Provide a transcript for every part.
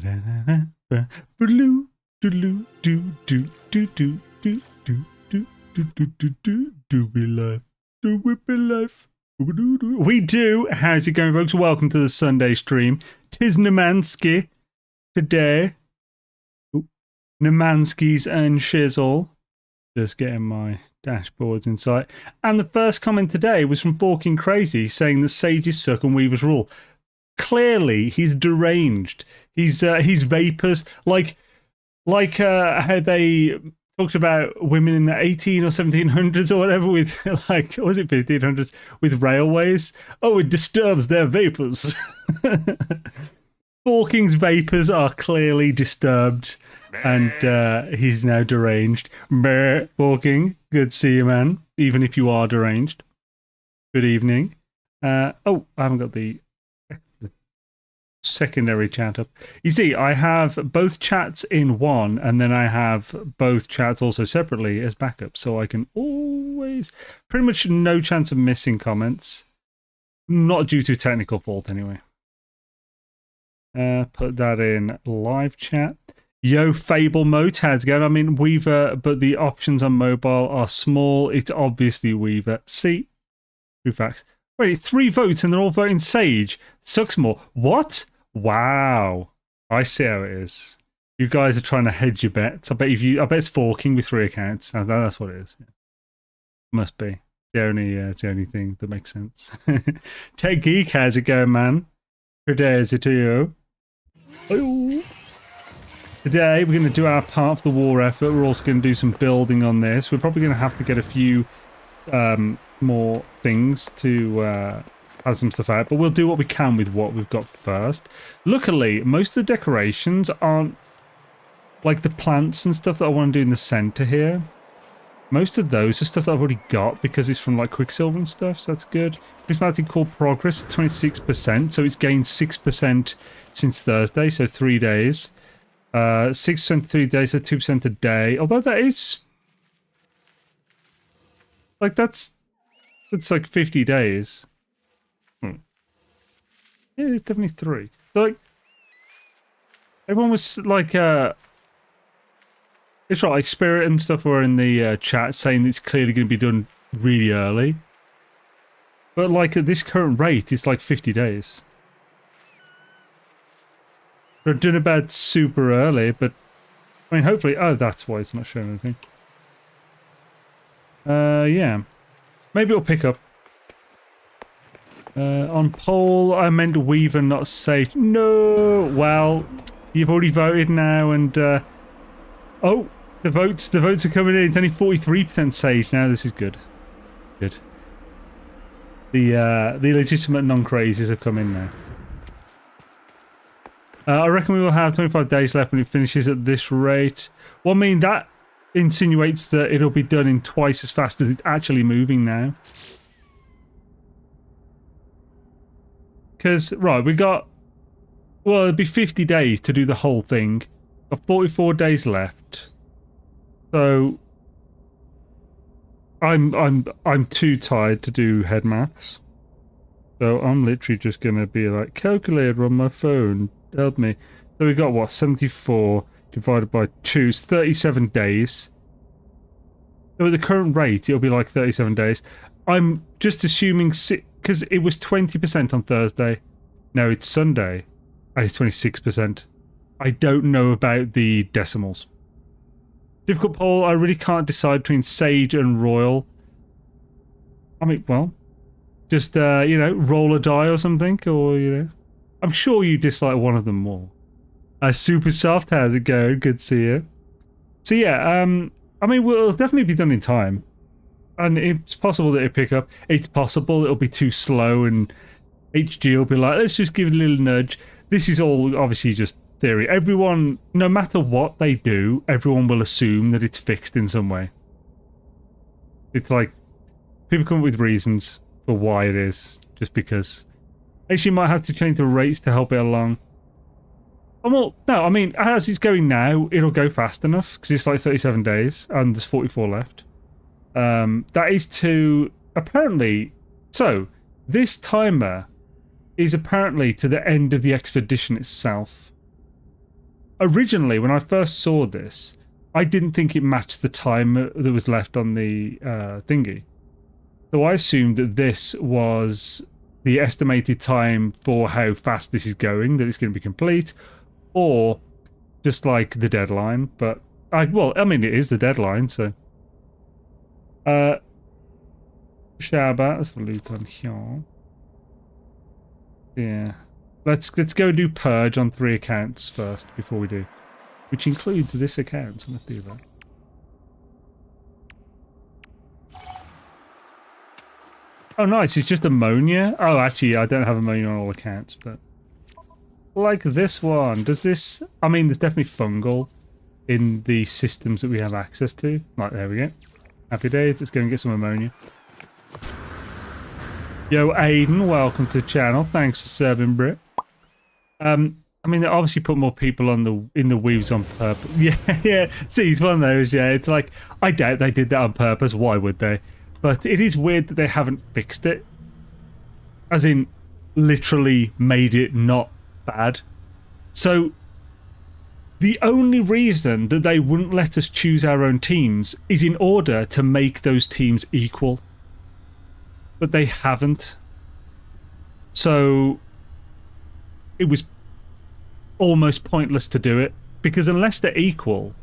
Do be life. Do we be life? We do. How's it going, folks? Welcome to the Sunday stream. Tis Nemansky today. Nemanskys and Shizzle. Just getting my dashboards in sight. And the first comment today was from Forking Crazy saying that sages suck and weavers rule. Clearly, he's deranged. He's vapors. Like how they talked about women in the 18 or 1700s or whatever with, like, what was it, 1500s, with railways? Oh, it disturbs their vapors. Forking's vapors are clearly disturbed, and he's now deranged. Brr, Forking, good to see you, man, even if you are deranged. Good evening. Oh, I haven't got the secondary chat up. You see, I have both chats in one, and then I have both chats also separately as backup, so I can always, pretty much no chance of missing comments. Not due to technical fault, anyway. Put that in live chat. Yo, Fable Mote, how's it going? I mean, Weaver, but the options on mobile are small. It's obviously Weaver. See? True facts. Wait, 3 votes and they're all voting Sage. Sucks more. What? Wow. I see how it is. You guys are trying to hedge your bets. I bet it's Forking with 3 accounts. That's what it is. Yeah. Must be. It's the only thing that makes sense. Tech Geek, how's it going, man? Today is it to you? Oh. Today we're going to do our part of the war effort. We're also going to do some building on this. We're probably going to have to get a few more things to add some stuff out, but we'll do what we can with what we've got first. Luckily, most of the decorations aren't like the plants and stuff that I want to do in the center here. Most of those are stuff that I've already got because it's from like Quicksilver and stuff, so that's good. Prismatic Core Progress, 26%, so it's gained 6% since Thursday, so 3 days. 6% 3 days, so 2% a day. Although that is like that's like 50 days. Yeah, it's definitely 3. So like everyone was like it's right, like Spirit and stuff were in the chat saying it's clearly going to be done really early. But like at this current rate, it's like 50 days. They're doing about super early, but I mean, hopefully. Oh, that's why it's not showing anything. Yeah, maybe it'll pick up. On poll, I meant Weaver, not Sage. No, well, you've already voted now, and oh, the votes are coming in. It's only 43% Sage now. This is good. Good. The legitimate non-crazies have come in now. I reckon we will have 25 days left when it finishes at this rate. Well, I mean, that insinuates that it'll be done in twice as fast as it's actually moving now. Because, right, we got... Well, it'd be 50 days to do the whole thing. Got 44 days left. So... I'm too tired to do head maths. So I'm literally just going to be like, calculator on my phone. Help me. So we got what? 74 divided by 2 is 37 days. So at the current rate, it'll be like 37 days. I'm just assuming, because it was 20% on Thursday. No, it's Sunday. And it's 26%. I don't know about the decimals. Difficult poll. I really can't decide between Sage and Royal. I mean, well, just, you know, roll a die or something, or, you know. I'm sure you dislike one of them more. Super Soft, how's it going? Good to see you. So yeah, I mean, we'll definitely be done in time. And it's possible that it'll pick up. It's possible it'll be too slow and HG will be like, let's just give it a little nudge. This is all obviously just theory. Everyone, no matter what they do, everyone will assume that it's fixed in some way. It's like, people come up with reasons for why it is, just because. Actually, might have to change the rates to help it along. Oh, well, no, I mean, as it's going now, it'll go fast enough, because it's like 37 days, and there's 44 left. That is to, apparently, so, this timer is apparently to the end of the expedition itself. originally, when I first saw this, I didn't think it matched the time that was left on the thingy. So I assumed that this was the estimated time for how fast this is going, that it's going to be complete, or just like the deadline. But well, I mean, it is the deadline, so. Shaba, let's have a look on here. Yeah, let's go do purge on 3 accounts first before we do, which includes this account. So let's do that. Oh, nice! It's just ammonia. Oh, actually, I don't have ammonia on all accounts, but like this one, does this? I mean, there's definitely fungal in the systems that we have access to. Like, there we go. Happy days. Let's go and get some ammonia. Yo, Aiden, welcome to the channel. Thanks for serving, Brit. I mean, they obviously put more people on in the weaves on purpose. Yeah, yeah. See, it's one of those. Yeah, it's like I doubt they did that on purpose. Why would they? But it is weird that they haven't fixed it. As in, literally made it not bad. So, the only reason that they wouldn't let us choose our own teams is in order to make those teams equal. But they haven't. So, it was almost pointless to do it. Because unless they're equal,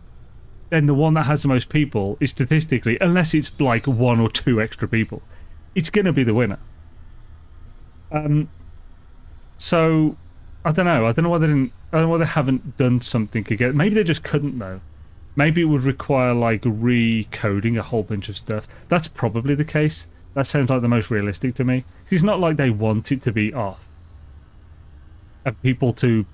then the one that has the most people is statistically, unless it's like 1 or 2 extra people, it's going to be the winner. So, I don't know. I don't know why they didn't. I don't know why they haven't done something again. Maybe they just couldn't though. Maybe it would require like recoding a whole bunch of stuff. That's probably the case. That sounds like the most realistic to me. It's not like they want it to be off. And people to,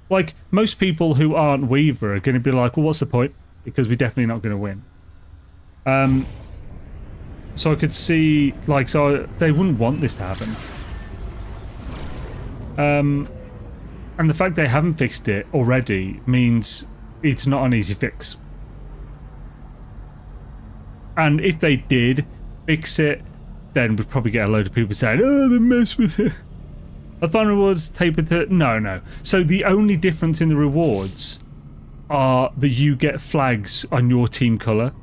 like most people who aren't Weaver are going to be like, well, what's the point? Because we're definitely not going to win. So I could see, like, so they wouldn't want this to happen. And the fact they haven't fixed it already means it's not an easy fix. And if they did fix it, then we'd probably get a load of people saying, oh, they mess with it. The final rewards tapered to... No. So the only difference in the rewards are that you get flags on your team colour.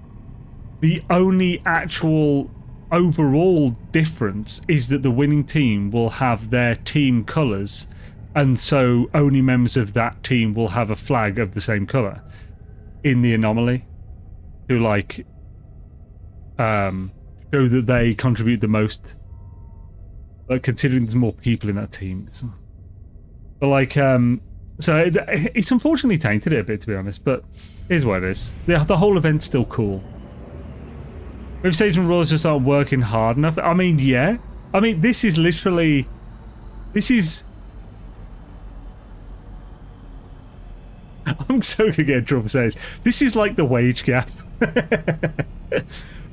The only actual overall difference is that the winning team will have their team colours, and so only members of that team will have a flag of the same colour in the anomaly to like show that they contribute the most. Like considering there's more people in that team. But like so it's unfortunately tainted it a bit, to be honest, but here's what it is. The whole event's still cool. Maybe Sage and Royals just aren't working hard enough. I mean, yeah. I mean, this is literally... This is... I'm so going to get in trouble saying this. This is like the wage gap.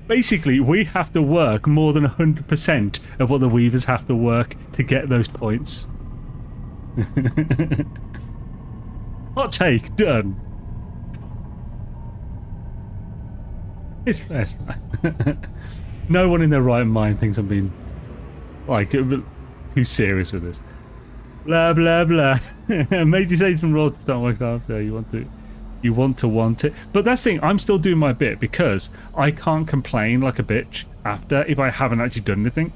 Basically, we have to work more than 100% of what the Weavers have to work to get those points. Hot take, done. It's best. No one in their right mind thinks I'm being like too serious with this. Blah blah blah. Made you say some roles to start working after. You want it. But that's the thing. I'm still doing my bit because I can't complain like a bitch after if I haven't actually done anything.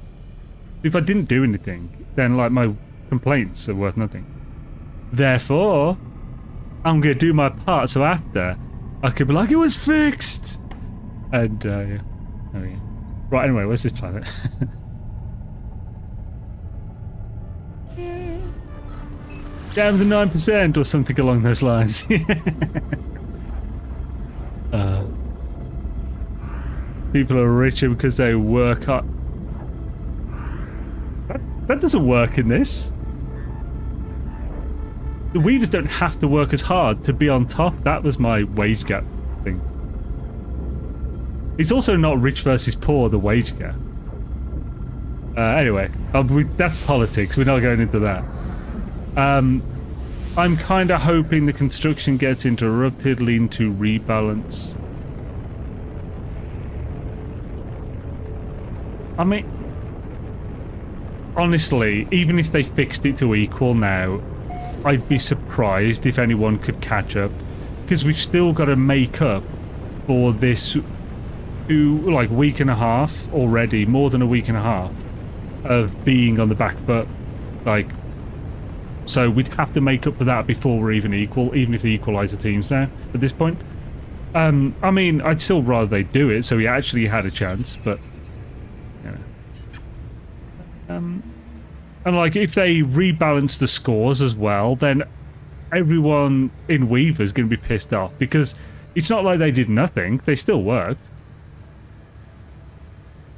If I didn't do anything, then like my complaints are worth nothing. Therefore, I'm gonna do my part so after I could be like, it was fixed. And yeah, there we go. Right, anyway, where's this planet? Down to 9% or something along those lines. People are richer because they work hard. That doesn't work in this. The Weavers don't have to work as hard to be on top. That was my wage gap thing. It's also not rich versus poor, the wage gap. Anyway, that's politics. We're not going into that. I'm kind of hoping the construction gets interrupted, leading to rebalance. I mean, honestly, even if they fixed it to equal now, I'd be surprised if anyone could catch up, because we've still got to make up for this week and a half already, more than a week and a half of being on the back foot. So we'd have to make up for that before we're even equal, even if they equalise the teams now at this point. I mean, I'd still rather they do it so we actually had a chance, but and if they rebalance the scores as well, then everyone in Weaver's going to be pissed off, because it's not like they did nothing, they still worked.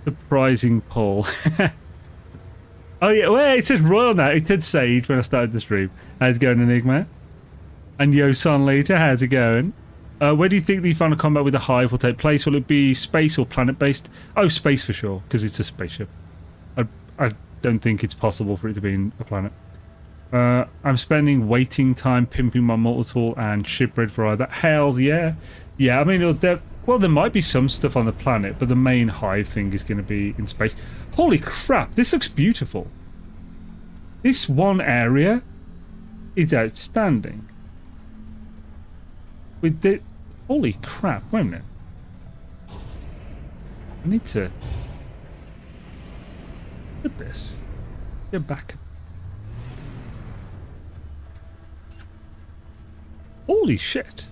Surprising poll. Oh yeah, well, it said Royal now. It said Sage when I started the stream. How's it going, Enigma? And Yosan later, how's it going? Where do you think the final combat with the Hive will take place? Will it be space or planet-based? Oh, space for sure, because it's a spaceship. I don't think it's possible for it to be in a planet. I'm spending waiting time pimping my mortal tool and shipbread for either. Hells yeah. Yeah, I mean, there might be some stuff on the planet, but the main Hive thing is going to be in space. Holy crap, this looks beautiful. This one area is outstanding. With the... Holy crap, wait a minute. I need to... Look at this. Get back. Holy shit.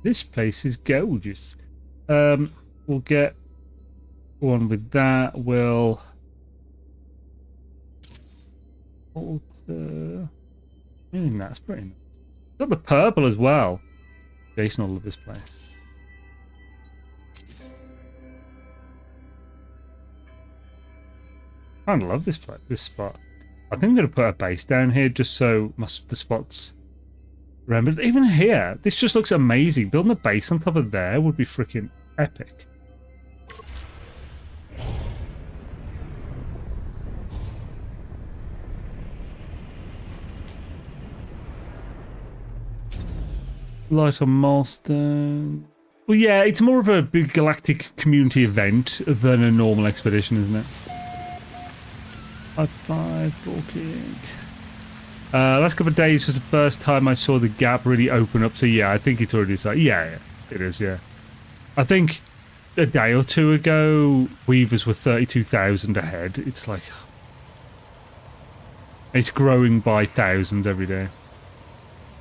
This place is gorgeous. We'll get one with that. We'll... that's pretty nice. Got the purple as well. Jason will love this place. I kind of love this place, this spot. I think I'm going to put a base down here just so the spots... Remember, even here, this just looks amazing. Building a base on top of there would be freaking epic. Light on milestone. Well, yeah, it's more of a big galactic community event than a normal expedition, isn't it? High five, talking. Last couple of days was the first time I saw the gap really open up. So yeah, I think it's already started. Yeah, it is. Yeah, I think a day or two ago, Weavers were 32,000 ahead. It's like it's growing by thousands every day.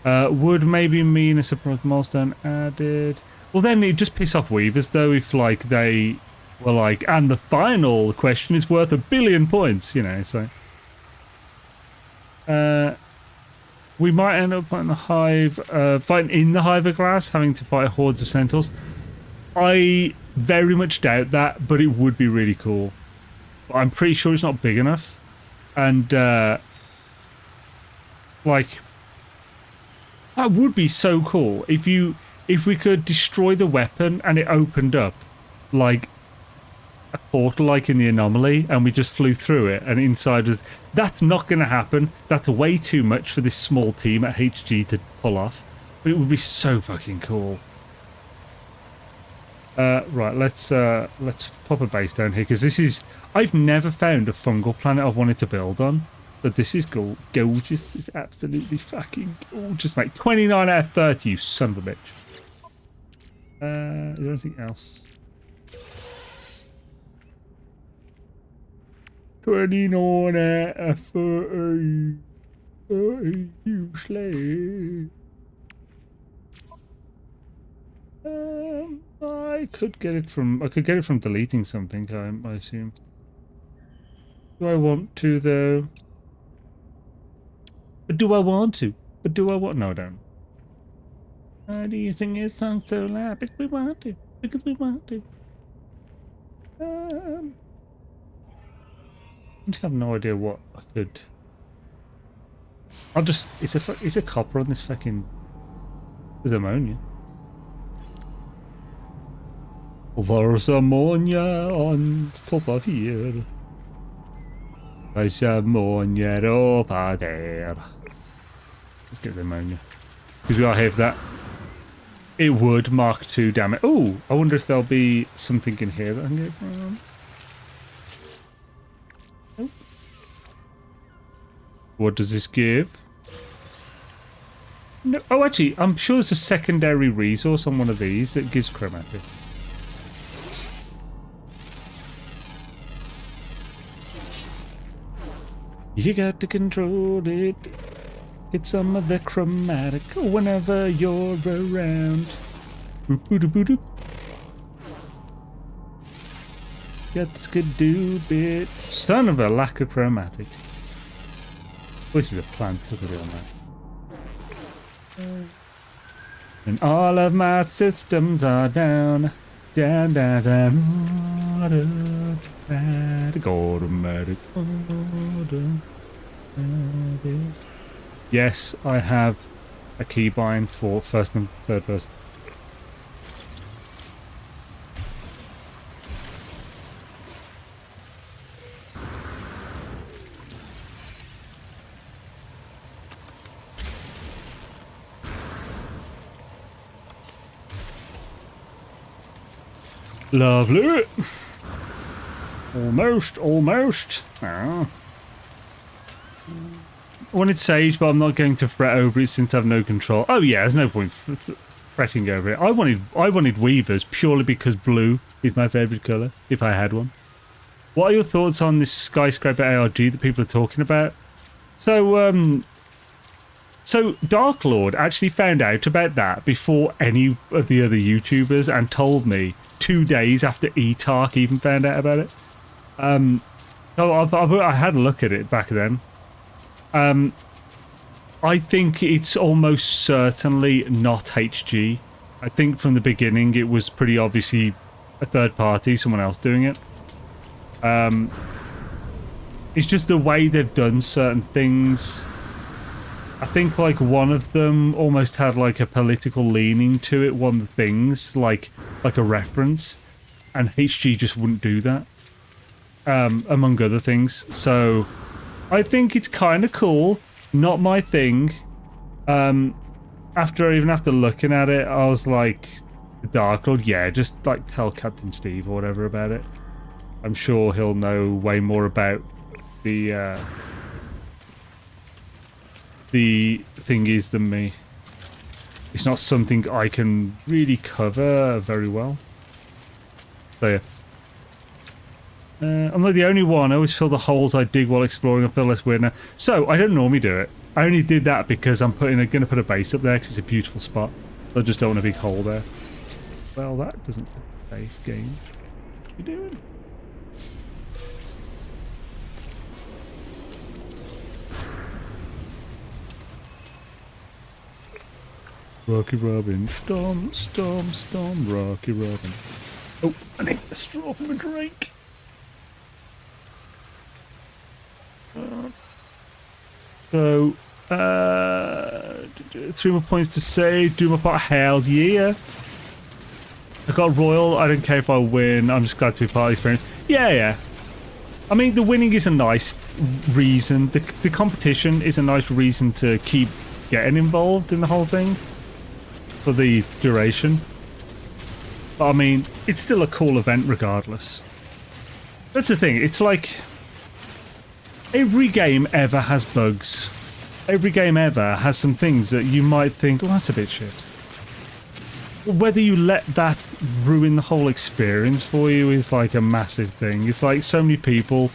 Would maybe mean a surprise milestone added. Well, then it'd just piss off Weavers though if they were like, and the final question is worth 1 billion points. You know, so. We might end up fighting the Hive, fighting in the Hiverglass, having to fight hordes of Centaurs. I very much doubt that, but it would be really cool. But I'm pretty sure it's not big enough. And, that would be so cool if we could destroy the weapon and it opened up, like, a portal like in the Anomaly, and we just flew through it, and inside was... That's not going to happen. That's way too much for this small team at HG to pull off. But it would be so fucking cool. Right, let's pop a base down here, because this is... I've never found a fungal planet I've wanted to build on, but this is gorgeous. It's absolutely fucking gorgeous, mate. 29 out of 30, you son of a bitch. Is there anything else? 29 out of 30. 30 useless. I could get it from deleting something, I assume. Do I want to though? But do I want to? No, I don't. Why do you sing your song so loud? Because we want to. Because we want to. I just have no idea what I could. I'll just... It's a copper on this fucking... There's ammonia. There's ammonia on top of here. There's ammonia over there. Let's get the ammonia. Because we are here for that. It would Mark II damage. Oh, I wonder if there'll be something in here that I can get from. Oh. What does this give? No. Oh, actually, I'm sure there's a secondary resource on one of these that gives chromatic. You got to control it. Get some of the chromatic whenever you're around. Boop, boop, boop, boop. Got this good do bit. Son of a lack of chromatic. This is a plant, look at it on that. And all of my systems are down. Down, down, down. Automatic. Yes, I have a keybind for first and third person. Lovely. Almost. Ah. I wanted sage, but I'm not going to fret over it since I have no control. Oh yeah, there's no point fretting over it. I wanted weavers purely because blue is my favourite colour, if I had one. What are your thoughts on this skyscraper ARG that people are talking about? So Dark Lord actually found out about that before any of the other YouTubers and told me 2 days after eTark even found out about it. So I had a look at it back then. I think it's almost certainly not HG. I think from the beginning it was pretty obviously a third party, someone else doing it. It's just the way they've done certain things. I think like one of them almost had like a political leaning to it, one of the things, like a reference, and HG just wouldn't do that, among other things. So I think it's kind of cool, not my thing. After looking at it, I was like, the Dark Lord, yeah, just like tell Captain Steve or whatever about it. I'm sure he'll know way more about the thingies than me. It's not something I can really cover very well. So yeah. I'm not the only one. I always fill the holes I dig while exploring. I feel less weird now. So I don't normally do it. I only did that because I'm going to put a base up there because it's a beautiful spot. I just don't want a big hole there. Well, that doesn't safe game. What are you doing? Rocky Robin, storm, storm, storm, Rocky Robin. Oh, I need a straw from a drink. So, 3 more points to save. Do my part. Hells yeah. I got Royal. I don't care if I win. I'm just glad to be part of the experience. Yeah. I mean, the winning is a nice reason. The competition is a nice reason to keep getting involved in the whole thing for the duration. But I mean, it's still a cool event regardless. That's the thing. It's like every game ever has bugs. Every game ever has some things that you might think, oh, that's a bit shit. Whether you let that ruin the whole experience for you is like a massive thing. It's like so many people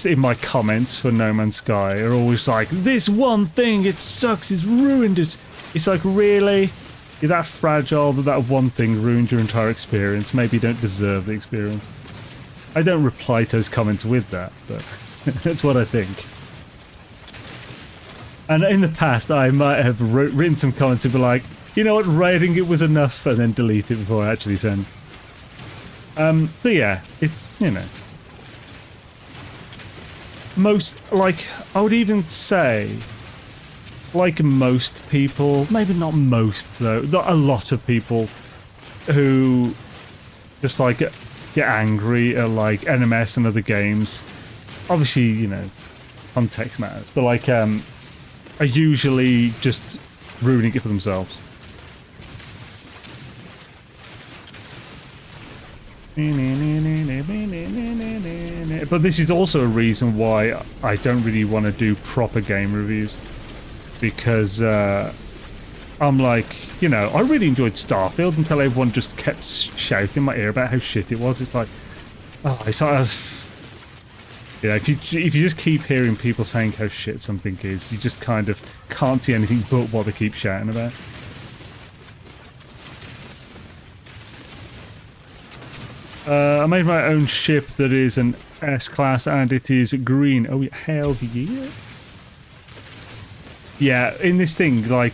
in my comments for No Man's Sky are always like, this one thing, it sucks, it's ruined it. It's like, really? You're that fragile that that one thing ruined your entire experience? Maybe you don't deserve the experience. I don't reply to those comments with that, but that's what I think. And in the past, I might have written some comments and be like, you know what, rating it was enough, and then delete it before I actually send. So yeah, it's, you know. Most, like, I would even say, like most people, maybe not most though, not a lot of people who just like get angry at like NMS and other games. Obviously, you know, context matters, but like are usually just ruining it for themselves. But this is also a reason why I don't really want to do proper game reviews, because I'm like, you know, I really enjoyed Starfield until everyone just kept shouting in my ear about how shit it was. It's like, oh, it's like, yeah, if you just keep hearing people saying how shit something is, you just kind of can't see anything but what they keep shouting about. I made my own ship that is an S-class and it is green. Oh, hell's yeah. Yeah, in this thing, like,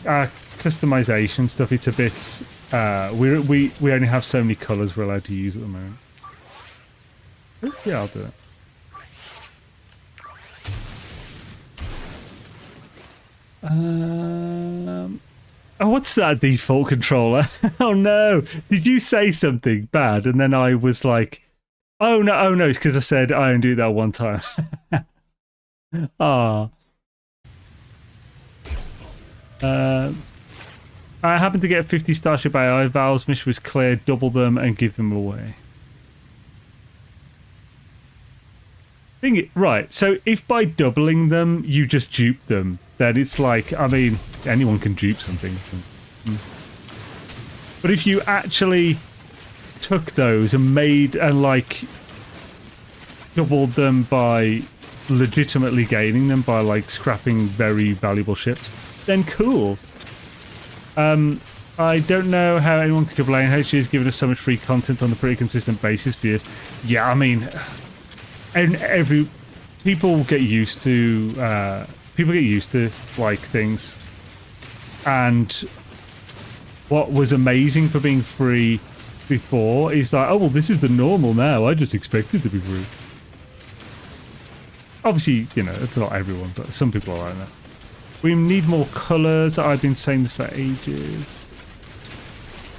customization stuff, it's a bit... we only have so many colours we're allowed to use at the moment. Yeah, I'll do it. Oh, what's that default controller? Oh no! Did you say something bad? And then I was like, oh no, it's because I said I only do that one time. Ah. I happened to get 50 Starship AI. Valve's mission was clear, double them and give them away. Right, so if by doubling them you just dupe them, then it's like, I mean, anyone can dupe something. But if you actually took those and made and like doubled them by legitimately gaining them by like scrapping very valuable ships, then cool. I don't know how anyone could complain. HG has given us so much free content on a pretty consistent basis for years. Yeah, I mean, and people get used to like things, and what was amazing for being free before is like, oh well, this is the normal now. I just expect it to be free. Obviously, you know, it's not everyone, but some people are like that. We need more colours. I've been saying this for ages.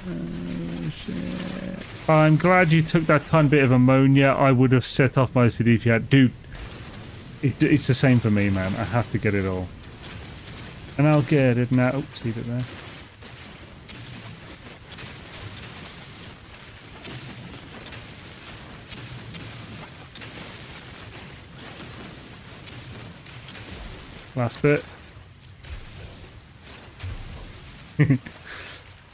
Oh, shit. I'm glad you took that tiny bit of ammonia. I would have set off my OCD if you had. Dude, it's the same for me, man. I have to get it all. And I'll get it now. Oops, leave it there. Last bit.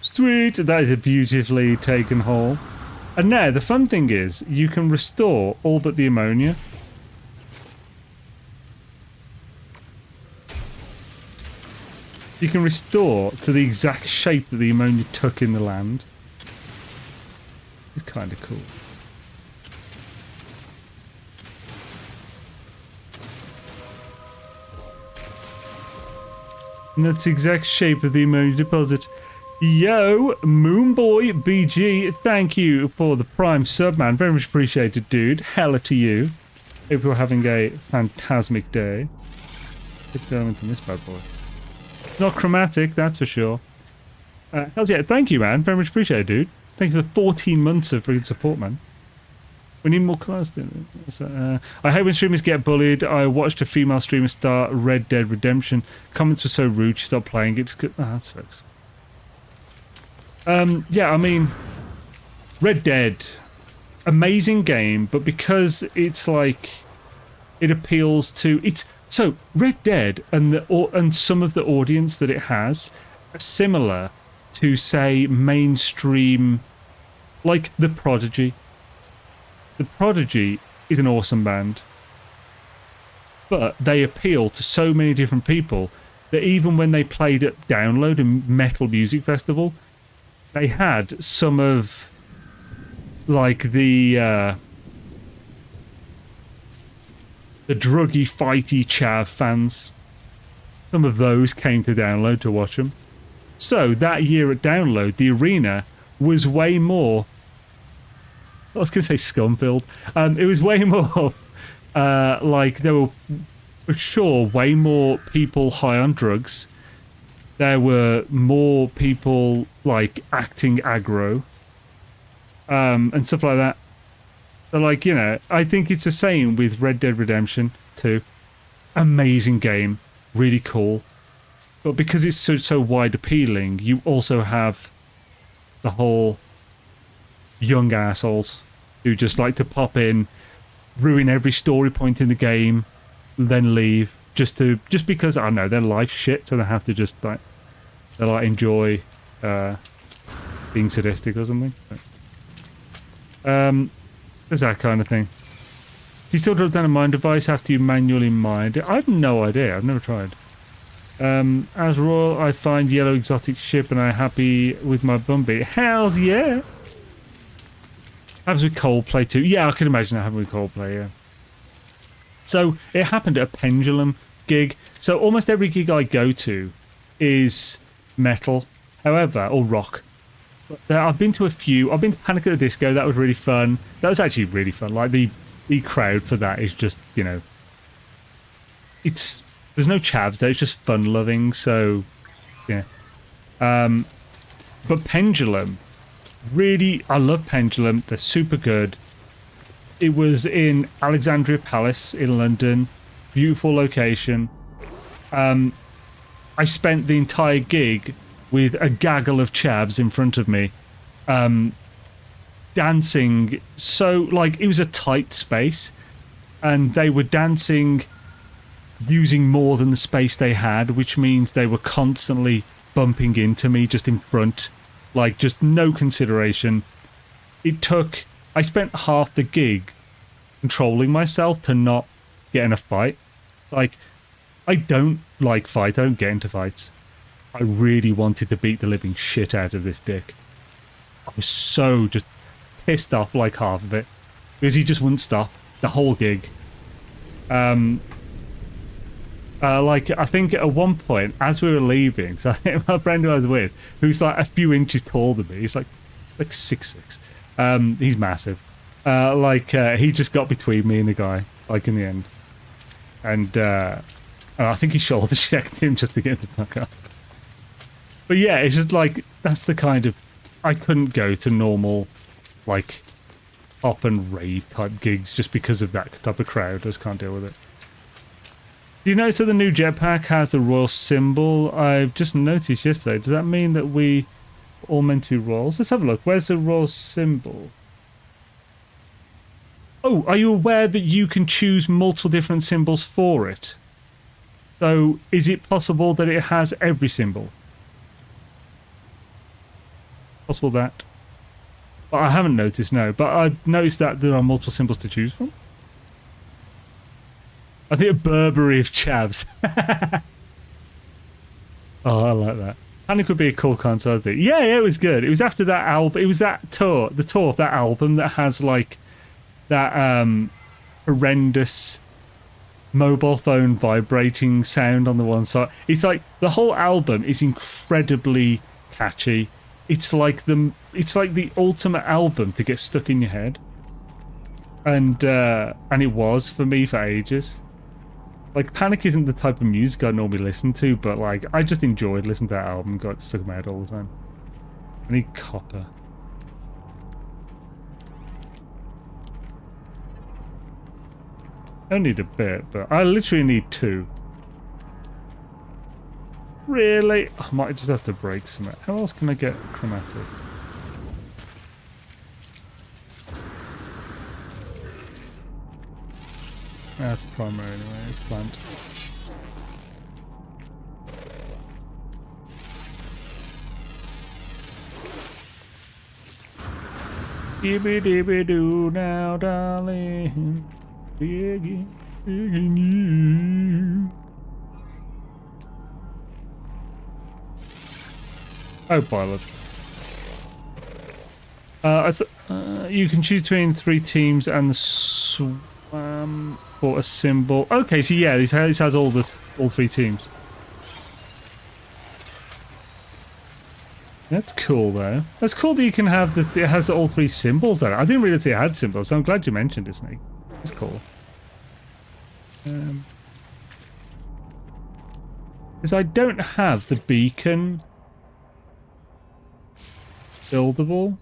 Sweet, that is a beautifully taken haul. And now the fun thing is you can restore all but the ammonia. You can restore to the exact shape that the ammonia took in the land. It's kind of cool. And that's the exact shape of the ammonia deposit. Yo, Moonboy BG, thank you for the Prime sub, man. Very much appreciated, dude. Hella to you. Hope you're having a phantasmic day. Let's go into this bad boy. Not chromatic, that's for sure. Hells yeah, thank you, man. Very much appreciated, dude. Thank you for the 14 months of good support, man. We need more class. I hate when streamers get bullied. I watched a female streamer start Red Dead Redemption. Comments were so rude, she stopped playing it. That sucks. Yeah, I mean, Red Dead, amazing game, but because it's like, it appeals to, it's, so Red Dead and some of the audience that it has are similar to, say, mainstream, like The Prodigy. The Prodigy is an awesome band, but they appeal to so many different people that even when they played at Download and Metal Music Festival, they had some of like the druggy, fighty chav fans. Some of those came to Download to watch them. So that year at Download, the arena was way more, I was going to say scum-filled. It was way more, like, there were, for sure, way more people high on drugs. There were more people, like, acting aggro, and stuff like that. So, like, you know, I think it's the same with Red Dead Redemption 2. Amazing game. really cool. But because it's so wide appealing, you also have the whole young assholes who just like to pop in, ruin every story point in the game, then leave just because, I don't know, their life's shit, so they have to just like enjoy being sadistic or something. There's that kind of thing. You still drop down a mind device after you manually mind it? I have no idea. I've never tried. As Royal, I find yellow exotic ship and I'm happy with my Bumby. Hells yeah! Happens with Coldplay too. Yeah, I can imagine that happened with Coldplay, yeah. So, it happened at a Pendulum gig. So, almost every gig I go to is metal, however, or rock. But I've been to a few. I've been to Panic at the Disco. That was really fun. That was actually really fun. Like, the crowd for that is just, you know... There's no chavs there. It's just fun-loving, so... Yeah. But Pendulum... Really, I love Pendulum. They're super good. It was in Alexandria Palace in London. Beautiful location. I spent the entire gig with a gaggle of chavs in front of me. Dancing. So, like, it was a tight space. And they were dancing using more than the space they had, which means they were constantly bumping into me just in front. Like, just no consideration. I spent half the gig controlling myself to not get in a fight. Like, I don't like fights. I don't get into fights. I really wanted to beat the living shit out of this dick. I was so just pissed off like half of it. Because he just wouldn't stop. The whole gig. Like, I think at one point, as we were leaving, so I think my friend who I was with, who's like a few inches taller than me, he's like 6'6". He's massive. He just got between me and the guy, like, in the end. And I think he shoulder checked him just to get the fuck up. But yeah, it's just like, that's the kind of... I couldn't go to normal, like, pop and rave type gigs just because of that type of crowd. I just can't deal with it. Do you notice that the new jetpack has the royal symbol? I've just noticed yesterday. Does that mean that we all meant to be royals? Let's have a look. Where's the royal symbol? Oh, are you aware that you can choose multiple different symbols for it? So, is it possible that it has every symbol? Possible that. But I haven't noticed, no. But I've noticed that there are multiple symbols to choose from. I think a Burberry of chavs. Oh, I like that. Panic would be a cool concert, I think. Yeah, it was good. It was after that album. It was that tour, the tour of that album that has, like, that horrendous mobile phone vibrating sound on the one side. It's like, the whole album is incredibly catchy. It's like the ultimate album to get stuck in your head. And it was for me for ages. Like, Panic isn't the type of music I normally listen to, but, like, I just enjoyed listening to that album. Got stuck in my head all the time. I need copper. I need a bit, but I literally need 2. Really? I might just have to break some. How else can I get chromatic? That's primary anyway, it's plant. Dibby dibby doo now, darling. Begging you. Oh, biology. You can choose between 3 teams and the swam for a symbol. Okay, so yeah, this has all 3 teams. That's cool, though. That's cool that you can have it has all 3 symbols there. I didn't realize it had symbols, so I'm glad you mentioned it, Snake. That's cool. Because I don't have the beacon buildable.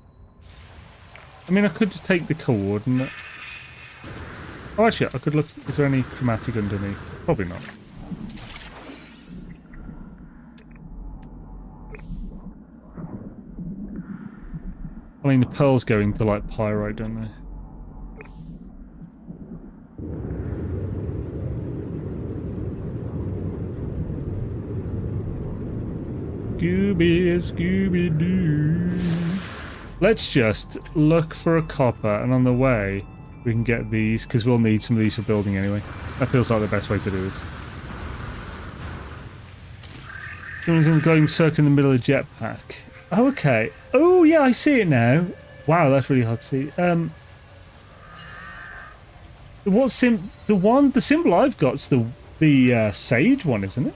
I mean, I could just take the coordinate. Oh, actually, I could look. Is there any chromatic underneath? Probably not. I mean, the pearls go into like pyrite, don't they? Scooby-Doo. Let's just look for a copper, and on the way we can get these, because we'll need some of these for building anyway. That feels like the best way to do this. Someone's in the glowing circle in the middle of the jetpack. Oh, okay. Oh, yeah, I see it now. Wow, that's really hard to see. The symbol I've got's the sage one, isn't it?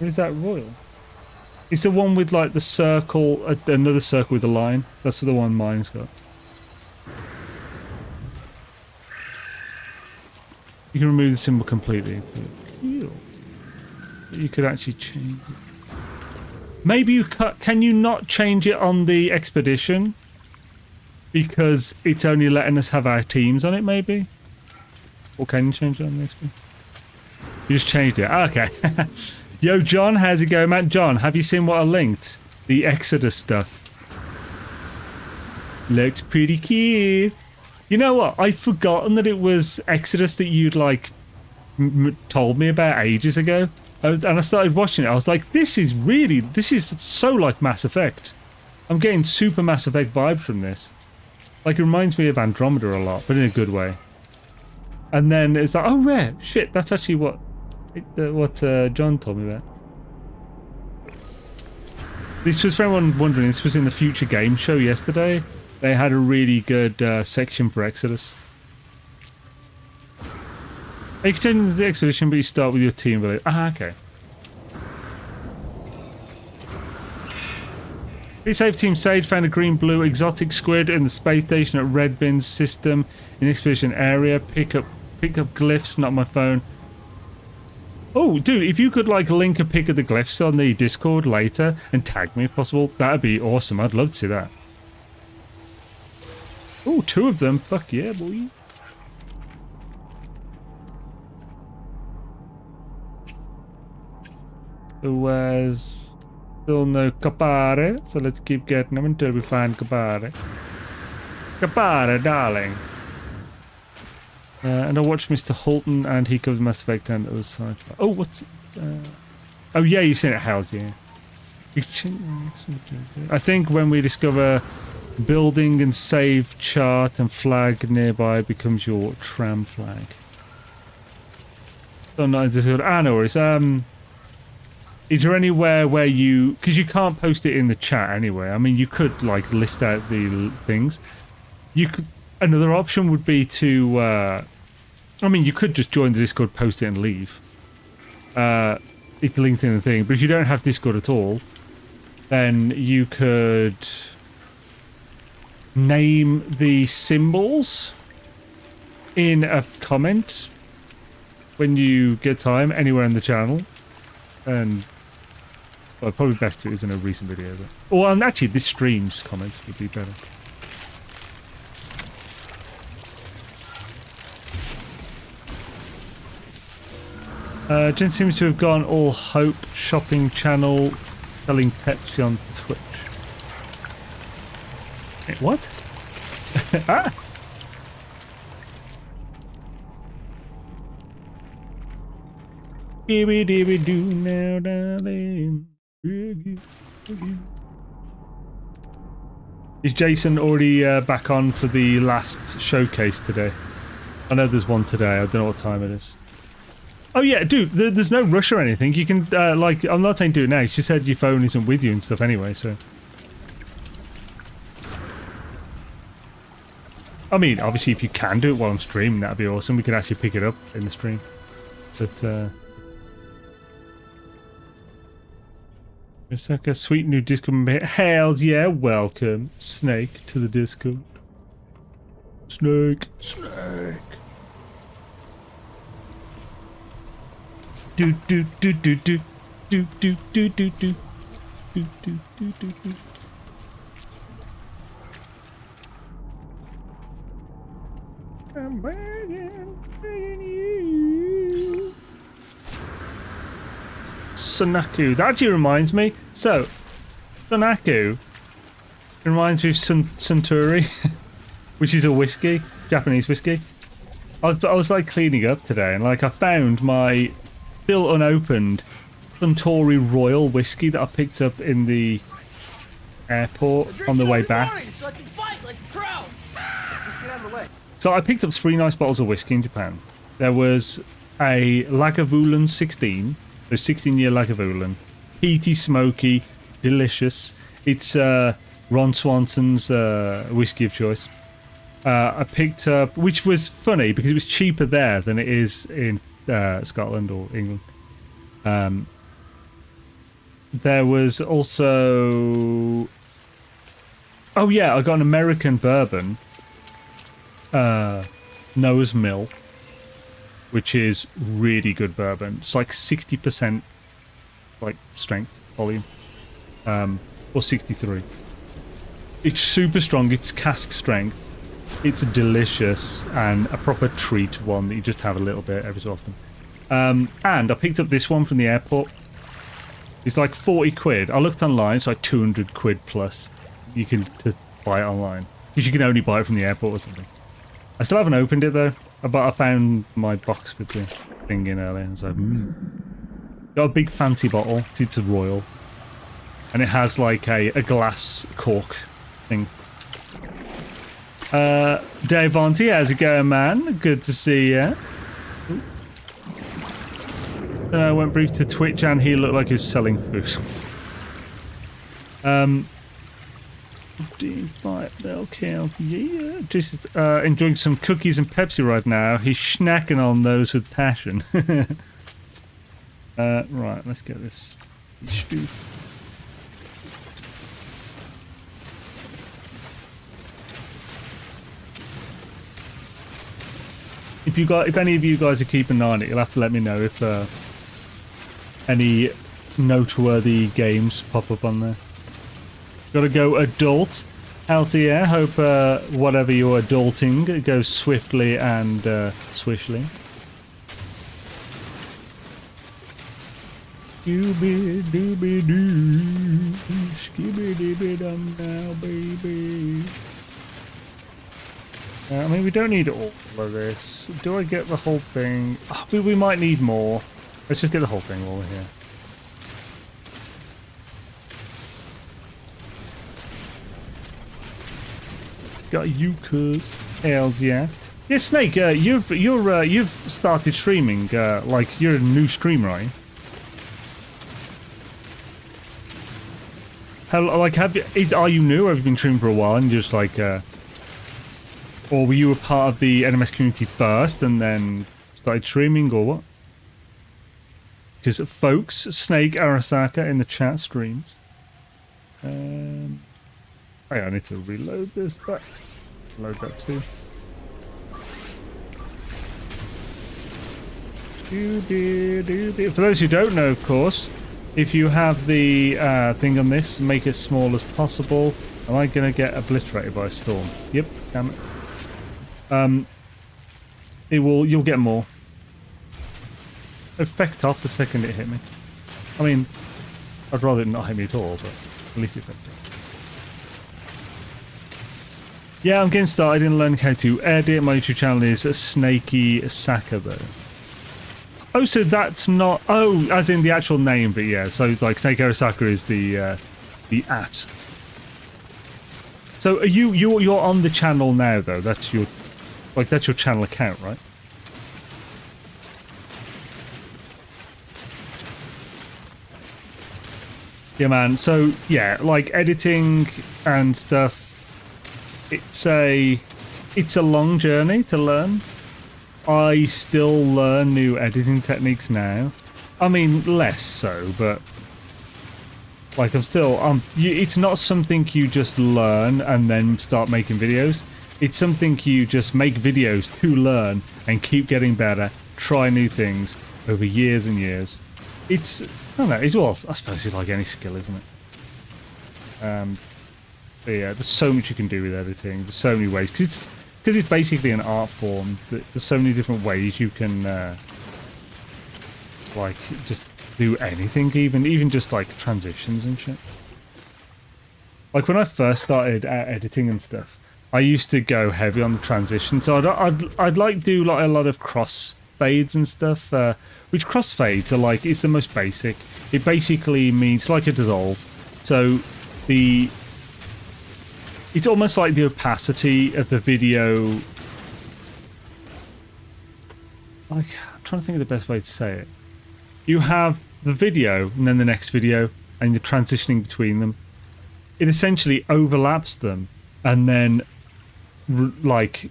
Or is that royal? It's the one with like the circle, another circle with a line. That's the one mine's got. You can remove the symbol completely. You could actually change it. Maybe you can you not change it on the expedition? Because it's only letting us have our teams on it, maybe? Or can you change it on the expedition? You just changed it. Ah, okay. Yo, John, how's it going, man? John, have you seen what I linked? The Exodus stuff. Looks pretty cute. You know what? I'd forgotten that it was Exodus that you'd, like, told me about ages ago. And I started watching it. I was like, this is so like Mass Effect. I'm getting super Mass Effect vibes from this. Like, it reminds me of Andromeda a lot, but in a good way. And then it's like, oh, rare. Shit, that's actually what John told me about. This was, for anyone wondering, this was in the Future Game Show yesterday. They had a really good section for Exodus. You can change the expedition, but you start with your team village. Ah, okay. Be safe, Team Sage found a green-blue exotic squid in the space station at Red Bin's system in the expedition area. Pick up glyphs, not my phone. Oh, dude, if you could like link a pic of the glyphs on the Discord later and tag me if possible, that'd be awesome. I'd love to see that. Oh, 2 of them. Fuck yeah, boy. There was still no Capare, so let's keep getting them until we find Capare. Capare, darling. And I watched Mr. Hulton, and he covers Mass Effect and other side. Oh, what's... oh, yeah, you've seen it, House, yeah. I think when we discover building and save chart and flag nearby becomes your tram flag. Oh, no, no worries. Is there anywhere where you... Because you can't post it in the chat anyway. I mean, you could, like, list out the things. You could... Another option would be to... I mean, you could just join the Discord, post it, and leave. It's linked in the thing. But if you don't have Discord at all, then you could name the symbols in a comment when you get time, anywhere in the channel. And... Well, probably best to is in a recent video. But, or actually, this stream's comments would be better. Jen seems to have gone all hope shopping channel selling Pepsi on Twitch. What? Ah! Dibby-dibby-doo now, darling. Is Jason already back on for the last showcase today? I know there's one today. I don't know what time it is. Oh yeah, dude, there's no rush or anything. You can, like, I'm not saying do it now. She said your phone isn't with you and stuff anyway, so... I mean, obviously if you can do it while I'm streaming, that'd be awesome. We could actually pick it up in the stream. But, it's like a sweet new Discord. Hells yeah, welcome, Snake, to the Discord. Snake. Do do do do do do do do do do do do do do do. I'm begging you. Sunaku. That actually reminds me. So, Sunaku It reminds me of Suntory, which is a whiskey, Japanese whiskey. I was like cleaning up today, and like I found my still unopened Suntory Royal whiskey that I picked up in the airport on the way back. So I can fight like a pro. Let's get out of the way. So I picked up 3 nice bottles of whiskey in Japan. There was a Lagavulin 16, so 16-year Lagavulin, peaty, smoky, delicious. It's Ron Swanson's whiskey of choice. I picked up, which was funny because it was cheaper there than it is in Scotland or England. There was also, oh yeah, I got an American bourbon, Noah's Mill, which is really good bourbon. It's like 60% like strength, volume, or 63. It's super strong. It's cask strength. It's delicious and a proper treat one that you just have a little bit every so often. And I picked up this one from the airport. It's like 40 quid. I looked online. It's like 200 quid plus. You can buy it online because you can only buy it from the airport or something. I still haven't opened it though. But I found my box with the thing in earlier. I was like, got a big fancy bottle. It's a royal, and it has like a glass cork thing. Dave Auntie, how's it going, man? Good to see you. Then I went brief to Twitch, and he looked like he was selling food. Yeah, just enjoying some cookies and Pepsi right now. He's snacking on those with passion. Right, let's get this. If any of you guys are keeping an eye on it, you'll have to let me know if any noteworthy games pop up on there. Gotta go adult. Healthy air. Hope whatever you're adulting goes swiftly and swishly. Scooby dooby doo. Skibby dibby dum now, baby. I mean, we don't need all of this. Do I get the whole thing? Oh, we might need more. Let's just get the whole thing while we're here. Got Yukas, Ales, yeah. Yeah, Snake. You've started streaming. Like you're a new streamer, right? Are you new? Or have you been streaming for a while and just like, or were you a part of the NMS community first and then started streaming, or what? Because folks, Snake Arasaka in the chat streams. I need to reload this back. Load that too. For those who don't know, of course, if you have the thing on this, make it as small as possible. Am I going to get obliterated by a storm? Yep, damn it. You'll get more. Effect off the second it hit me. I mean, I'd rather it not hit me at all, but at least effect off. Yeah, I'm getting started in learning how to edit. My YouTube channel is Snaky Saka, though. Oh, so that's not... Oh, as in the actual name, but yeah. So, like, Snake Arasaka is the at. So, are you're on the channel now, though? That's your... Like, that's your channel account, right? Yeah, man. So, yeah, like, editing and stuff... It's a long journey to learn. I still learn new editing techniques now. I mean, less so, but like it's not something you just learn and then start making videos. It's something you just make videos to learn and keep getting better, try new things over years and years. I don't know. I suppose it's like any skill, isn't it? But yeah, there's so much you can do with editing. There's so many ways because it's basically an art form. There's so many different ways you can like just do anything, even just like transitions and shit. Like when I first started editing and stuff, I used to go heavy on the transition. So I'd like do like a lot of cross fades and stuff. Which cross fades are like, it's the most basic. It basically means like a dissolve. So it's almost like the opacity of the video. Like, I'm trying to think of the best way to say it. You have the video and then the next video and you're transitioning between them. It essentially overlaps them and then like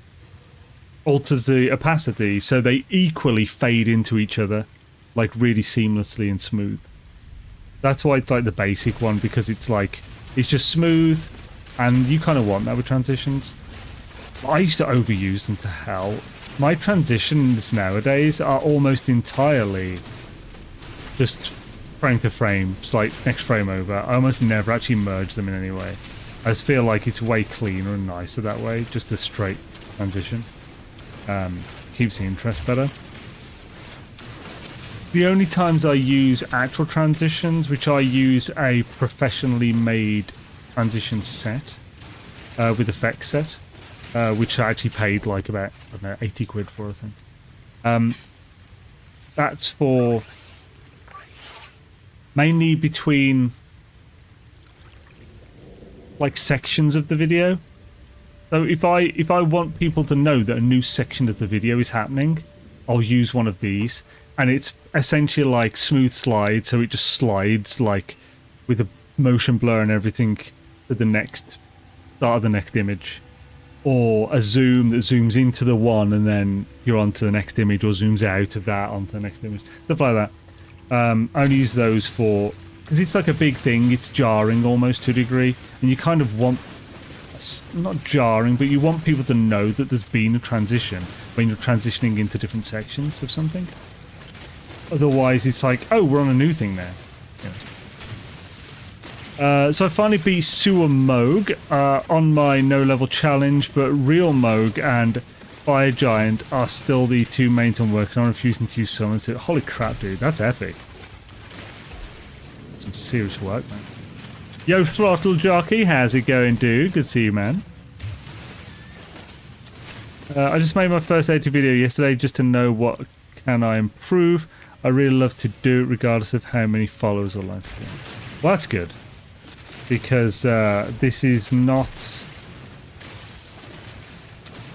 alters the opacity so they equally fade into each other, like really seamlessly and smooth. That's why it's like the basic one, because it's like, it's just smooth and you kind of want that with transitions. I used to overuse them to hell. My transitions nowadays are almost entirely just frame to frame, it's like next frame over. I almost never actually merge them in any way. I just feel like it's way cleaner and nicer that way, just a straight transition. Keeps the interest better. The only times I use actual transitions, which I use a professionally made transition set with effects set, which I actually paid like about, I don't know, 80 quid for, I think. That's for mainly between like sections of the video. So if I want people to know that a new section of the video is happening, I'll use one of these, and it's essentially like smooth slide, so it just slides like with a motion blur and everything to the next start of the next image, or a zoom that zooms into the one and then you're onto the next image, or zooms out of that onto the next image, stuff like that. I only use those for, because it's like a big thing, it's jarring almost to a degree, and you kind of want, not jarring, but you want people to know that there's been a transition when you're transitioning into different sections of something. Otherwise it's like, oh, we're on a new thing now. Yeah. So I finally beat Sewer Moog on my no level challenge, but Real Moog and Fire Giant are still the two mains I'm working on, refusing to use summons. Holy crap, dude, that's epic. That's some serious work, man. Yo, Throttle Jockey, how's it going, dude? Good to see you, man. I just made my first editing video yesterday just to know what can I improve. I really love to do it regardless of how many followers or likes. Well, that's good. Because this is not...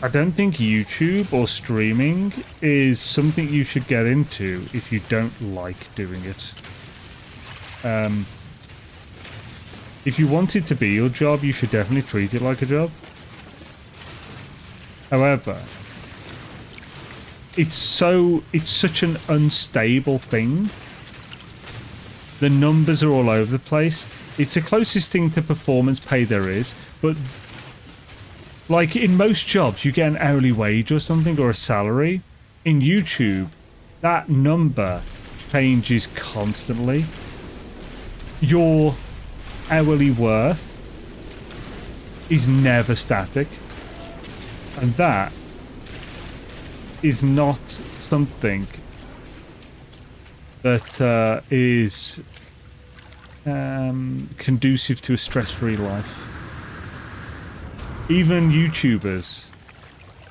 I don't think YouTube or streaming is something you should get into if you don't like doing it. If you want it to be your job, you should definitely treat it like a job. However, it's such an unstable thing. The numbers are all over the place. It's the closest thing to performance pay there is, but like in most jobs, you get an hourly wage or something, or a salary. In YouTube, that number changes constantly. Your hourly worth is never static, and that is not something that is conducive to a stress-free life. Even YouTubers,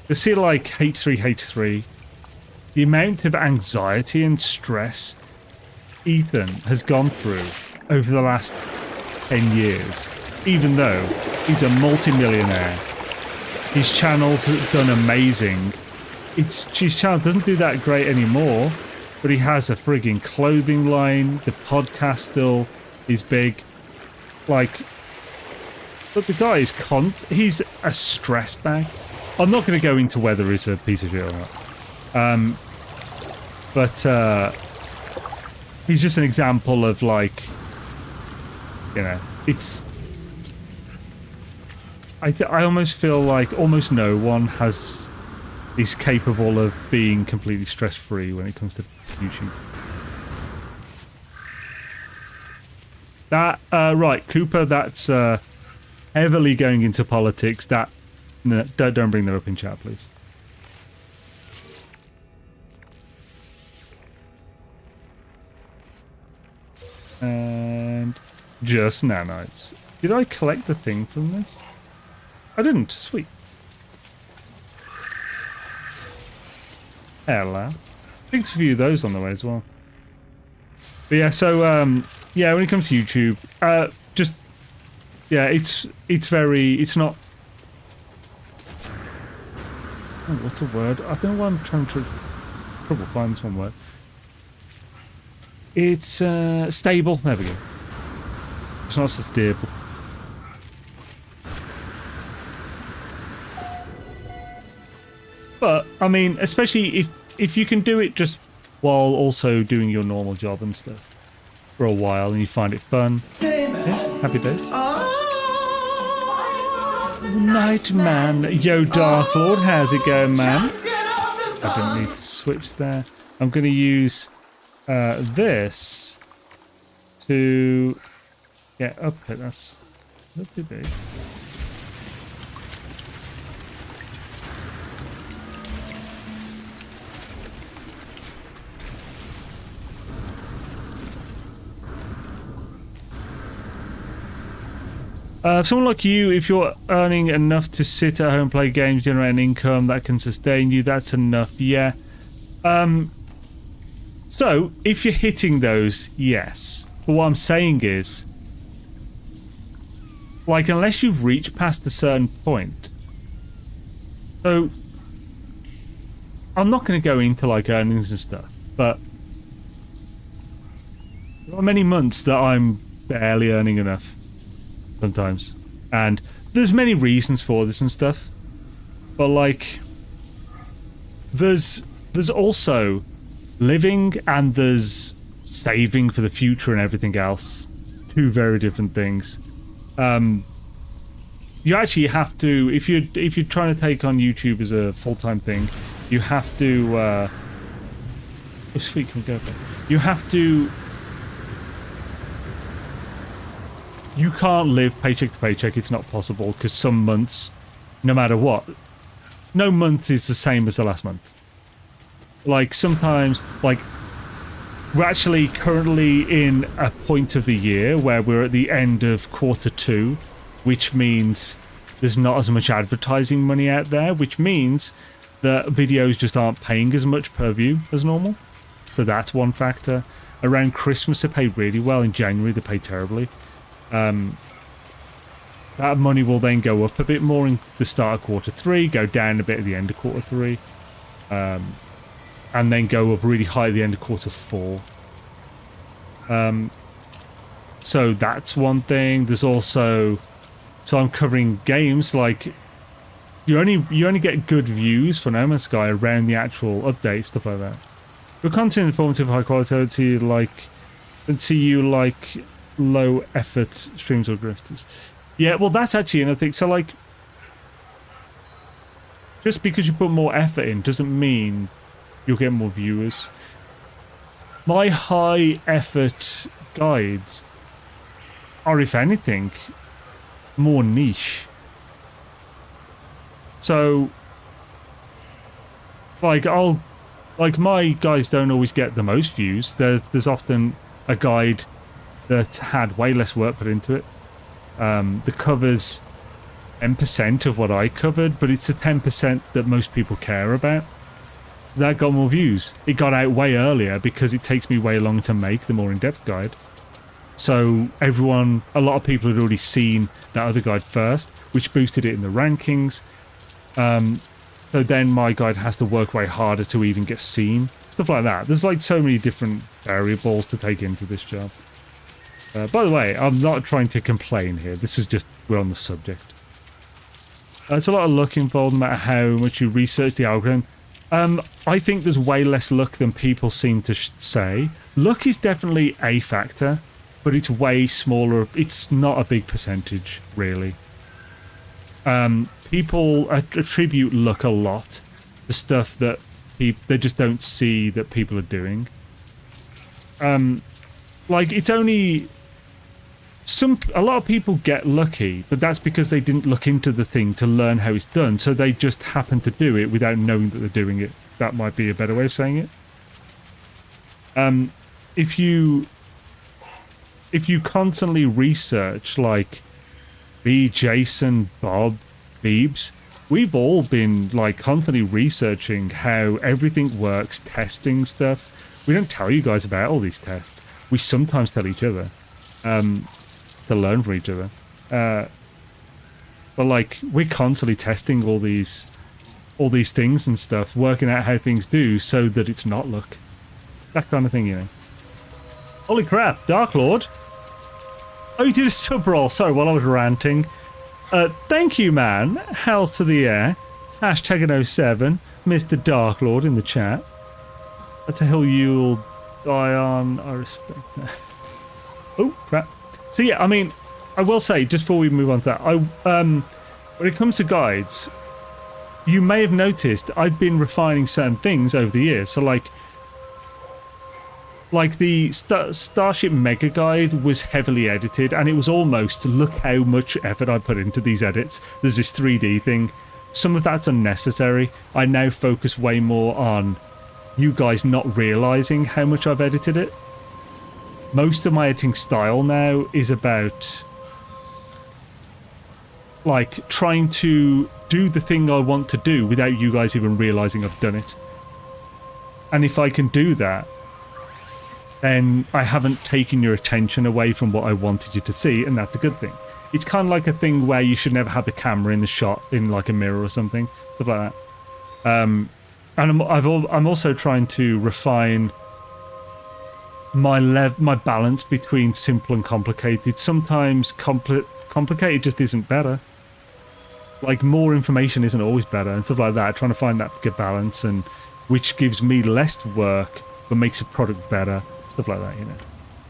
you see like H3H3, the amount of anxiety and stress Ethan has gone through over the last 10 years, even though he's a multi-millionaire. His channel's done amazing. His channel doesn't do that great anymore, but he has a frigging clothing line, the podcast still is big. Like, but the guy is he's a stress bag. I'm not going to go into whether he's a piece of shit or not. But he's just an example of, like, you know, it's... I almost feel like almost no one is capable of being completely stress-free when it comes to YouTube. That, right, Cooper, that's heavily going into politics. That, no, don't bring that up in chat, please. And just nanites. Did I collect the thing from this? I didn't. Sweet. Hello. Picked a few of those on the way as well. But yeah, so yeah, when it comes to YouTube, just yeah, it's not. Oh, what's a word? I don't know why I'm trying to trouble find this one word. It's stable. There we go. It's not stable. But I mean, especially if you can do it just while also doing your normal job and stuff for a while, and you find it fun. Yeah, happy days. Nightman, yo, Dark Lord, how's it going, man? I didn't need to switch there. I'm going to use this to get up it. That's not too big. Someone like you, if you're earning enough to sit at home, play games, generate an income that can sustain you, that's enough, yeah. So, if you're hitting those, yes. But what I'm saying is, like, unless you've reached past a certain point, so, I'm not going to go into, like, earnings and stuff, but there are many months that I'm barely earning enough. Sometimes, and there's many reasons for this and stuff, but like there's also living and there's saving for the future and everything else. Two very different things. You actually have to, if you're trying to take on YouTube as a full-time thing, you have to oh sweet, can we go there? You have to. You can't live paycheck to paycheck. It's not possible because some months, no matter what, no month is the same as the last month. Like sometimes, like we're actually currently in a point of the year where we're at the end of Q2, which means there's not as much advertising money out there, which means that videos just aren't paying as much per view as normal. So that's one factor. Around Christmas, they pay really well. In January, they pay terribly. That money will then go up a bit more in the start of Q3, go down a bit at the end of Q3, and then go up really high at the end of Q4. So that's one thing. There's also, so I'm covering games like you only get good views for No Man's Sky around the actual update, stuff like that. Your content informative, high quality, like, until you like low effort streams or grifters. Yeah, well that's actually another thing. So like, just because you put more effort in doesn't mean you'll get more viewers. My high effort guides are, if anything, more niche. So like my guys don't always get the most views. There's often a guide that had way less work put into it. The covers 10% of what I covered, but it's the 10% that most people care about. That got more views. It got out way earlier because it takes me way longer to make the more in-depth guide. So a lot of people had already seen that other guide first, which boosted it in the rankings. So then my guide has to work way harder to even get seen. Stuff like that. There's like so many different variables to take into this job. By the way, I'm not trying to complain here. This is just, we're on the subject. There's a lot of luck involved no matter how much you research the algorithm. I think there's way less luck than people seem to say. Luck is definitely a factor, but it's way smaller. It's not a big percentage, really. People attribute luck a lot to stuff that they just don't see that people are doing. Like, it's only... A lot of people get lucky, but that's because they didn't look into the thing to learn how it's done, so they just happen to do it without knowing that they're doing it. That might be a better way of saying it. If you constantly research, like, B, Jason, Bob, Beebs, we've all been like constantly researching how everything works, testing stuff. We don't tell you guys about all these tests. We sometimes tell each other to learn from each other. But like we're constantly testing all these things and stuff, working out how things do so that it's not luck. That kind of thing, you know. Holy crap, Dark Lord. Oh, you did a sub roll. Sorry, while I was ranting. Thank you, man. Hells to the air. Hashtag 07. Mr. Dark Lord in the chat. That's a hill you'll die on. I respect that. Oh, crap. So yeah, I mean, I will say, just before we move on to that, when it comes to guides, you may have noticed I've been refining certain things over the years. So like the Starship Mega Guide was heavily edited, and it was almost, look how much effort I put into these edits. There's this 3D thing. Some of that's unnecessary. I now focus way more on you guys not realizing how much I've edited it. Most of my editing style now is about like trying to do the thing I want to do without you guys even realizing I've done it. And if I can do that, then I haven't taken your attention away from what I wanted you to see, and that's a good thing. It's kind of like a thing where you should never have the camera in the shot in like a mirror or something, stuff like that. And I'm also trying to refine my balance between simple and complicated. Sometimes complicated just isn't better. Like more information isn't always better and stuff like that. Trying to find that good balance, and which gives me less work but makes a product better. Stuff like that, you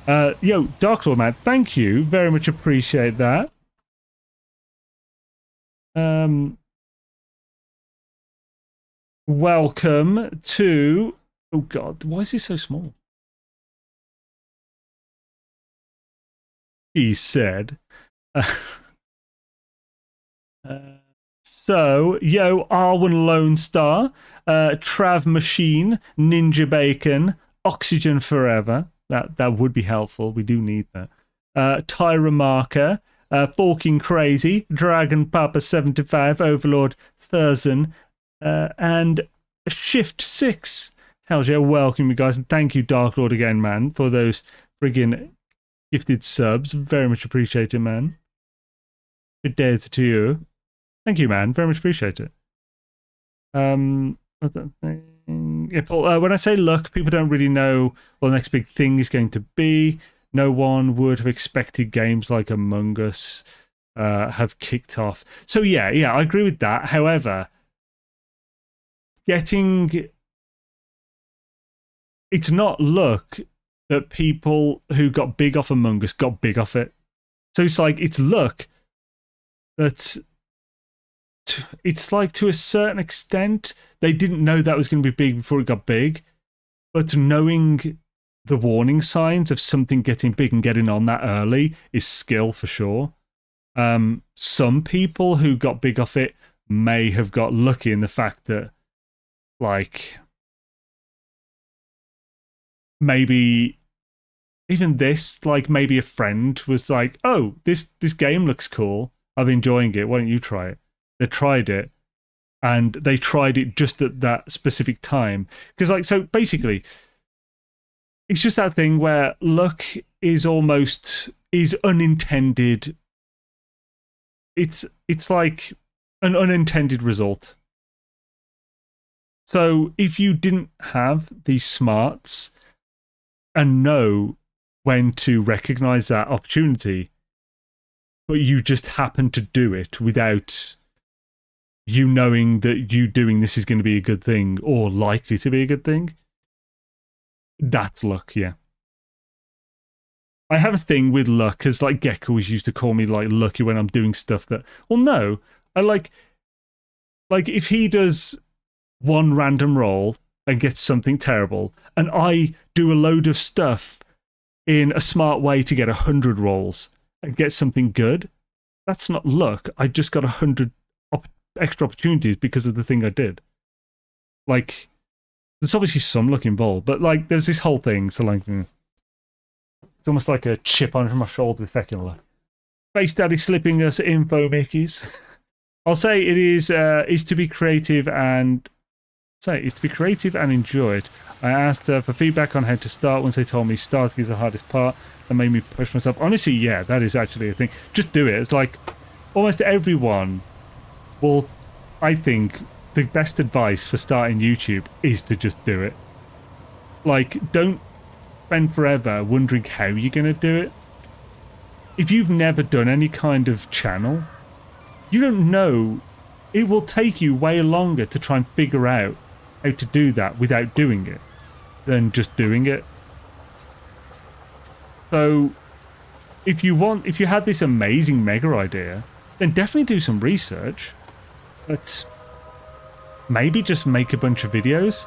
know. Yo, Dark Lord, man, thank you. Very much appreciate that. Welcome to... Oh, God. Why is he so small? He said. So, yo, Arwen Lone Star, Trav Machine, Ninja Bacon... Oxygen Forever. That would be helpful. We do need that. Tyra Marker, Forking Crazy, Dragon Papa 75, Overlord Thurston, and Shift 6. Hell's yeah, welcome you guys, and thank you, Dark Lord, again, man, for those friggin' gifted subs. Very much appreciate it, man. Good day to you. Thank you, man. Very much appreciate it. When I say luck, people don't really know what the next big thing is going to be. No one would have expected games like Among Us have kicked off. So yeah, I agree with that. However, it's not luck that people who got big off Among Us got big off it. So it's like, it's luck that... It's like, to a certain extent, they didn't know that was going to be big before it got big, but knowing the warning signs of something getting big and getting on that early is skill for sure. Some people who got big off it may have got lucky in the fact that, like, maybe even this, like, maybe a friend was like, oh, this game looks cool, I'm enjoying it, why don't you try it? They tried it, and they tried it just at that specific time. Because, like, so basically, it's just that thing where luck is unintended. It's like an unintended result. So if you didn't have these smarts and know when to recognize that opportunity, but you just happen to do it without you knowing that you doing this is going to be a good thing or likely to be a good thing, that's luck, yeah. I have a thing with luck, because like Gek always used to call me like lucky when I'm doing stuff that, well, no, I like if he does one random roll and gets something terrible, and I do a load of stuff in a smart way to get 100 rolls and get something good, that's not luck. I just got 100 extra opportunities because of the thing I did. Like, there's obviously some luck involved, but like, there's this whole thing. So like, it's almost like a chip on my shoulder with fecking luck. Space Daddy slipping us info Mickeys. I'll say it is to be creative and enjoy it. I asked for feedback on how to start. Once they told me starting is the hardest part, that made me push myself. Honestly, yeah, that is actually a thing. Just do it. It's like almost everyone will. I think the best advice for starting YouTube is to just do it. Like, don't spend forever wondering how you're going to do it. If you've never done any kind of channel, you don't know. It will take you way longer to try and figure out how to do that without doing it than just doing it. So if you have this amazing mega idea, then definitely do some research. But maybe just make a bunch of videos.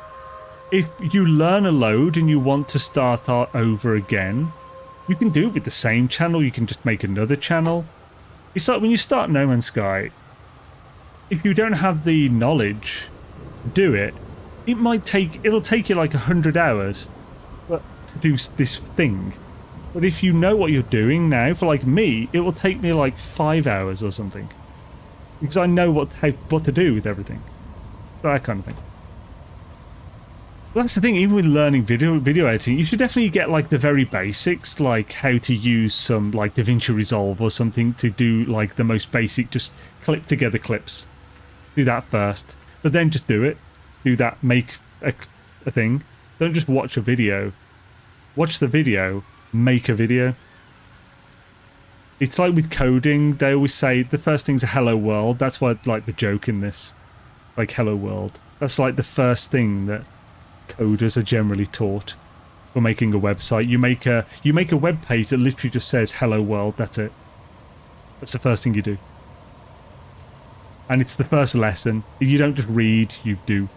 If you learn a load and you want to start over again, you can do it with the same channel. You can just make another channel. It's like when you start No Man's Sky, if you don't have the knowledge to do it, it'll take you like 100 hours to do this thing. But if you know what you're doing now, for like me, it will take me like 5 hours or something. Because I know what to do with everything. That kind of thing. Well, that's the thing, even with learning video editing, you should definitely get like the very basics, like how to use some like DaVinci Resolve or something to do like the most basic, just clip together clips. Do that first, but then just do it. Do that, make a thing. Don't just watch a video. Watch the video, make a video. It's like with coding, they always say the first thing's a hello world. That's why I like the joke in this. Like hello world. That's like the first thing that coders are generally taught for making a website. You make a web page that literally just says hello world. That's it. That's the first thing you do. And it's the first lesson. You don't just read, you do.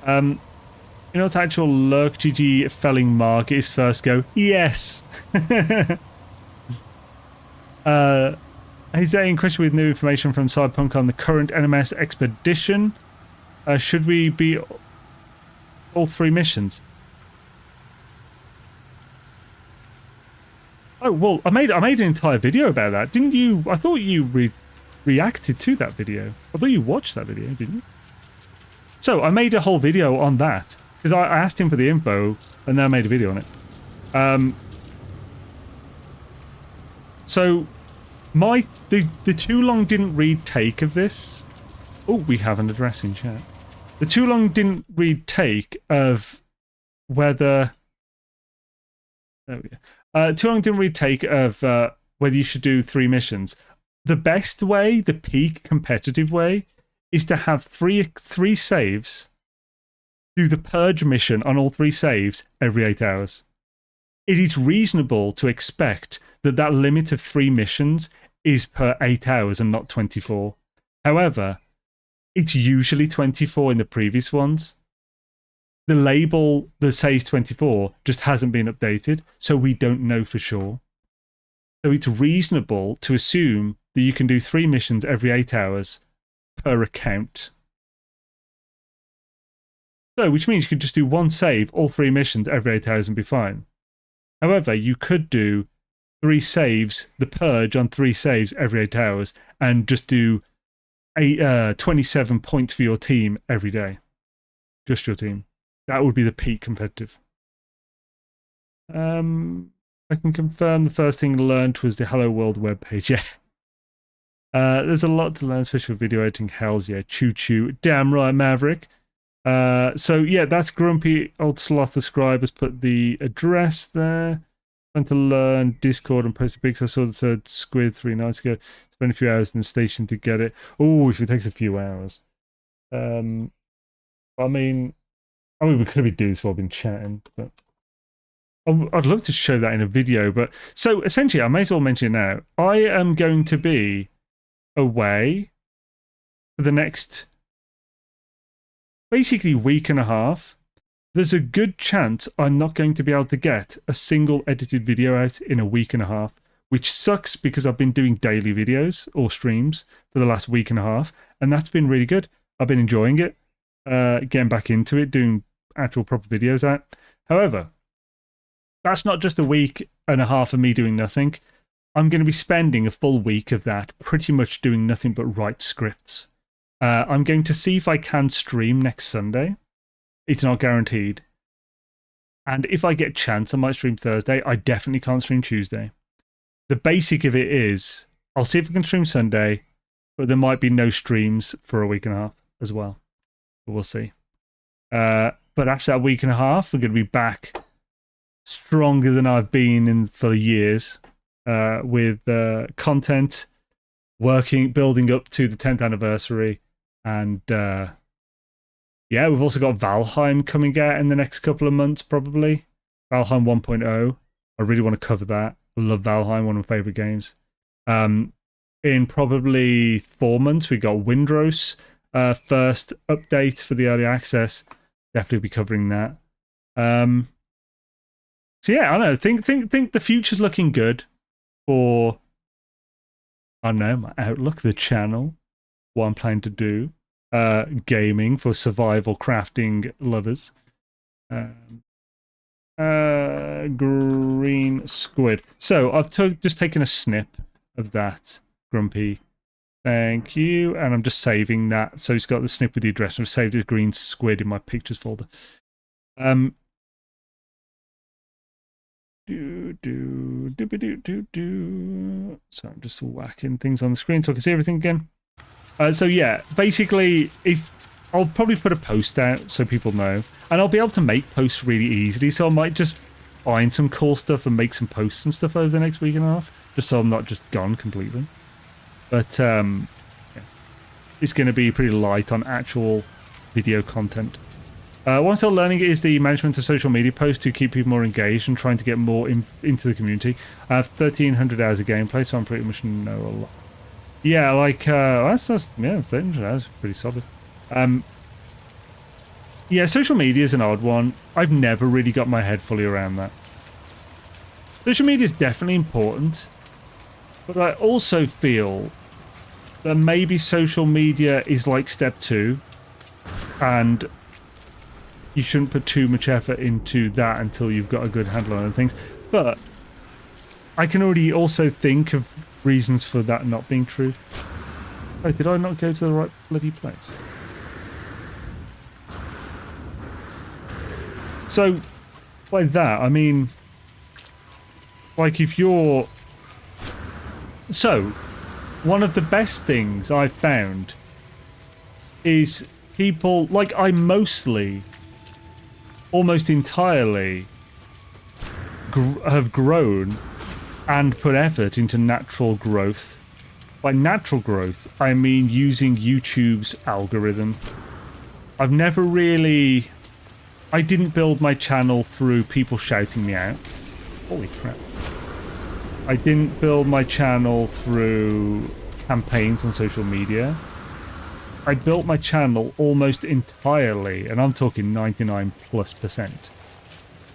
You know what actual Lurk GG felling mark is first go? Yes! He's saying question with new information from Cyberpunk on the current NMS expedition. Should we be all 3 missions? Oh, well, I made an entire video about that. Didn't you? I thought you reacted to that video. I thought you watched that video, didn't you? So I made a whole video on that because I asked him for the info and then I made a video on it. So the too long didn't read take of this. Oh, we have an address in chat. The too long didn't read take of whether. There we go. Too long didn't read take of whether you should do 3 missions. The best way, the peak competitive way, is to have three saves. Do the purge mission on all 3 saves every 8 hours. It is reasonable to expect that limit of 3 missions is per 8 hours and not 24. However, it's usually 24 in the previous ones. The label that says 24 just hasn't been updated, so we don't know for sure. So it's reasonable to assume that you can do 3 missions every 8 hours per account. So, which means you could just do 1 save, all 3 missions every 8 hours and be fine. However, you could do 3 saves, the purge on 3 saves every 8 hours, and just do 27 points for your team every day. Just your team. That would be the peak competitive. I can confirm the first thing learned was the Hello World webpage. Yeah. There's a lot to learn, especially with video editing. Hells yeah. Choo choo. Damn right, Maverick. So yeah, that's Grumpy Old Sloth the Scribe has put the address there. Trying to learn Discord and post a pics. I saw the 3rd squid 3 nights ago. Spent a few hours in the station to get it. Oh, if it takes a few hours. I mean, we could have been doing this while I've been chatting, but I'd love to show that in a video. But so essentially, I may as well mention it now. I am going to be away for the next basically week and a half. There's a good chance I'm not going to be able to get a single edited video out in a week and a half, which sucks because I've been doing daily videos or streams for the last week and a half, and that's been really good. I've been enjoying it, getting back into it, doing actual proper videos out. However, that's not just a week and a half of me doing nothing. I'm going to be spending a full week of that pretty much doing nothing but write scripts. I'm going to see if I can stream next Sunday. It's not guaranteed. And if I get a chance, I might stream Thursday. I definitely can't stream Tuesday. The basic of it is, I'll see if I can stream Sunday, but there might be no streams for a week and a half as well. But we'll see. But after that week and a half, we're going to be back stronger than I've been in for years, with content, building up to the 10th anniversary, and yeah, we've also got Valheim coming out in the next couple of months, probably. Valheim 1.0. I really want to cover that. I love Valheim, one of my favorite games. In probably 4 months, we got Windrose, first update for the early access. Definitely be covering that. So yeah, I don't know. Think the future's looking good for, I don't know, my outlook, the channel, what I'm planning to do, gaming for survival crafting lovers. Green squid. So I've just taken a snip of that, Grumpy. Thank you. And I'm just saving that. So it's got the snip with the address. I've saved a green squid in my pictures folder. So I'm just whacking things on the screen so I can see everything again. So yeah, basically, I'll probably put a post out so people know, and I'll be able to make posts really easily. So I might just find some cool stuff and make some posts and stuff over the next week and a half, just so I'm not just gone completely. But yeah, it's going to be pretty light on actual video content. What I'm still learning is the management of social media posts to keep people more engaged and trying to get more into the community. I have 1,300 hours of gameplay, so I'm pretty much know a lot. Yeah, like, that's 1,300 hours, pretty solid. Yeah, social media is an odd one. I've never really got my head fully around that. Social media is definitely important, but I also feel that maybe social media is like step 2, and you shouldn't put too much effort into that until you've got a good handle on things. But I can already also think of reasons for that not being true. Oh, did I not go to the right bloody place? So, by that, I mean, like if you're... So, one of the best things I've found is people, like I almost entirely have grown and put effort into natural growth. By natural growth, I mean using YouTube's algorithm. I've never really... I didn't build my channel through people shouting me out. Holy crap. I didn't build my channel through campaigns on social media. I built my channel almost entirely, and I'm talking 99+%,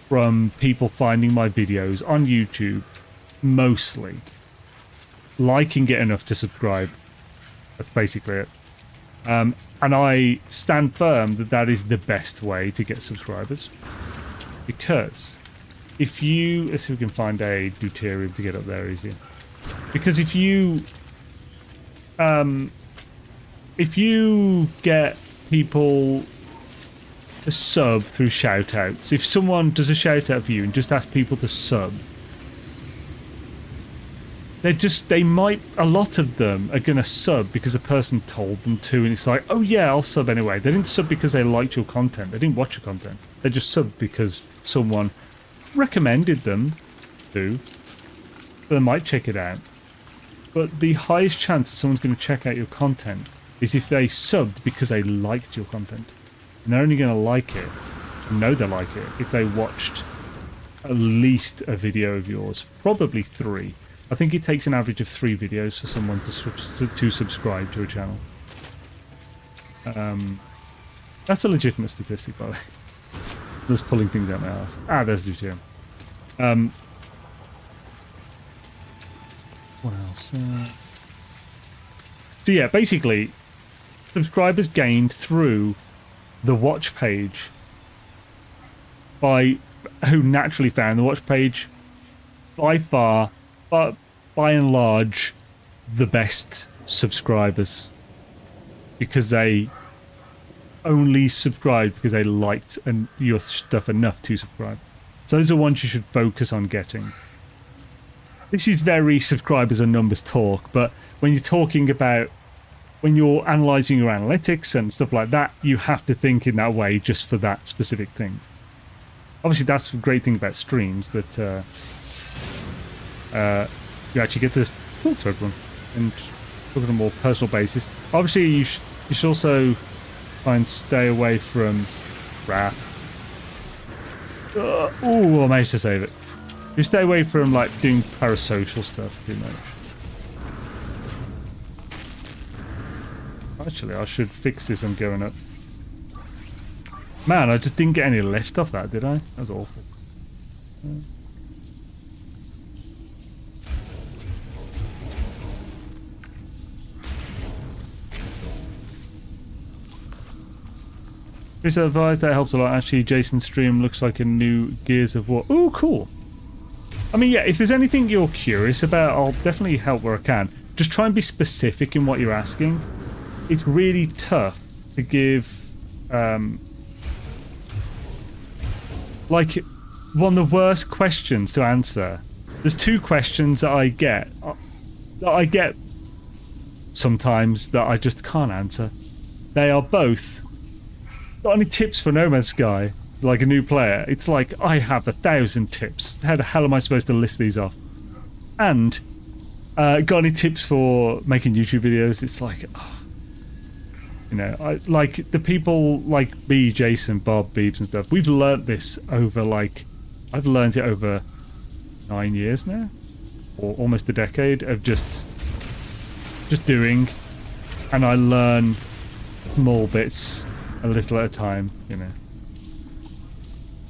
from people finding my videos on YouTube, mostly, liking it enough to subscribe. That's basically it. And I stand firm that that is the best way to get subscribers. Because if you... Let's see if we can find a deuterium to get up there easier. Because if you get people to sub through shoutouts, if someone does a shout out for you and just asks people to sub, they might, a lot of them are going to sub because a person told them to, and it's like, oh yeah, I'll sub anyway. They didn't sub because they liked your content. They didn't watch your content. They just subbed because someone recommended them to. So they might check it out. But the highest chance that someone's going to check out your content is if they subbed because they liked your content. And they're only going to like it, know they like it, if they watched at least a video of yours. Probably 3. I think it takes an average of 3 videos for someone to subscribe to a channel. That's a legitimate statistic, by the way. Just pulling things out my ass. Ah, there's deuterium. What else? So yeah, basically, subscribers gained through the watch page by who naturally found the watch page by far, but by and large, the best subscribers. Because they only subscribe because they liked your stuff enough to subscribe. So those are ones you should focus on getting. This is very subscribers and numbers talk, but when you're talking about, when you're analysing your analytics and stuff like that, you have to think in that way just for that specific thing. Obviously, that's the great thing about streams, that you actually get to talk to everyone and talk on a more personal basis. Obviously, you should also try and stay away from wrath. Ooh, I managed to save it. You stay away from like doing parasocial stuff too much. Actually, I should fix this. I'm going up. Man, I just didn't get any lift off that, did I? That was awful. Please advise, that helps a lot. Actually, Jason's stream looks like a new Gears of War. Oh, cool. I mean, yeah, if there's anything you're curious about, I'll definitely help where I can. Just try and be specific in what you're asking. It's really tough to give, like, one of the worst questions to answer. There's two questions that I get sometimes that I just can't answer. They are both, got any tips for No Man's Sky? Like a new player, it's like, I have 1,000 tips. How the hell am I supposed to list these off? And got any tips for making YouTube videos? It's like, oh, you know, I like the people like B, Jason, Bob, Beebs and stuff. We've learnt this over like, I've learned it over 9 years now, or almost a decade of just doing, and I learn small bits a little at a time, you know.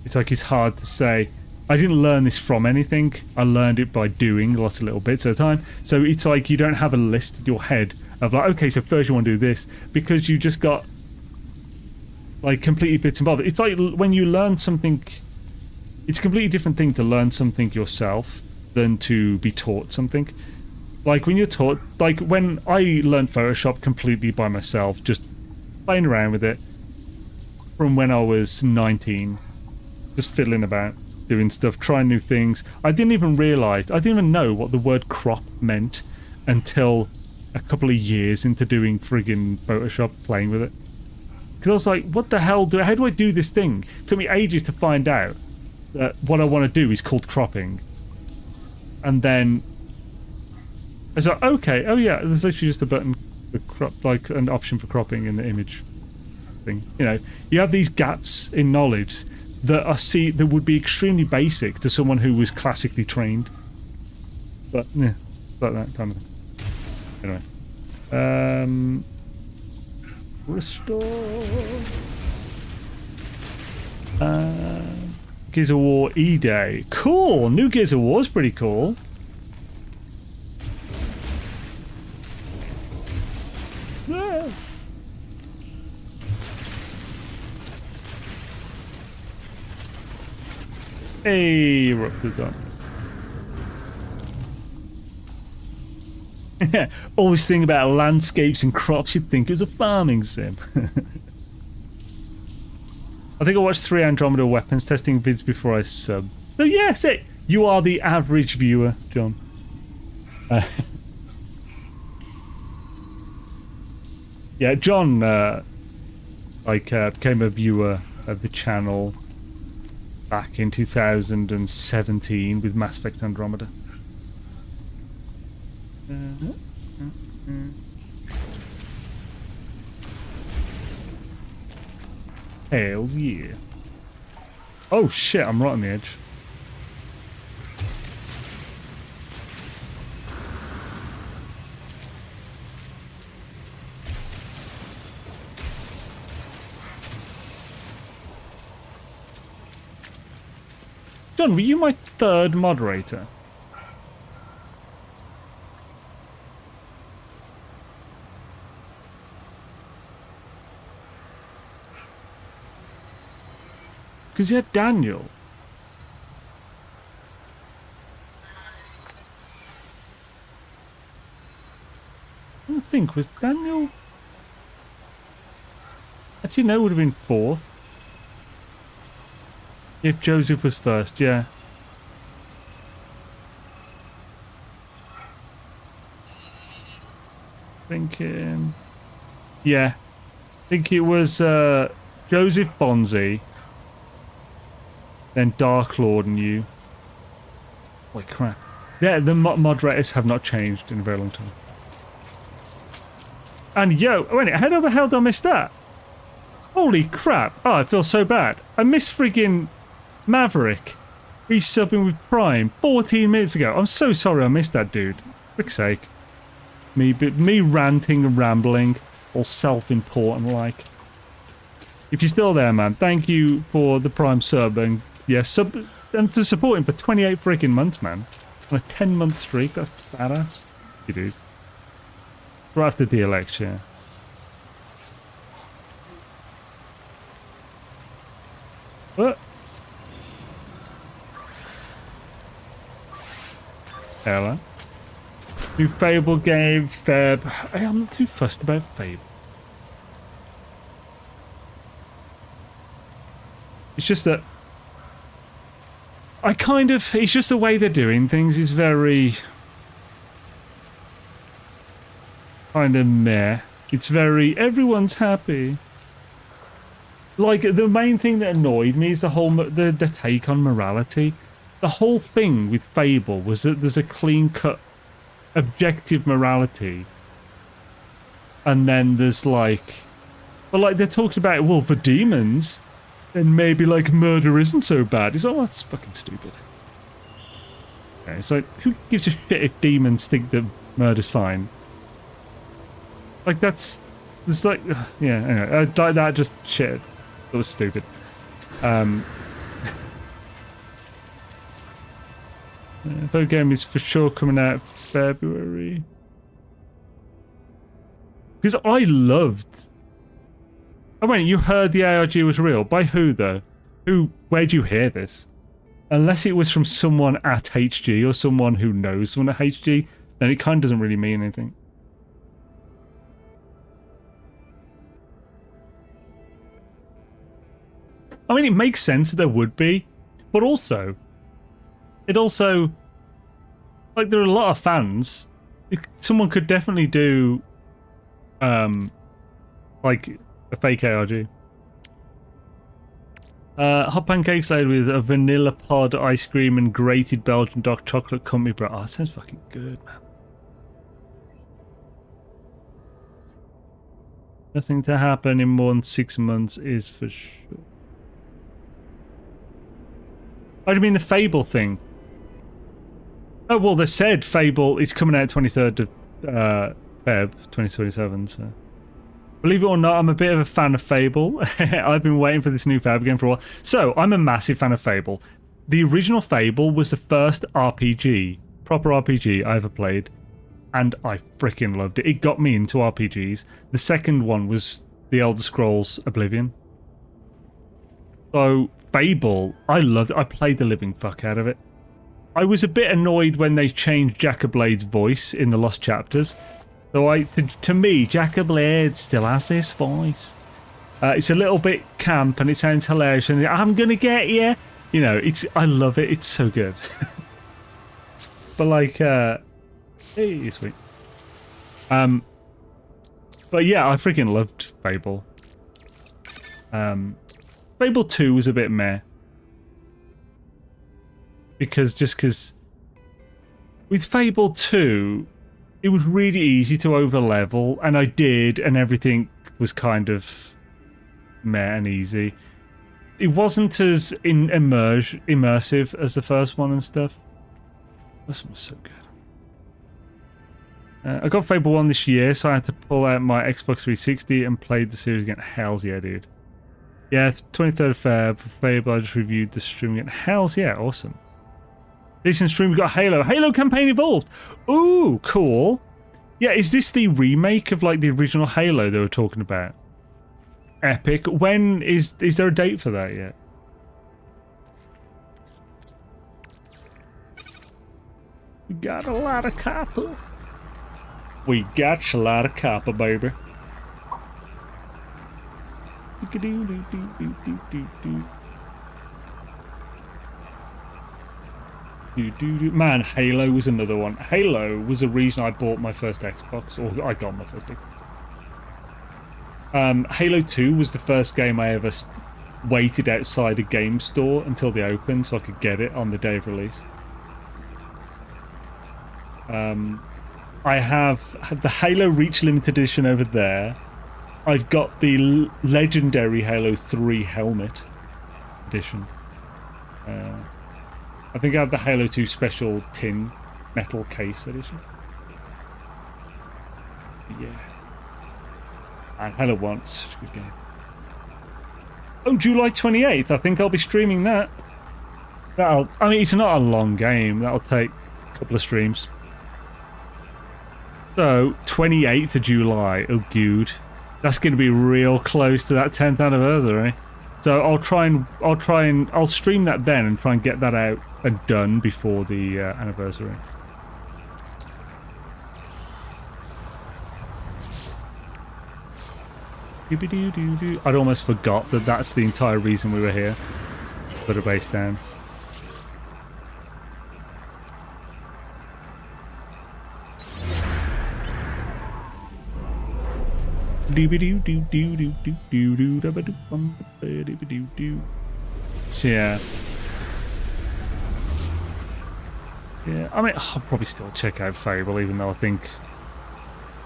It's like, it's hard to say. I didn't learn this from anything. I learned it by doing lots of little bits at a time. So it's like you don't have a list in your head of like, okay, so first you want to do this, because you just got like completely bits and bobs. It's like when you learn something, it's a completely different thing to learn something yourself than to be taught something. Like when you're taught, like when I learned Photoshop completely by myself, just playing around with it from when I was 19. Just fiddling about, doing stuff, trying new things. I didn't even realise, I didn't even know what the word crop meant until a couple of years into doing friggin' Photoshop, playing with it. Because I was like, what the hell, how do I do this thing? It took me ages to find out that what I want to do is called cropping. And then I was like, okay, oh yeah, there's literally just a button for crop, like an option for cropping in the image thing. You know, you have these gaps in knowledge that that would be extremely basic to someone who was classically trained, but yeah, like that kind of thing. Anyway, restore. Gears of War E-Day, cool. New Gears of War is pretty cool. Yeah. Hey, we're up to the top. Always think about landscapes and crops, you'd think it was a farming sim. I think I watched 3 Andromeda weapons testing vids before I sub. So yes, you are the average viewer, John. Yeah, John became a viewer of the channel back in 2017 with Mass Effect Andromeda. Hells yeah. Oh shit, I'm right on the edge. John, were you my 3rd moderator? Because you had Daniel. think, was Daniel... Actually, no, it would have been 4th. If Joseph was 1st, yeah. Thinking... Yeah. I think it was Joseph Bonzi. Then Dark Lord and you. Wait, crap. Yeah, the moderators have not changed in a very long time. And yo, wait, how the hell did I miss that? Holy crap. Oh, I feel so bad. I missed friggin' Maverick resubbing with Prime 14 minutes ago. I'm so sorry I missed that, dude. For frick's sake. Me ranting and rambling, all self-important like. If you're still there, man, thank you for the Prime sub and and for supporting for 28 freaking months, man. On a 10-month streak, that's badass. You dude. Right after the election. What? Hello. New Fable game, Feb. I'm not too fussed about Fable. It's just that it's just the way they're doing things is very kind of meh. It's very, everyone's happy. Like, the main thing that annoyed me is the whole, the take on morality. The whole thing with Fable was that there's a clean-cut, objective morality. And then there's like, but like, they're talking about, well, for demons, then maybe like murder isn't so bad. It's like, oh, that's fucking stupid. Okay, so who gives a shit if demons think that murder's fine? Like it's like, yeah, anyway, like that just shit. That was stupid. The game is for sure coming out February. Because I loved... Oh wait, you heard the ARG was real? By who though? Where'd you hear this? Unless it was from someone at HG or someone who knows someone at HG, then it kind of doesn't really mean anything. I mean, it makes sense that there would be, but also, like, there are a lot of fans. Someone could definitely do, like, a fake ARG. Hot pancakes laid with a vanilla pod ice cream and grated Belgian dark chocolate company, bro. Oh, that sounds fucking good, man. Nothing to happen in more than 6 months is for sure. Oh, do you mean the Fable thing? Oh, well, they said Fable is coming out 23rd of Feb 2027, so... Believe it or not, I'm a bit of a fan of Fable. I've been waiting for this new Fable game for a while. So, I'm a massive fan of Fable. The original Fable was the first RPG, proper RPG I ever played, and I freaking loved it. It got me into RPGs. The second one was The Elder Scrolls Oblivion. So, Fable, I loved it. I played the living fuck out of it. I was a bit annoyed when they changed Jack of Blade's voice in the Lost Chapters. So to me, Jack of Blade still has this voice. It's a little bit camp and it sounds hilarious. And I'm gonna get you. You know, I love it. It's so good. But like, hey, sweet. But yeah, I freaking loved Fable. Fable 2 was a bit meh. Because with Fable 2, it was really easy to overlevel, and I did, and everything was kind of meh and easy. It wasn't as immersive as the first one and stuff. This one was so good. I got Fable 1 this year, so I had to pull out my Xbox 360 and played the series again. Hells yeah, dude. Yeah, 23rd of Feb for Fable. I just reviewed the stream again. Hells yeah, awesome. Recent stream, we got Halo. Halo campaign evolved. Ooh, cool. Yeah, is this the remake of like the original Halo they were talking about? Epic. When is there a date for that yet? We got a lot of copper. We got a lot of copper, baby. Man, Halo was another one. Halo was the reason I bought my first Xbox, or I got my first Xbox. Halo 2 was the first game I ever waited outside a game store until they opened so I could get it on the day of release. I have the Halo Reach Limited Edition over there. I've got the legendary Halo 3 Helmet Edition. I think I have the Halo 2 Special Tin Metal Case Edition. Yeah. And Halo 1, such a good game. Oh, July 28th. I think I'll be streaming that. I mean, it's not a long game. That'll take a couple of streams. So, 28th of July. Oh, good. That's going to be real close to that 10th anniversary. So I'll stream that then and try and get that out and done before the anniversary. I'd almost forgot that that's the entire reason we were here. Put a base down. So yeah. Yeah, I mean, I'll probably still check out Fable, even though I think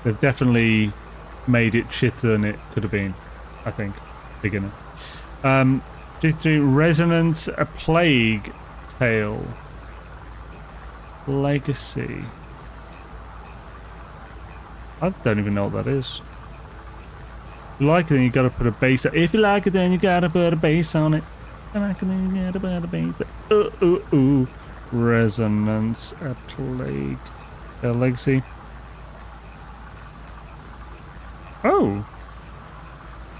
they've definitely made it shitter than it could have been. I think, beginner. Resonance, a Plague Tale, Legacy. I don't even know what that is. If you like it, then you gotta put a base. If you like it, then you gotta put a base on it. If you like it, then you gotta put a base. Resonance, a Plague, a Legacy. Oh,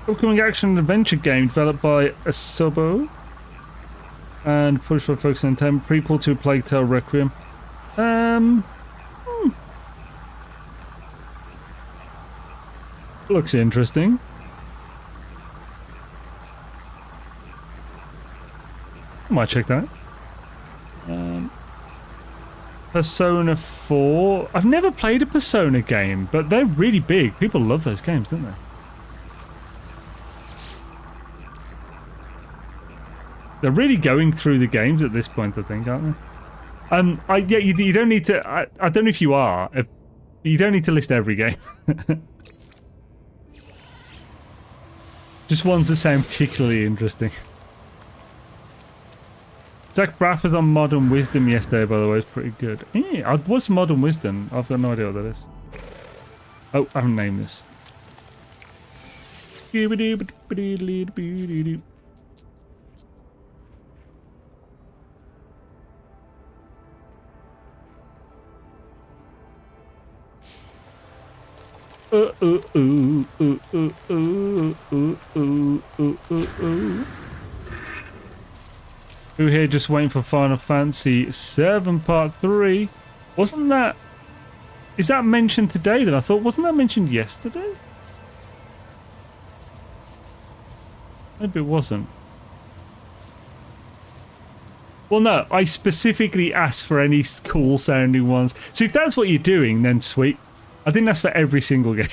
upcoming action and adventure game developed by Asobo and published by Focus on Intent. Prequel to Plague Tale Requiem. Looks interesting. Might check that out. Persona 4. I've never played a Persona game, but they're really big. People love those games, don't they? They're really going through the games at this point, I think, aren't they? Yeah, you don't need to. I don't know if you are. You don't need to list every game. Just ones that sound particularly interesting. Zach Braff was on Modern Wisdom yesterday, by the way. It's pretty good. Yeah, what's Modern Wisdom? I've got no idea what that is. Oh, I haven't named this. Who here just waiting for Final Fantasy 7 Part 3? Wasn't that... Is that mentioned today then? I thought, wasn't that mentioned yesterday? Maybe it wasn't. Well, no, I specifically asked for any cool sounding ones. So if that's what you're doing, then sweet. I think that's for every single game.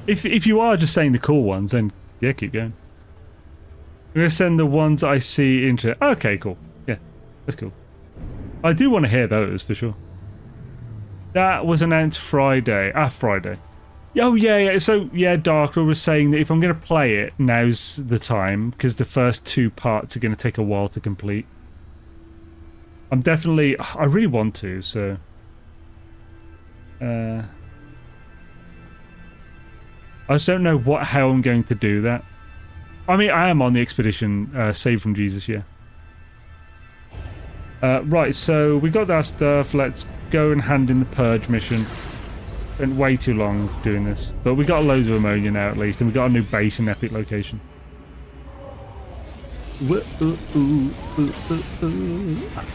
If you are just saying the cool ones, then yeah, keep going. I'm going to send the ones I see into... Okay, cool. Yeah, that's cool. I do want to hear those, for sure. That was announced Friday. Friday. Oh, yeah. So, yeah, Darker was saying that if I'm going to play it, now's the time, because the first 2 parts are going to take a while to complete. I'm definitely... I really want to, so... I just don't know how I'm going to do that. I mean, I am on the expedition, Save from Jesus, yeah. Right, so we got that stuff. Let's go and hand in the Purge mission. Spent way too long doing this. But we got loads of ammonia now, at least, and we got a new base in Epic location. I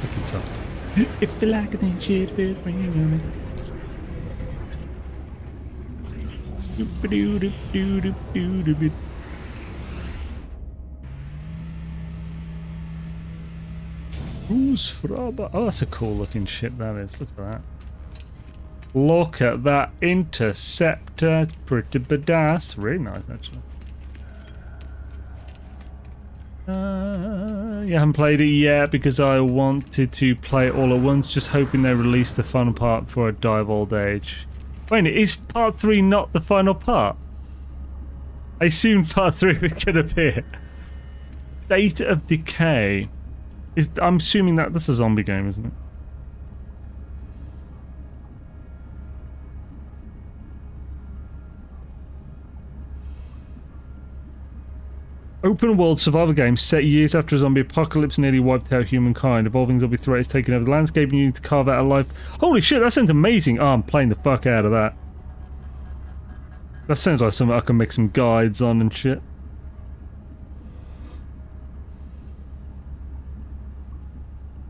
fucking suck. If you like it, then shit, bit ring on me. Who's from? Oh, that's a cool looking ship. That is. Look at that. Look at that interceptor. It's pretty badass. Really nice, actually. Yeah, I haven't played it yet because I wanted to play it all at once, just hoping they released the final part before I die of old age. Wait, is part 3 not the final part? I assumed part 3 was going to be. State of Decay. I'm assuming that that's a zombie game, isn't it? Open world survival game set years after a zombie apocalypse nearly wiped out humankind. Evolving zombie threat has taken over the landscape and you need to carve out a life. Holy shit, that sounds amazing! Oh, I'm playing the fuck out of that. That sounds like something I can make some guides on and shit.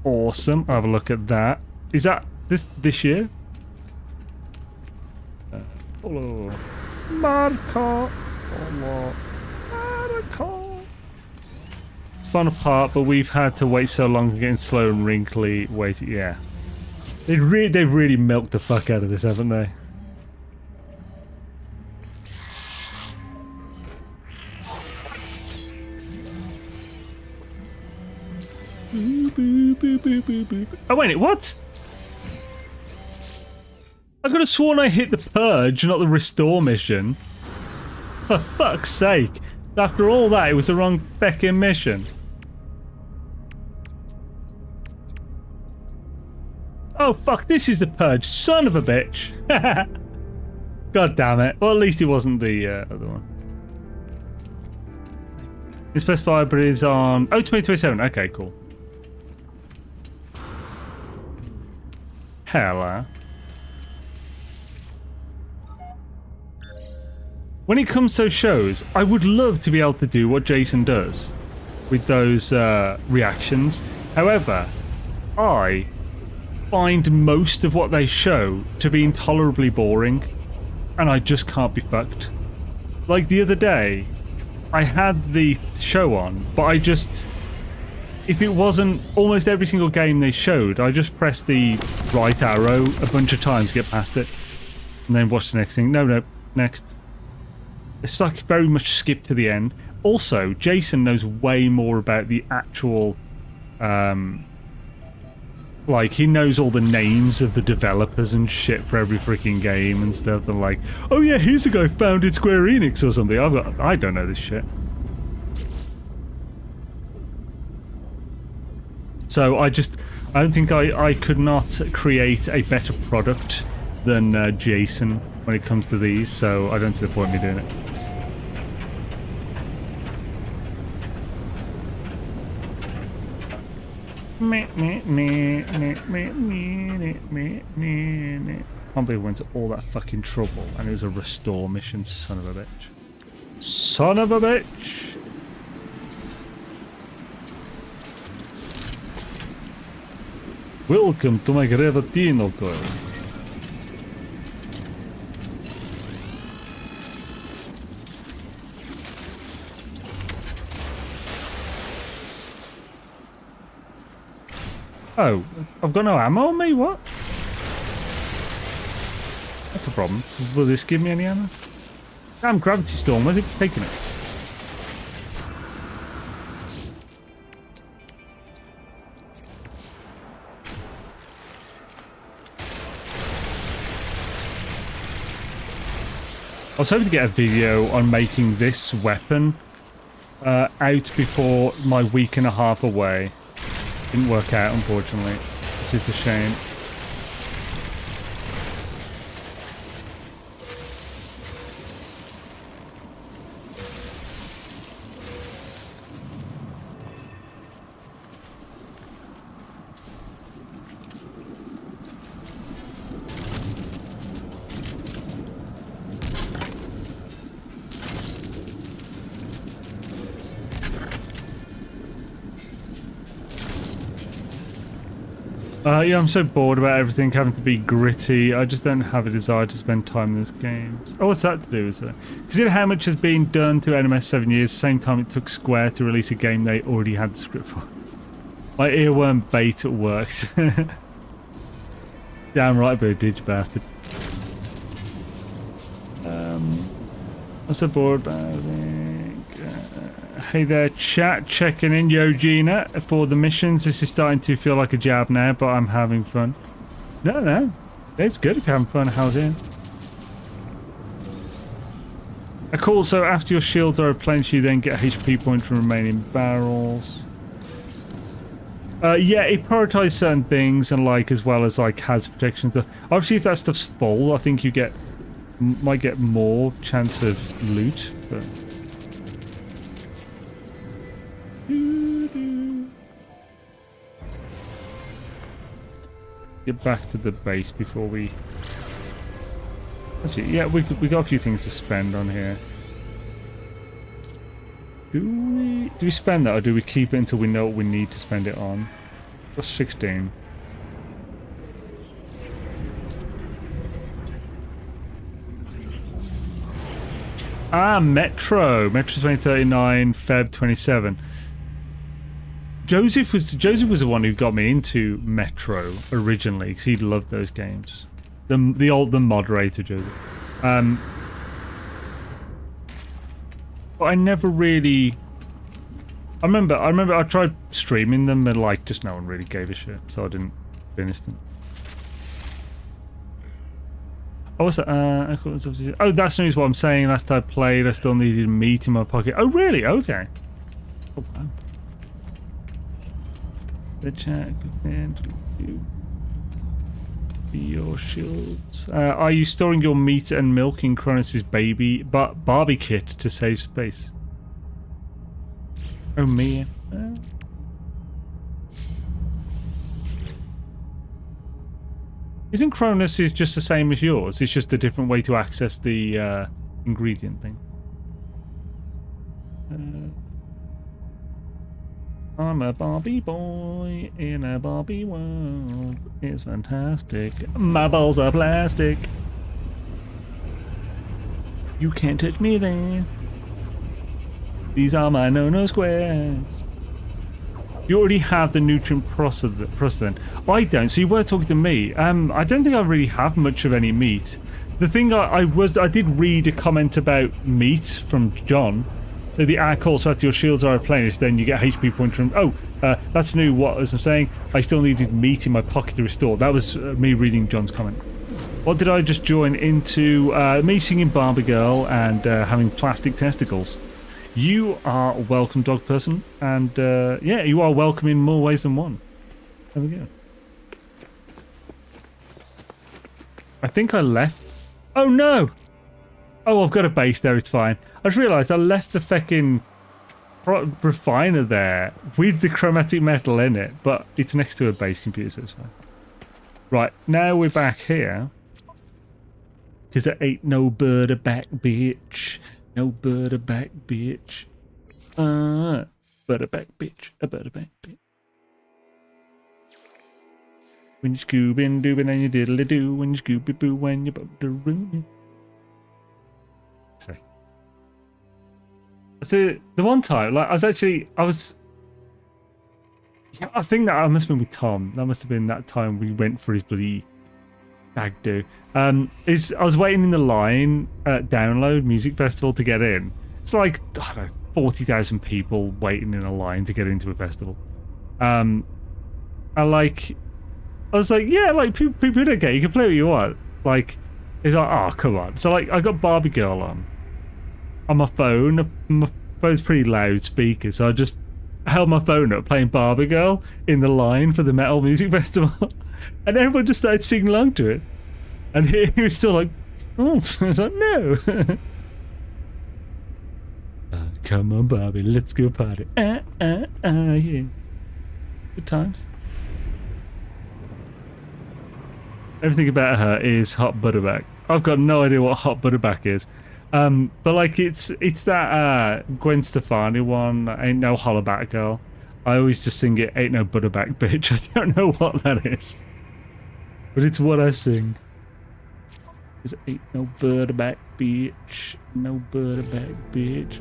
Awesome. I'll have a look at that. Is that this year? Follow. Marco. Follow. Marco. It's fun part, but we've had to wait so long, getting slow and wrinkly. Wait, yeah. They've really milked the fuck out of this, haven't they? Oh wait, what? I could have sworn I hit the purge, not the restore mission. For fuck's sake. After all that, it was the wrong feckin' mission. Oh fuck, this is the purge, son of a bitch. God damn it. Well, at least it wasn't the other one. It's specified, but it is on... Oh, 2027. Okay, cool. Hella. When it comes to shows, I would love to be able to do what Jason does with those reactions. However, I find most of what they show to be intolerably boring, and I just can't be fucked. Like the other day, I had the show on, but I just... If it wasn't almost every single game they showed, I just pressed the right arrow a bunch of times to get past it. And then watch the next thing. No, next. It's like very much skip to the end. Also, Jason knows way more about the actual... like, he knows all the names of the developers and shit for every freaking game and stuff. And like, oh yeah, here's a guy who founded Square Enix or something. I don't know this shit. So I don't think I could not create a better product than Jason when it comes to these, so I don't see the point in me doing it. Can't believe I went to all that fucking trouble and it was a restore mission, son of a bitch. Son of a bitch! Welcome to my Gravatino coil. Oh, I've got no ammo on me? What? That's a problem. Will this give me any ammo? Damn, Gravity Storm, where's it taking it? I was hoping to get a video on making this weapon out before my week and a half away. Didn't work out, unfortunately, which is a shame. Yeah, I'm so bored about everything having to be gritty. I just don't have a desire to spend time in these games. Oh, what's that to do with it? Consider how much has been done to NMS 7 years, same time it took Square to release a game they already had the script for. My earworm bait worked. Damn right, bro, did you bastard. I'm so bored about everything. Hey there, chat, checking in, Yo Gina, for the missions. This is starting to feel like a jab now, but I'm having fun. No, it's good if you're having fun. How's it? Cool, so after your shields are replenished, you then get HP points from remaining barrels. Yeah, it prioritizes certain things, and like as well as like hazard protection stuff. Obviously, if that stuff's full, I think you might get more chance of loot, but... Get back to the base before we... Actually, yeah, we got a few things to spend on here. Do we spend that, or do we keep it until we know what we need to spend it on? Plus 16. Ah, Metro 2039, Feb 27. Joseph was the one who got me into Metro originally, because he loved those games. The moderator Joseph. But I never really. I remember I tried streaming them and like just no one really gave a shit, so I didn't finish them. Oh, what's that? Oh, that's news. What I'm saying. Last time I played, I still needed meat in my pocket. Oh, really? Okay. Oh, wow. The chat your shields. Are you storing your meat and milk in Cronus's baby Barbie kit to save space? Oh me. Isn't Cronus is just the same as yours? It's just a different way to access the ingredient thing. I'm a Barbie boy in a Barbie world. It's fantastic. My balls are plastic. You can't touch me there. These are my no-no squares. You already have the nutrient process then. I don't, so you were talking to me. I don't think I really have much of any meat. The thing I did read a comment about meat from John. So the call, so after your shields are replenished, then you get HP points from... Oh, that's new. What was I saying? I still needed meat in my pocket to restore. That was me reading John's comment. What did I just join into? Me singing Barbie Girl and having plastic testicles. You are welcome, dog person. And yeah, you are welcome in more ways than one. There we go. I think I left... Oh no! Oh, I've got a base there, it's fine. I just realised I left the fucking refiner there with the chromatic metal in it, but it's next to a base computer, so it's fine. Right, now we're back here. Because there ain't no bird back, bitch. No bird back, bitch. Bird back, bitch. A bird back, bitch. When you scoobin' doobin' and you diddly do. When you scooby boo when you bump the room. So the one time, like I think that I must have been with Tom. That must have been that time we went for his bloody stag do. I was waiting in the line at Download Music Festival to get in. It's like, I don't know, 40,000 people waiting in a line to get into a festival. I was like, yeah, like people don't care. You can play what you want. Like, it's like, oh come on. So like, I got Barbie Girl on my phone. My phone's pretty loud speaker, so I just held my phone up playing Barbie Girl in the line for the Metal Music Festival, and everyone just started singing along to it. And he was still like, oh, I was like, no. Come on, Barbie, let's go party. Yeah. Good times. Everything about her is hot butterback. I've got no idea what hot butterback is. But like it's that Gwen Stefani one, Ain't No Hollaback Girl. I always just sing it, ain't no butterback bitch. I don't know what that is. But it's what I sing. It's ain't no butterback bitch. No butterback bitch.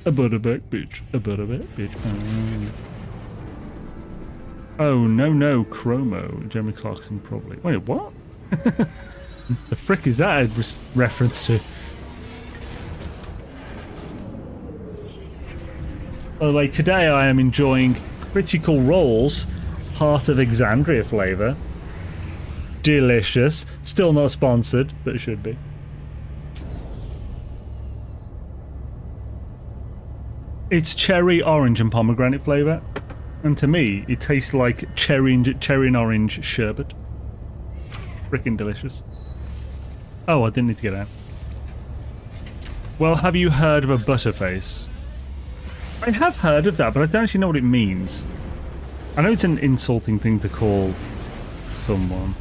A butterback bitch. A butterback bitch. Oh, no, Chromo. Jeremy Clarkson, probably. Wait, what? The frick is that a reference to? By the way, today I am enjoying Critical Role's Heart of Exandria flavour. Delicious. Still not sponsored, but it should be. It's cherry, orange and pomegranate flavour. And to me, it tastes like cherry and orange sherbet. Frickin' delicious. Oh, I didn't need to get out. Well, have you heard of a butterface? I have heard of that, but I don't actually know what it means. I know it's an insulting thing to call someone.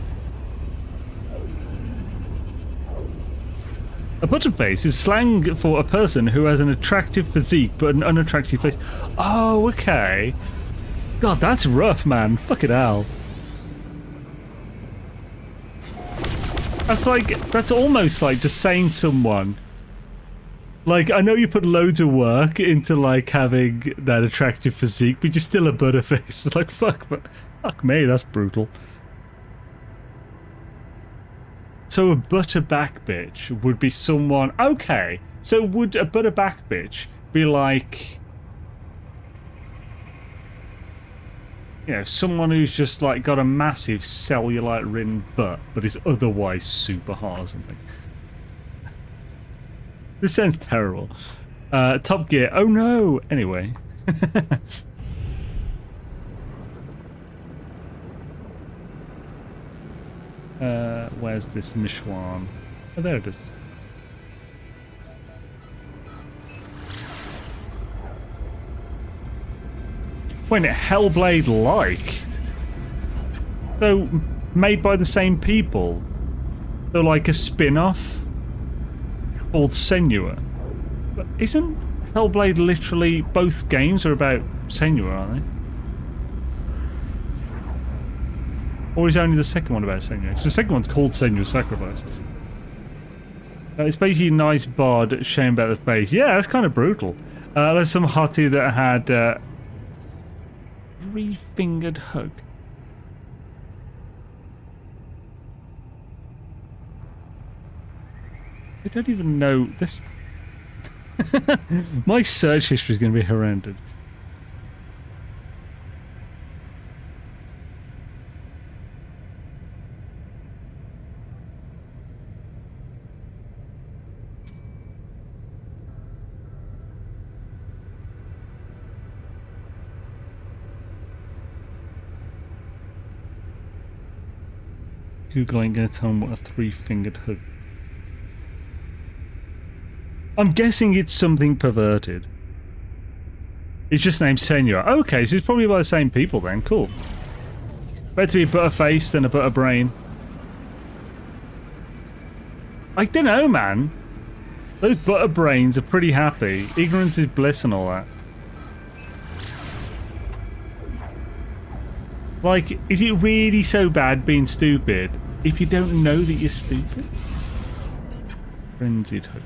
A butterface is slang for a person who has an attractive physique but an unattractive face. Oh, okay. God, that's rough, man. Fucking hell. That's almost like just saying someone, like, I know you put loads of work into, like, having that attractive physique, but you're still a butterface. It's like, fuck me, that's brutal. So a butterback bitch would be someone... Okay, so would a butterback bitch be like... You know, someone who's just, like, got a massive cellulite-ridden butt, but is otherwise super hot or something? This sounds terrible. Top Gear. Oh no! Anyway. Where's this Mishwan? Oh, there it is. Wait, Hellblade-like? So, made by the same people? So, like a spin-off? Called Senua. But isn't Hellblade literally... Both games are about Senua, aren't they? Or is only the second one about Senua? Because the second one's called Senua's Sacrifice. It's basically a nice bard shame about the face. Yeah, that's kind of brutal. There's some hottie that had... three-fingered hug. I don't even know this. My search history is going to be horrendous. Google ain't going to tell me what a three-fingered hug. I'm guessing it's something perverted. It's just named Senua. Okay, so it's probably by the same people then. Cool. Better to be a butterface than a butterbrain. I don't know, man. Those butterbrains are pretty happy. Ignorance is bliss and all that. Like, is it really so bad being stupid if you don't know that you're stupid? Frenzied hope.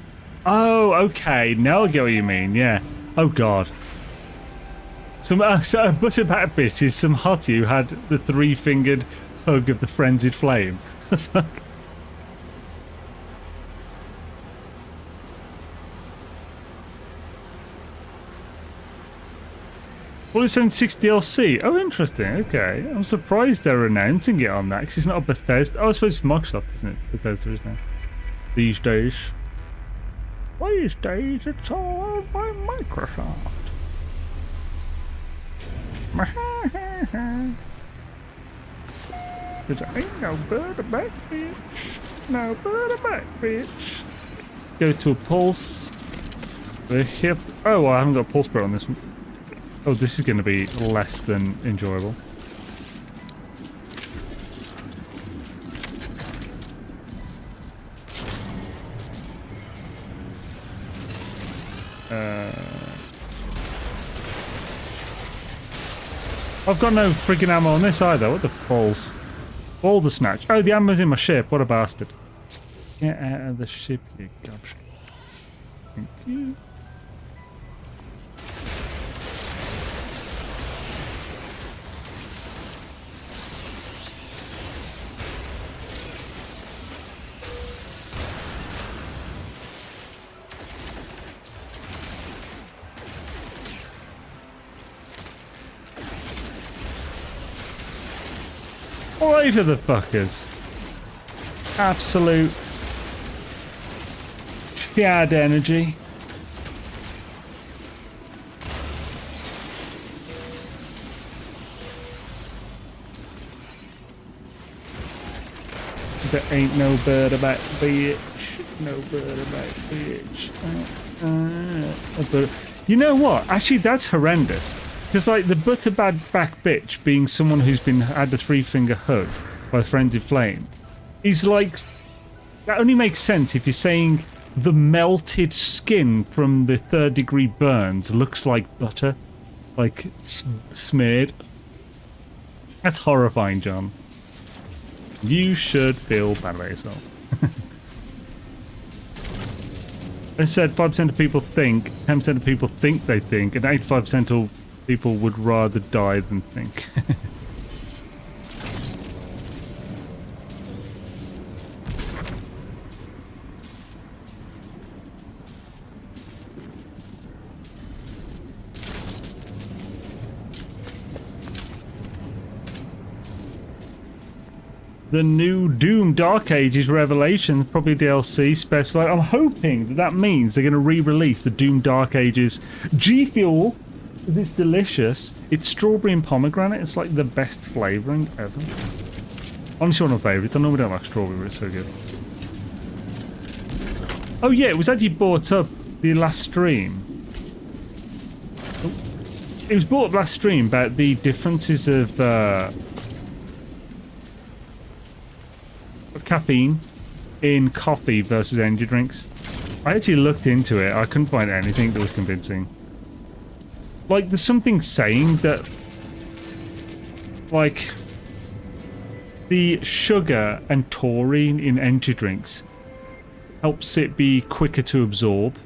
Oh, okay. Now I get what you mean. Yeah. Oh God. So a butterback bitch is some hottie who had the three-fingered hug of the frenzied flame. The fuck. Well, it's 76 DLC. Oh, interesting. Okay. I'm surprised they're announcing it on that, because it's not a Bethesda. Oh, I suppose it's Microsoft, isn't it? Bethesda, isn't it? These days. These days, it's all by Microsoft. Cause I ain't no butterback bitch. No butterback bitch. Go to a pulse. The hip. Oh, well, I haven't got a pulse spread on this one. Oh, this is going to be less than enjoyable. I've got no friggin' ammo on this either. What the balls? All the snatch. Oh, the ammo's in my ship. What a bastard. Get out of the ship, you gobshite. Thank you. Right of the fuckers. Absolute Chad energy. There ain't no bird about bitch. No bird about bitch. But you know what? Actually, that's horrendous. Because, like, the butterback bitch being someone who's been had a 3-finger hug by a frenzied flame is like... That only makes sense if you're saying the melted skin from the 3rd-degree burns looks like butter. Like, smeared. That's horrifying, John. You should feel bad about yourself. I said 5% of people think, 10% of people think they think, and 85% of people would rather die than think. The new Doom Dark Ages Revelations, probably DLC specified. I'm hoping that that means they're going to re-release the Doom Dark Ages G Fuel. It's delicious. It's strawberry and pomegranate. It's like the best flavouring ever. Honestly, one of my favourites. I normally don't like strawberry, but it's so good. Oh yeah, it was actually brought up the last stream. It was brought up last stream about the differences of caffeine in coffee versus energy drinks. I actually looked into it. I couldn't find anything that was convincing. Like, there's something saying that, like, the sugar and taurine in energy drinks helps it be quicker to absorb.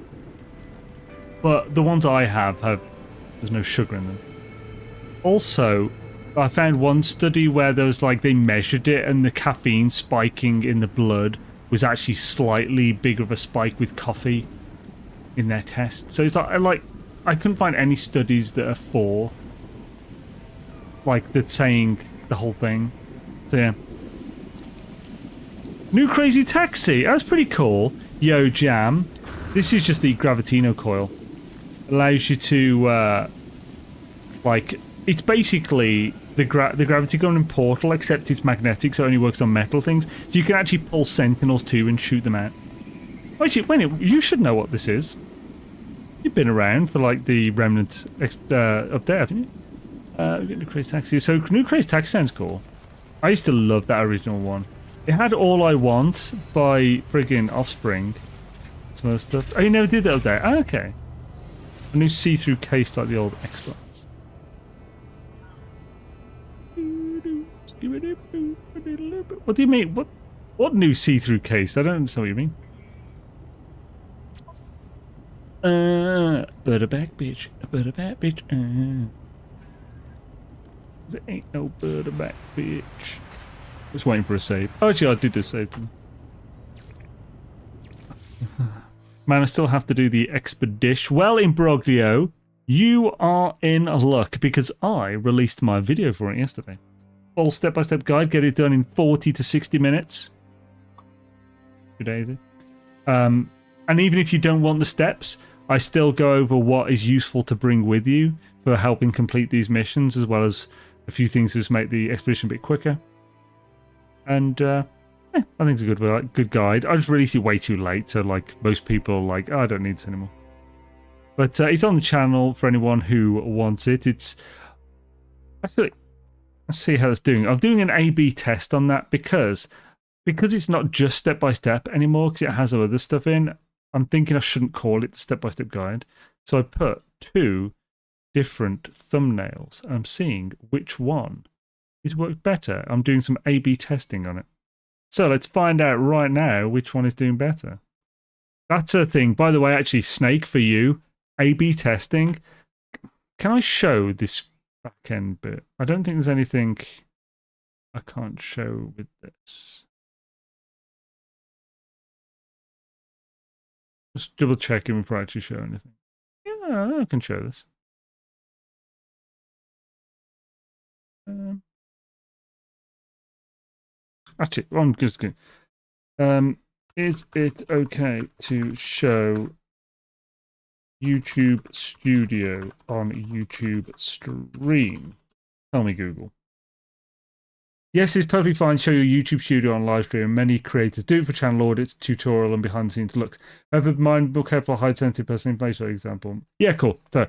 But the ones I have, there's no sugar in them. Also, I found one study where there was, like, they measured it and the caffeine spiking in the blood was actually slightly bigger of a spike with coffee in their test. So it's like I couldn't find any studies that are for, like, that's saying the whole thing. So yeah. New Crazy Taxi. That's pretty cool. Yo, Jam. This is just the Gravitino coil. Allows you to, like, it's basically the gravity gun and portal, except it's magnetic, so it only works on metal things. So you can actually pull Sentinels too and shoot them out. Actually, wait, you should know what this is. You've been around for, like, the Remnant update, haven't you? We get New Crazy Taxi. So New Crazy Taxi sounds cool. I used to love that original one. It had All I Want by friggin' Offspring. Some other stuff. Oh, you never did that update? Oh, okay. A new see-through case like the old Xbox. What do you mean? What new see-through case? I don't understand what you mean. Butterback bitch. Butterback bitch. There ain't no butterback bitch. Just waiting for a save. Oh, actually, I did just save them. Man, I still have to do the expedition. Well, Imbroglio, you are in luck because I released my video for it yesterday. Full step-by-step guide, get it done in 40 to 60 minutes. 2 days. And even if you don't want the steps, I still go over what is useful to bring with you for helping complete these missions, as well as a few things to just make the expedition a bit quicker. And I think it's a good guide. I just released it way too late, so like most people are like, oh, I don't need this anymore. But it's on the channel for anyone who wants it. It's actually, let's see how it's doing. I'm doing an A/B test on that because it's not just step by step anymore, because it has other stuff in. I'm thinking I shouldn't call it the step by step guide, so I put 2 different thumbnails. I'm seeing which one is worked better. I'm doing some A/B testing on it. So let's find out right now which one is doing better. That's a thing. By the way, actually, Snake, for you, A/B testing. Can I show this back end bit? I don't think there's anything I can't show with this. Just double checking before I actually show anything. Yeah, I can show this. Actually, I'm just going. Is it okay to show YouTube Studio on YouTube Stream? Tell me, Google. Yes, it's perfectly fine to show your YouTube Studio on live stream. Many creators do it for channel audits, tutorial, and behind the scenes looks. However, mindful, careful, hide sensitive personal information, for example. Yeah, cool. So,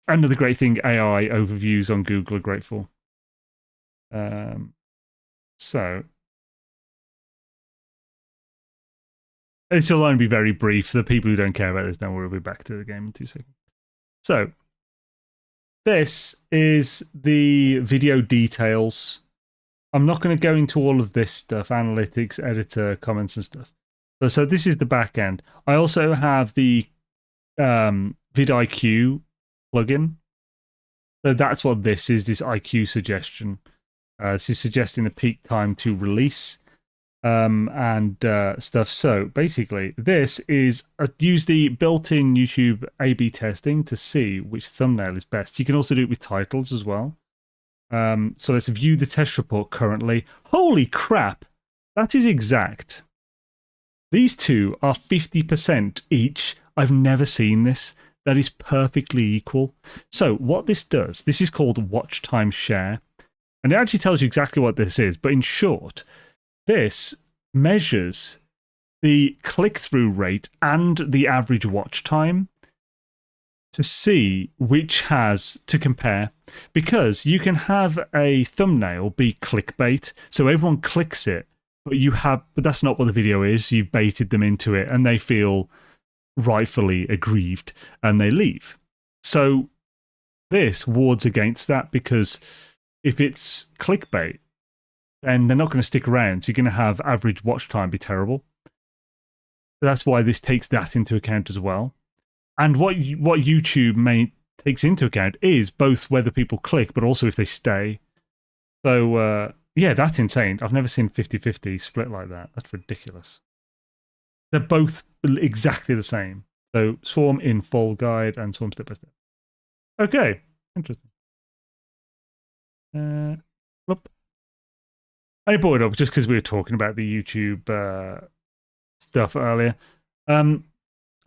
another great thing AI overviews on Google are great for. So, this will only be very brief. The people who don't care about this, don't worry, we'll be back to the game in 2 seconds. So, this is the video details. I'm not going to go into all of this stuff, analytics, editor, comments and stuff. So this is the back end. I also have the vidIQ plugin. So that's what this is, this IQ suggestion. This is suggesting the peak time to release and stuff. So basically, this is use the built-in YouTube A/B testing to see which thumbnail is best. You can also do it with titles as well. So let's view the test report currently. Holy crap! That is exact. These two are 50% each. I've never seen this. That is perfectly equal. So what this does, this is called watch time share. And it actually tells you exactly what this is. But in short, this measures the click-through rate and the average watch time to see which has to compare. Because you can have a thumbnail be clickbait, so everyone clicks it, but that's not what the video is. You've baited them into it and they feel rightfully aggrieved and they leave. So this wards against that, because if it's clickbait, then they're not going to stick around. So you're going to have average watch time be terrible. That's why this takes that into account as well. And what YouTube takes into account is both whether people click, but also if they stay. So, yeah, that's insane. I've never seen 50-50 split like that. That's ridiculous. They're both exactly the same. So Swarm in full guide and Swarm step by step. Okay, interesting. I brought it up just because we were talking about the YouTube stuff earlier.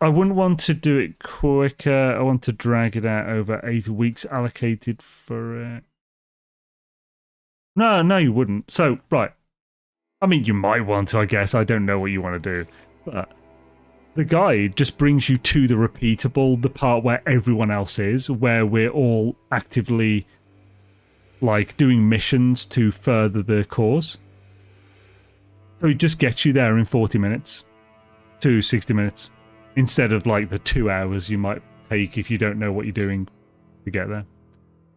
I wouldn't want to do it quicker. I want to drag it out over 8 weeks allocated for it. No, you wouldn't. So, right. I mean, you might want to, I guess. I don't know what you want to do. But the guide just brings you to the repeatable, the part where everyone else is, where we're all actively, like, doing missions to further the cause. So it just gets you there in 40 minutes to 60 minutes. Instead of like the 2 hours you might take if you don't know what you're doing to get there.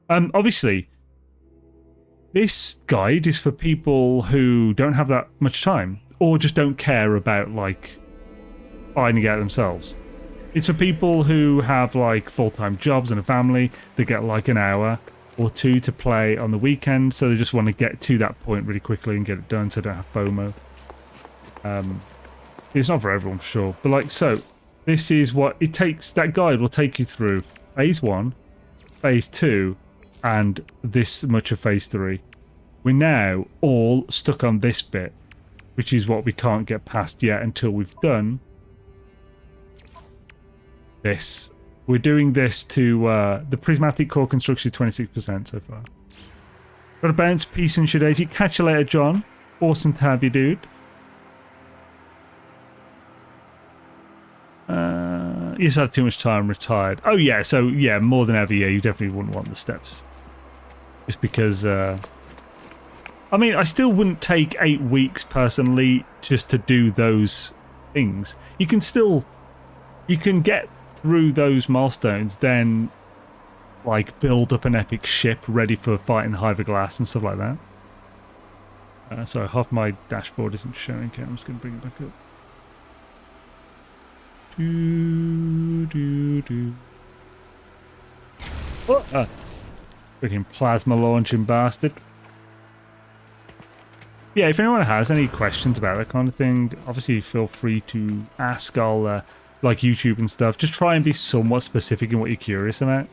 Obviously, this guide is for people who don't have that much time or just don't care about like finding out themselves. It's for people who have like full-time jobs and a family that get like an hour or two to play on the weekend, so they just want to get to that point really quickly and get it done so they don't have FOMO. It's not for everyone for sure, but like so. This is what it takes. That guide will take you through phase 1, phase 2, and this much of phase 3. We're now all stuck on this bit, which is what we can't get past yet until we've done this. We're doing this to the prismatic core construction, 26% so far. Got a bounce, peace and Shadazy. Catch you later, John. Awesome to have you, dude. You just have too much time retired. Oh yeah, so yeah, more than ever, yeah, you definitely wouldn't want the steps. Just because, I mean, I still wouldn't take 8 weeks personally just to do those things. You can get through those milestones, then like build up an epic ship ready for fighting Hive of Glass and stuff like that. Sorry, half my dashboard isn't showing. Okay, I'm just going to bring it back up. Oh, freaking plasma launching bastard. Yeah, if anyone has any questions about that kind of thing, obviously feel free to ask. I'll like YouTube and stuff. Just try and be somewhat specific in what you're curious about.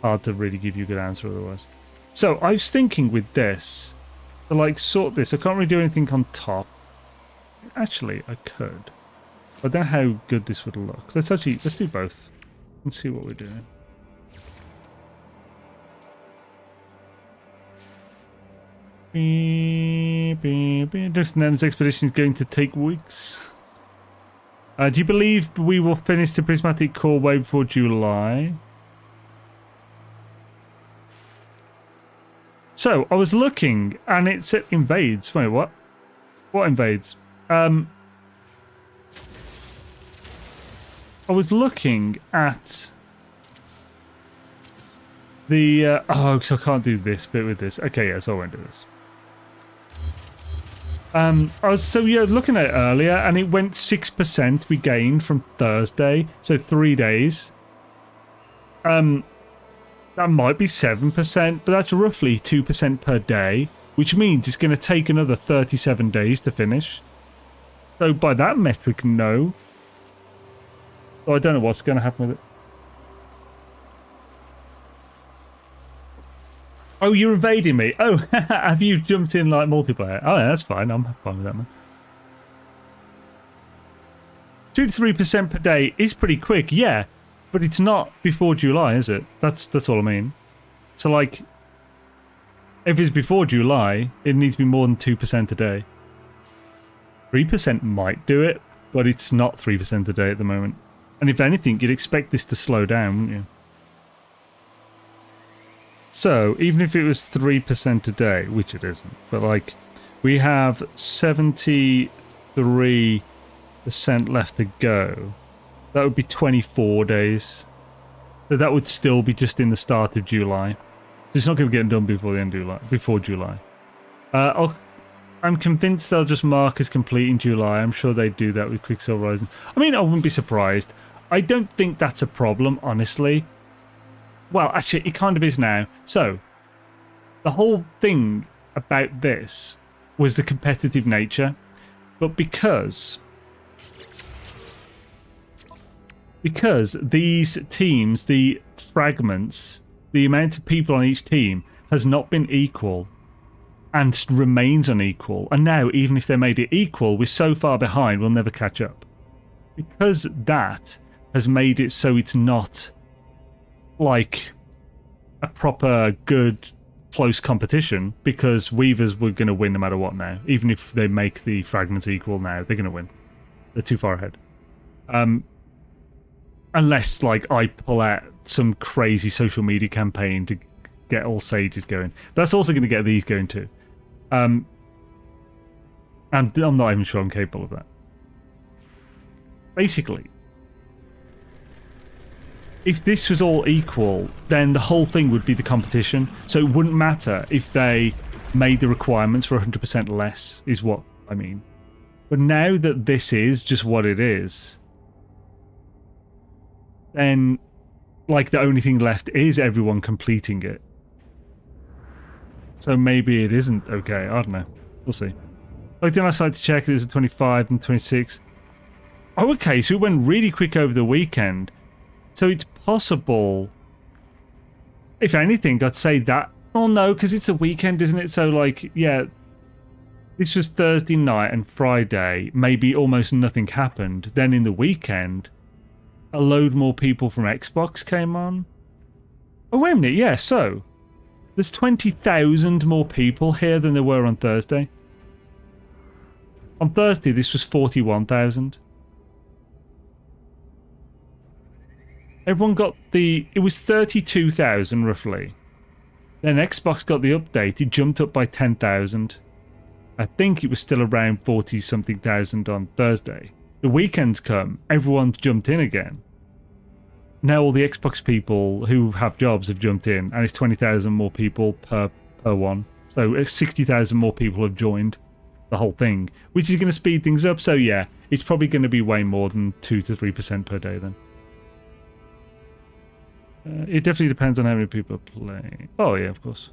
Hard to really give you a good answer otherwise. So I was thinking with this, to like sort this, I can't really do anything on top. Actually, I could. I don't know how good this would look. Let's do both and see what we're doing. Just NMS expedition is going to take weeks. Do you believe we will finish the prismatic core way before July? So I was looking, and it said invades. Wait, what? What invades? I was looking at the oh, because I can't do this bit with this. Okay, yeah, so I won't do this. I was looking at it earlier, and it went 6% we gained from Thursday, so 3 days. That might be 7%, but that's roughly 2% per day, which means it's going to take another 37 days to finish. So by that metric, no. So I don't know what's going to happen with it. Oh, you're invading me. Oh, have you jumped in like multiplayer? Oh, yeah, that's fine. I'm fine with that, man. 2 to 3% per day is pretty quick, yeah. But it's not before July, is it? That's all I mean. So, like, if it's before July, it needs to be more than 2% a day. 3% might do it, but it's not 3% a day at the moment. And if anything, you'd expect this to slow down, wouldn't you? So, even if it was 3% a day, which it isn't, but like, we have 73% left to go. That would be 24 days. So that would still be just in the start of July. So it's not going to get done before the end of July. Before July. I'm convinced they'll just mark as complete in July. I'm sure they do that with Quicksilver Horizon. I mean, I wouldn't be surprised. I don't think that's a problem, honestly. Well, actually, it kind of is now. So, the whole thing about this was the competitive nature. But because these teams, the fragments, the amount of people on each team has not been equal and remains unequal. And now, even if they made it equal, we're so far behind, we'll never catch up. Because that has made it so it's not like a proper, good, close competition, because Weavers were going to win no matter what now. Even if they make the fragments equal now, they're going to win. They're too far ahead. Unless, like, I pull out some crazy social media campaign to get all sages going. But that's also going to get these going too. And I'm not even sure I'm capable of that. Basically, if this was all equal, then the whole thing would be the competition. So it wouldn't matter if they made the requirements for 100% less, is what I mean. But now that this is just what it is, then, like, the only thing left is everyone completing it. So maybe it isn't okay. I don't know. We'll see. Looked in our site to check. It was a 25 and 26. Oh, okay. So it went really quick over the weekend. So it's possible. If anything, I'd say that. Oh, no, because it's a weekend, isn't it? So, like, yeah. This was Thursday night and Friday. Maybe almost nothing happened. Then in the weekend, a load more people from Xbox came on. Oh, wait a minute. Yeah, so there's 20,000 more people here than there were on Thursday. On Thursday, this was 41,000. Everyone got the... It was 32,000 roughly. Then Xbox got the update. It jumped up by 10,000. I think it was still around 40-something thousand on Thursday. The weekend's come. Everyone's jumped in again. now all the Xbox people who have jobs have jumped in, and it's 20,000 more people per one. So 60,000 more people have joined the whole thing, which is going to speed things up. So yeah, it's probably going to be way more than 2 to 3% per day then. It definitely depends on how many people are playing. Oh yeah, of course.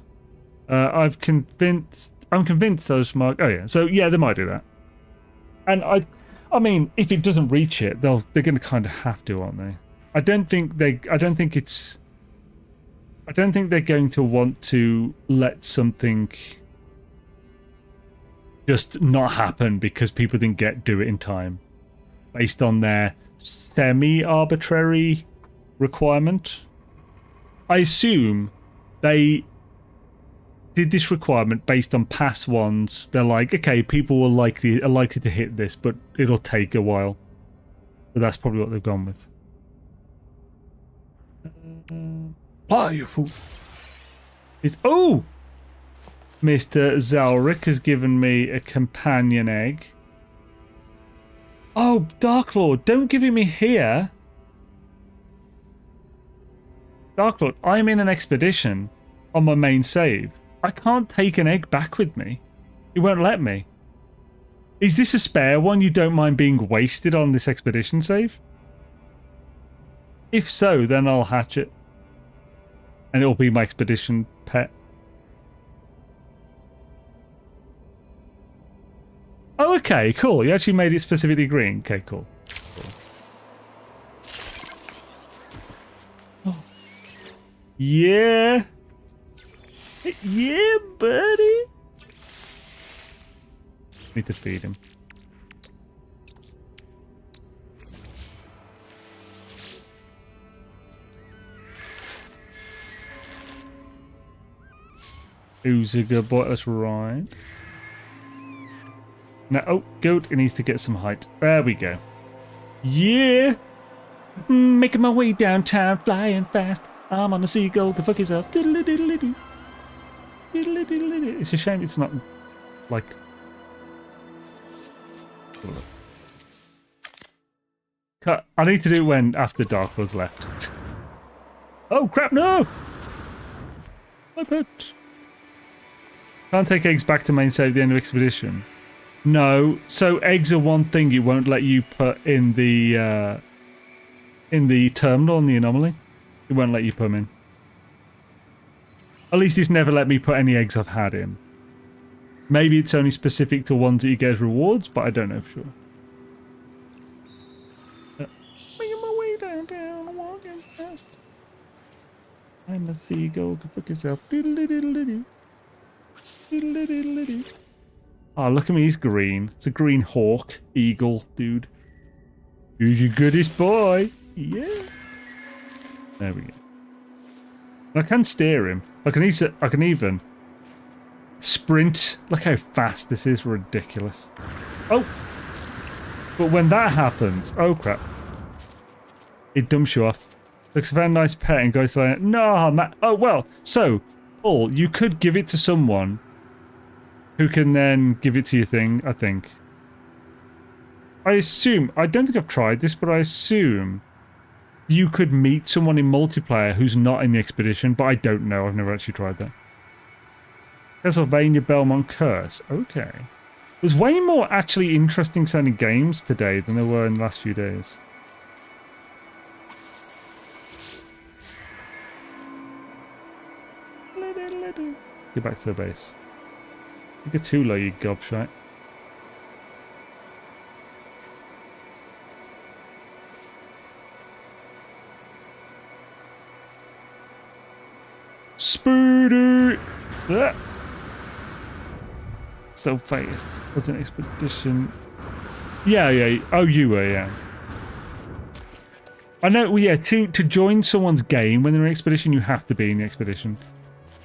I'm convinced those smart. Oh yeah, so yeah, they might do that. And I mean, if it doesn't reach it, they're going to kind of have to, aren't they? I don't think they're going to want to let something just not happen because people didn't do it in time, based on their semi-arbitrary requirement. I assume they did this requirement based on past ones. They're like, okay, people are likely to hit this, but it'll take a while. So that's probably what they've gone with. Powerful. It's Mr. Zalric has given me a companion egg. Oh, Dark Lord, don't give it me here. Dark Lord, I'm in an expedition on my main save. I can't take an egg back with me. It won't let me. Is this a spare one you don't mind being wasted on this expedition save? If so, then I'll hatch it. And it'll be my expedition pet. Oh, okay, cool. You actually made it specifically green. Okay, cool. Oh. Yeah. Yeah, buddy. Need to feed him. Who's a good boy? That's right. Now, oh, goat, it needs to get some height. There we go. Yeah! Making my way downtown, flying fast. I'm on a seagull, go fuck yourself. Diddle-diddle-diddle. Diddle-diddle-diddle. It's a shame it's not, like... Cut. I need to do it when after Dark was left. Oh, crap, no! My pet. Can't take eggs back to main save at the end of expedition. No, so eggs are one thing it won't let you put in the terminal in the anomaly. It won't let you put them in. At least it's never let me put any eggs I've had in. Maybe it's only specific to ones that you get as rewards, but I don't know for sure. Making my way downtown, walking fast. I'm a seagull, go fuck yourself. Diddle-diddle-diddle. Diddle-diddle-diddle. Oh, look at me, he's green. It's a green hawk, eagle, dude. Who's your goodest boy? Yeah. There we go. I can steer him. I can even sprint. Look how fast this is, ridiculous. Oh! But when that happens, oh crap. It dumps you off. Looks a very nice pet and goes like, no, man. Oh, well, so, Paul, you could give it to someone who can then give it to your thing, I think. I assume, I don't think I've tried this, but I assume you could meet someone in multiplayer who's not in the expedition, but I don't know. I've never actually tried that. Castlevania Belmont Curse. Okay. There's way more actually interesting sounding games today than there were in the last few days. Get back to the base. You get too low, you gobshite. Spoody! Ah. So fast. Was an expedition. Yeah. Oh, you were, yeah. I know, well, yeah, to join someone's game when they're in an expedition, you have to be in the expedition.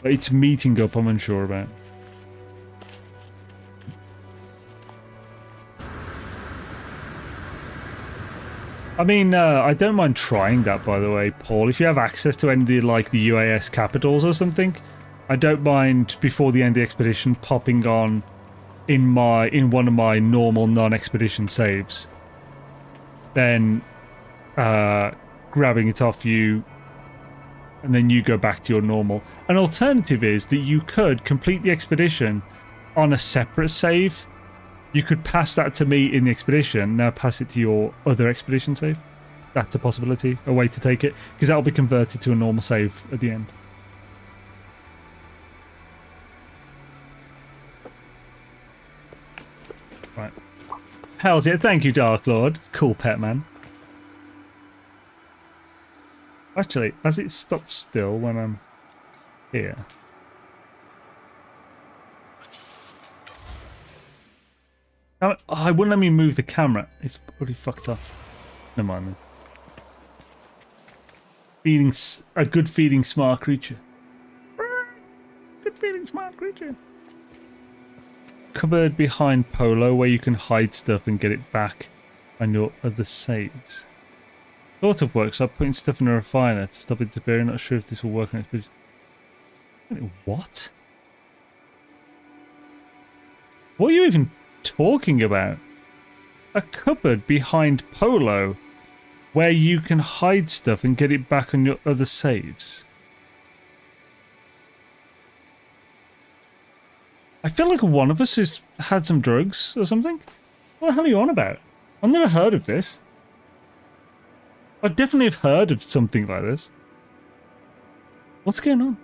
But it's meeting up, I'm unsure about. I mean, I don't mind trying that, by the way, Paul. If you have access to any of the, like, the UAS capitals or something, I don't mind, before the end of the expedition, popping on in one of my normal non-expedition saves. Then, grabbing it off you, and then you go back to your normal. An alternative is that you could complete the expedition on a separate save. You could pass that to me in the expedition, now pass it to your other expedition save. That's a possibility, a way to take it, because that'll be converted to a normal save at the end. Right. Hell's yeah, thank you, Dark Lord. It's cool, pet man. Actually, as it stops still when I'm here. Oh, it wouldn't let me move the camera. It's pretty fucked up. Never mind then. Feeding a good feeding smart creature. Good feeding smart creature. Cupboard behind Polo where you can hide stuff and get it back on your other saves. Thought of workshop, putting stuff in a refiner to stop it disappearing. Not sure if this will work on it. What? What are you even talking about? A cupboard behind Polo where you can hide stuff and get it back on your other saves. I feel like one of us has had some drugs or something. What the hell are you on about? I've never heard of this. I definitely have heard of something like this. What's going on?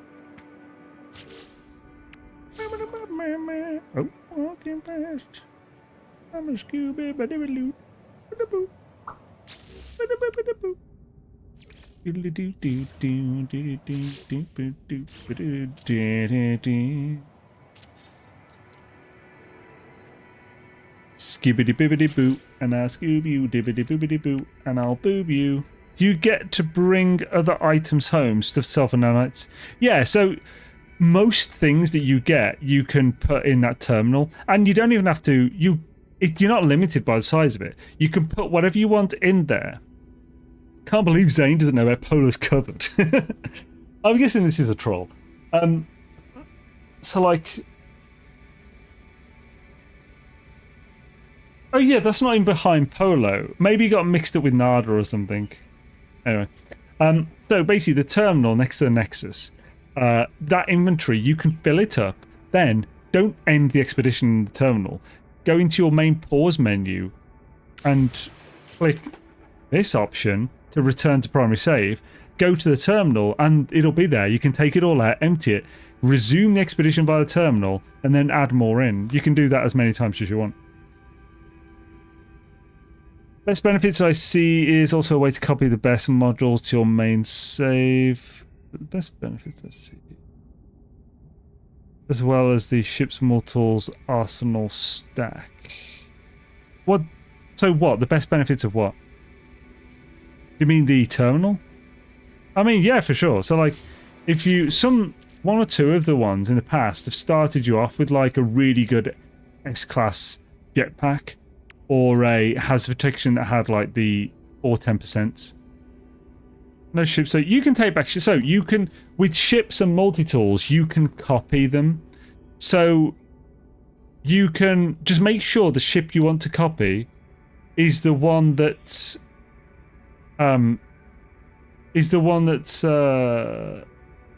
Oh, walking past. I'm a Scooby, but never loot. Skibbity bibbity boo, and I'll scoob you, dibbity boobity boo, and I'll boob you. Do you get to bring other items home, stuff self and nanites? Yeah, so most things that you get, you can put in that terminal, and you don't even have to. You're not limited by the size of it. You can put whatever you want in there. Can't believe Zane doesn't know where Polo's covered. I'm guessing this is a troll. So like. Oh yeah, that's not even behind Polo. Maybe you got mixed up with Nada or something. Anyway, so basically the terminal next to the Nexus, that inventory, you can fill it up. Then don't end the expedition in the terminal. Go into your main pause menu and click this option to return to primary save. Go to the terminal and it'll be there. You can take it all out, empty it, resume the expedition via the terminal, and then add more in. You can do that as many times as you want. Best benefits I see is also a way to copy the best modules to your main save. The best benefits I see. As well as the ship's mortals arsenal stack. What? So what? The best benefits of what? You mean the terminal? I mean, yeah, for sure. So like, if you, one or two of the ones in the past have started you off with like a really good S-class jetpack, or a hazard protection that had like the 10%. No ships, so you can take back. So you can, with ships and multi-tools, you can copy them. So you can just make sure the ship you want to copy is the one that's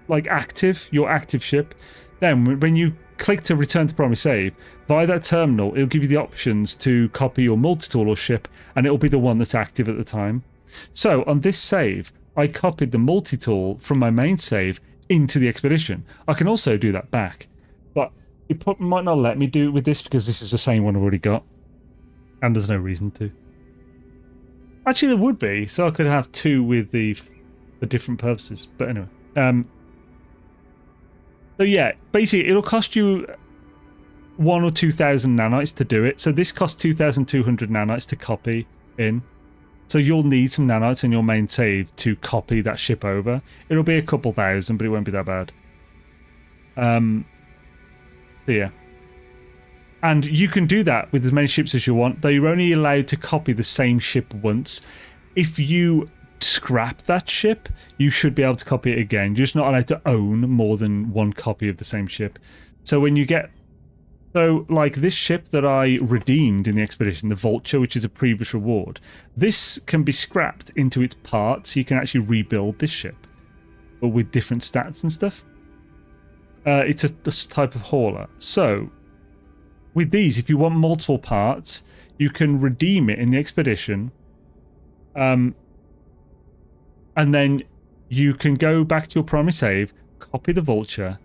like active, your active ship. Then when you click to return to primary save, via that terminal, it'll give you the options to copy your multi-tool or ship, and it'll be the one that's active at the time. So on this save, I copied the multi-tool from my main save into the expedition. I can also do that back, but it might not let me do it with this because this is the same one I've already got, and there's no reason to. Actually, there would be, so I could have two with the for different purposes. But anyway, so yeah, basically it'll cost you 1,000 or 2,000 nanites to do it. So this costs 2,200 nanites to copy in. So you'll need some nanites on your main save to copy that ship over. It'll be a couple thousand, but it won't be that bad. So yeah. And you can do that with as many ships as you want, though you're only allowed to copy the same ship once. If you scrap that ship, you should be able to copy it again. You're just not allowed to own more than one copy of the same ship. So when you get So, like this ship that I redeemed in the expedition, the Vulture, which is a previous reward, this can be scrapped into its parts. You can actually rebuild this ship, but with different stats and stuff. It's a type of hauler. So, with these, if you want multiple parts, you can redeem it in the expedition, and then you can go back to your primary save, copy the Vulture.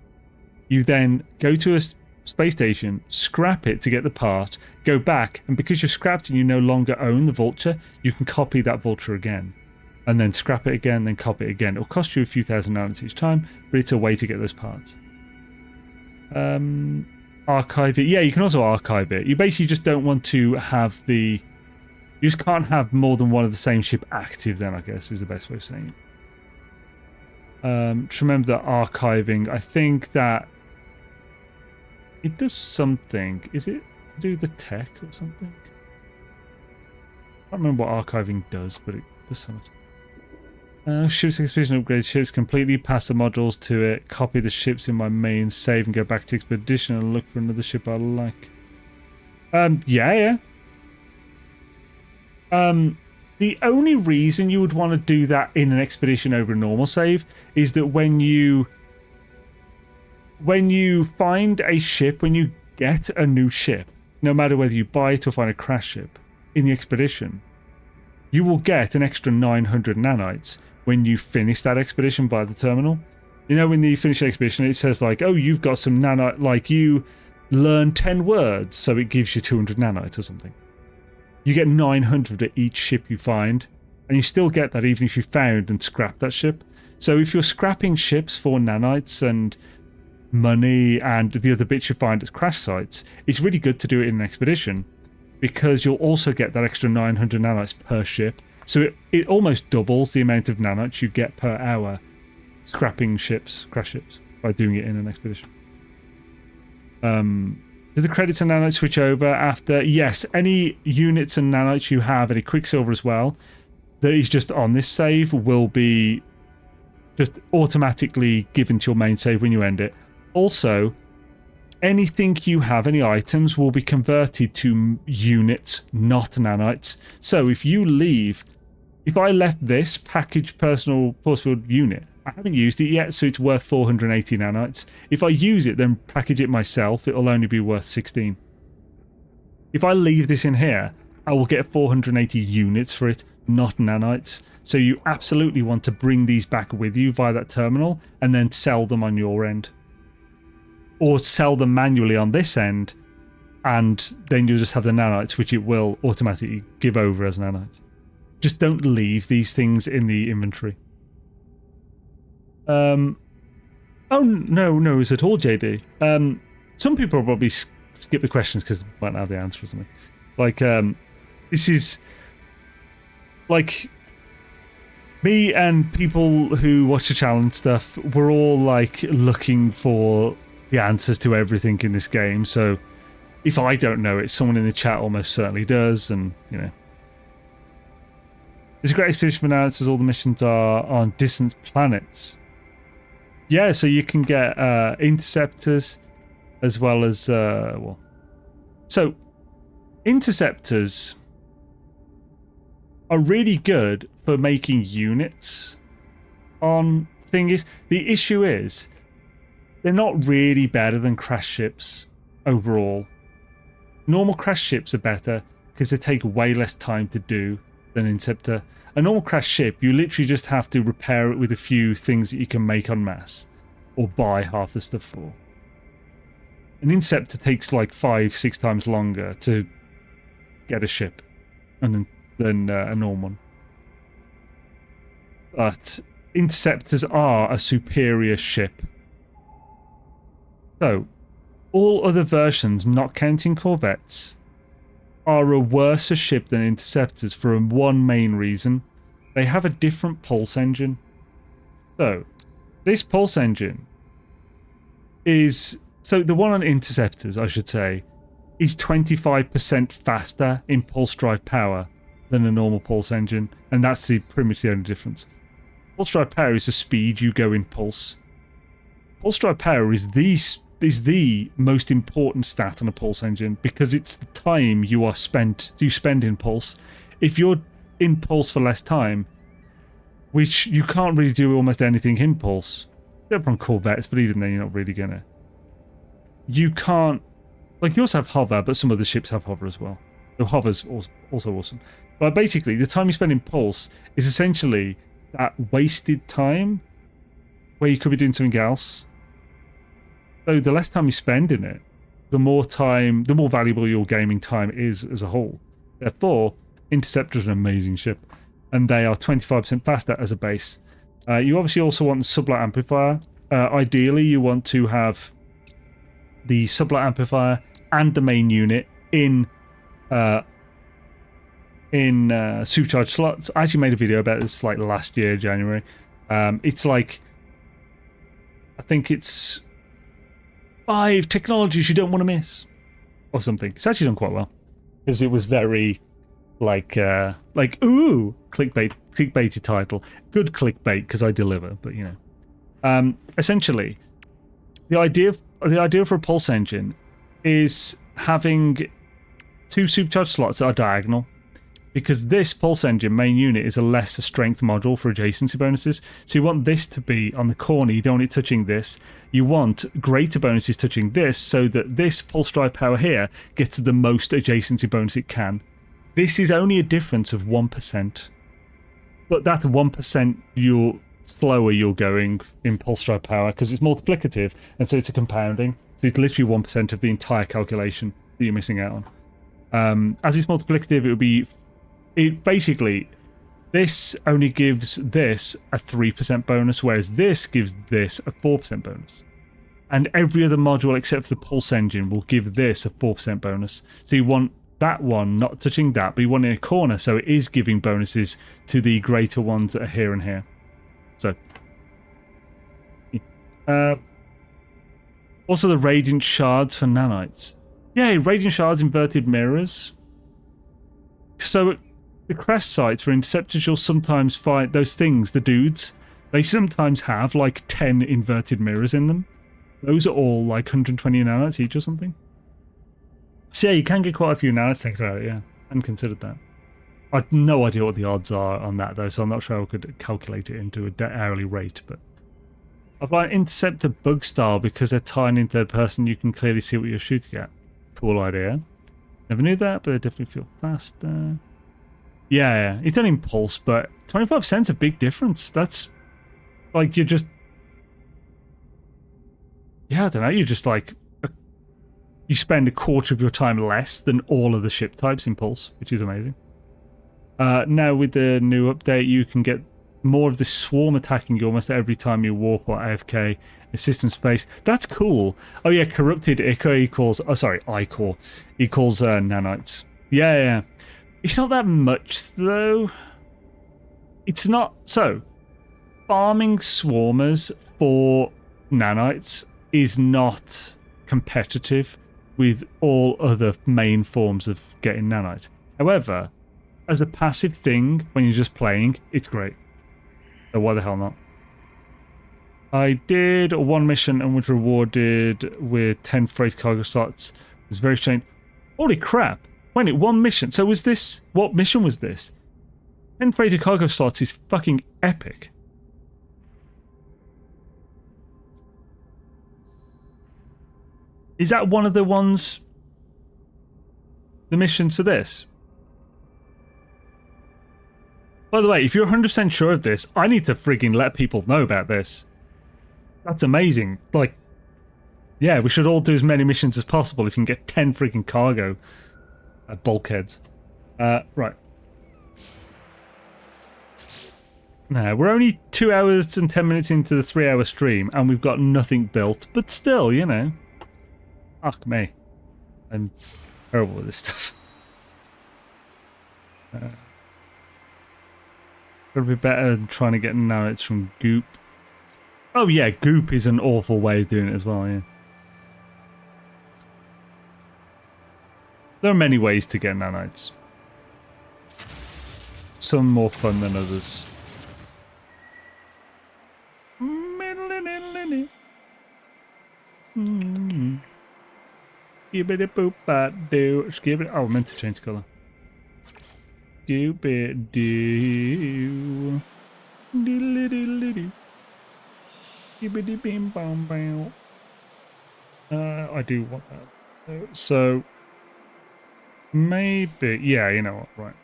You then go to a space station, scrap it to get the part, go back, and because you've scrapped and you no longer own the Vulture, you can copy that Vulture again, and then scrap it again, then copy it again. It'll cost you a few thousand nanites each time, but it's a way to get those parts. Archive it. Yeah, you can also archive it. You basically just don't want to have you just can't have more than one of the same ship active then, I guess, is the best way of saying it. Just remember that archiving, I think that it does something. Is it to do the tech or something? I can't remember what archiving does, but it does something. Ships expedition upgrade ships completely, pass the modules to it, copy the ships in my main save and go back to expedition and look for another ship I like. Yeah. The only reason you would want to do that in an expedition over a normal save is that when you find a ship, when you get a new ship, no matter whether you buy it or find a crash ship in the expedition, you will get an extra 900 nanites when you finish that expedition by the terminal. You know, when you finish the expedition, it says like, oh, you've got some nanite, like you learn 10 words, so it gives you 200 nanites or something. You get 900 at each ship you find, and you still get that even if you found and scrapped that ship. So if you're scrapping ships for nanites and money and the other bits you find at crash sites, it's really good to do it in an expedition, because you'll also get that extra 900 nanites per ship. So it almost doubles the amount of nanites you get per hour scrapping ships, crash ships, by doing it in an expedition. Do the credits and nanites switch over after? Yes, any units and nanites you have, any Quicksilver as well, that is just on this save will be just automatically given to your main save when you end it. Also, anything you have, any items, will be converted to units, not nanites. So if you leave, if I left this packaged personal force field unit, I haven't used it yet, so it's worth 480 nanites. If I use it, then package it myself, it'll only be worth 16. If I leave this in here, I will get 480 units for it, not nanites. So you absolutely want to bring these back with you via that terminal and then sell them on your end. Or sell them manually on this end, and then you'll just have the nanites, which it will automatically give over as nanites. Just don't leave these things in the inventory. Oh, no, is at all, JD. Some people will probably skip the questions because they might not have the answer or something. Like, this is... Like, me and people who watch the channel and stuff, we're all, like, looking for the answers to everything in this game. So, if I don't know it, someone in the chat almost certainly does, and, you know. It's a great expedition for now. It says all the missions are on distant planets. Yeah, so you can get interceptors as well as well. So interceptors are really good for making units on thingies. The issue is they're not really better than crash ships overall. Normal crash ships are better because they take way less time to do than interceptor. A normal crash ship, you literally just have to repair it with a few things that you can make en masse or buy half the stuff for. An interceptor takes like 5-6 times longer to get a ship than a normal one. But interceptors are a superior ship. So, all other versions, not counting corvettes, are a worse ship than interceptors for one main reason. They have a different pulse engine. So, this pulse engine is... So, the one on interceptors, I should say, is 25% faster in pulse drive power than a normal pulse engine. And that's pretty much the only difference. Pulse drive power is the speed you go in pulse. Pulse drive power is the is the most important stat on a pulse engine because it's the time you spend in pulse. If you're in pulse for less time, which you can't really do almost anything in pulse. They're on Corvettes, but even then you're not really gonna. You can't. Like, you also have hover, but some other ships have hover as well. The hover's also awesome. But basically, the time you spend in pulse is essentially that wasted time where you could be doing something else. So the less time you spend in it, the more valuable your gaming time is as a whole. Therefore, Interceptor's an amazing ship, and they are 25% faster as a base. You obviously also want the sublight amplifier. Ideally, you want to have the sublight amplifier and the main unit in supercharged slots. I actually made a video about this like last year, January. It's like, I think it's 5 technologies you don't want to miss, or something. It's actually done quite well because it was very like ooh, clickbaity title. Good clickbait because I deliver, but you know. Essentially, the idea for a pulse engine is having 2 supercharged slots that are diagonal, because this pulse engine main unit is a lesser strength module for adjacency bonuses. So you want this to be on the corner, you don't want it touching this. You want greater bonuses touching this so that this pulse drive power here gets the most adjacency bonus it can. This is only a difference of 1%. But that 1%, slower you're going in pulse drive power because it's multiplicative, and so it's a compounding. So it's literally 1% of the entire calculation that you're missing out on. As it's multiplicative, basically, this only gives this a 3% bonus, whereas this gives this a 4% bonus. And every other module except for the pulse engine will give this a 4% bonus. So you want that one not touching that, but you want it in a corner, so it is giving bonuses to the greater ones that are here and here. So, also the radiant shards for nanites. Yay, radiant shards, inverted mirrors. So the crash sites for interceptors, you'll sometimes find those things, the dudes, they sometimes have like 10 inverted mirrors in them. Those are all like 120 nanites each or something. So yeah, you can get quite a few nanites, think about it, yeah. I hadn't considered that. I have no idea what the odds are on that though, so I'm not sure I could calculate it into an hourly rate, but I've got an interceptor bug style because they're tiny in third person, you can clearly see what you're shooting at. Cool idea. Never knew that, but they definitely feel faster. Yeah, it's an impulse, but 25% is a big difference. That's like, you're just... Yeah, I don't know, you're just like... You spend a quarter of your time less than all of the ship types in pulse, which is amazing. Now with the new update, you can get more of the swarm attacking you almost every time you warp or AFK in system space. That's cool. Oh yeah, corrupted equals... Oh, sorry, iCore equals nanites. Yeah. It's not that much, though. It's not... So, farming swarmers for nanites is not competitive with all other main forms of getting nanites. However, as a passive thing, when you're just playing, it's great. So why the hell not? I did one mission and was rewarded with 10 freight cargo slots. It was very strange. Holy crap. Wait, one mission. So was this... What mission was this? 10 freighter cargo slots is fucking epic. Is that one of the ones... The missions for this? By the way, if you're 100% sure of this, I need to frigging let people know about this. That's amazing. Like, yeah, we should all do as many missions as possible if you can get 10 frigging cargo bulkheads. Right. Now, we're only 2 hours and 10 minutes into the 3-hour stream, and we've got nothing built, but still, you know. Fuck me. I'm terrible with this stuff. Gotta be better than trying to get nanites from goop. Oh yeah, goop is an awful way of doing it as well, yeah. There are many ways to get nanites. Some more fun than others. Skibbity boop doo. Skibbity. Oh, I meant to change colour. Skibbity doo. Diddly diddly doo. Skibbity bim bam bam. I do want that. So maybe, yeah, you know what, right.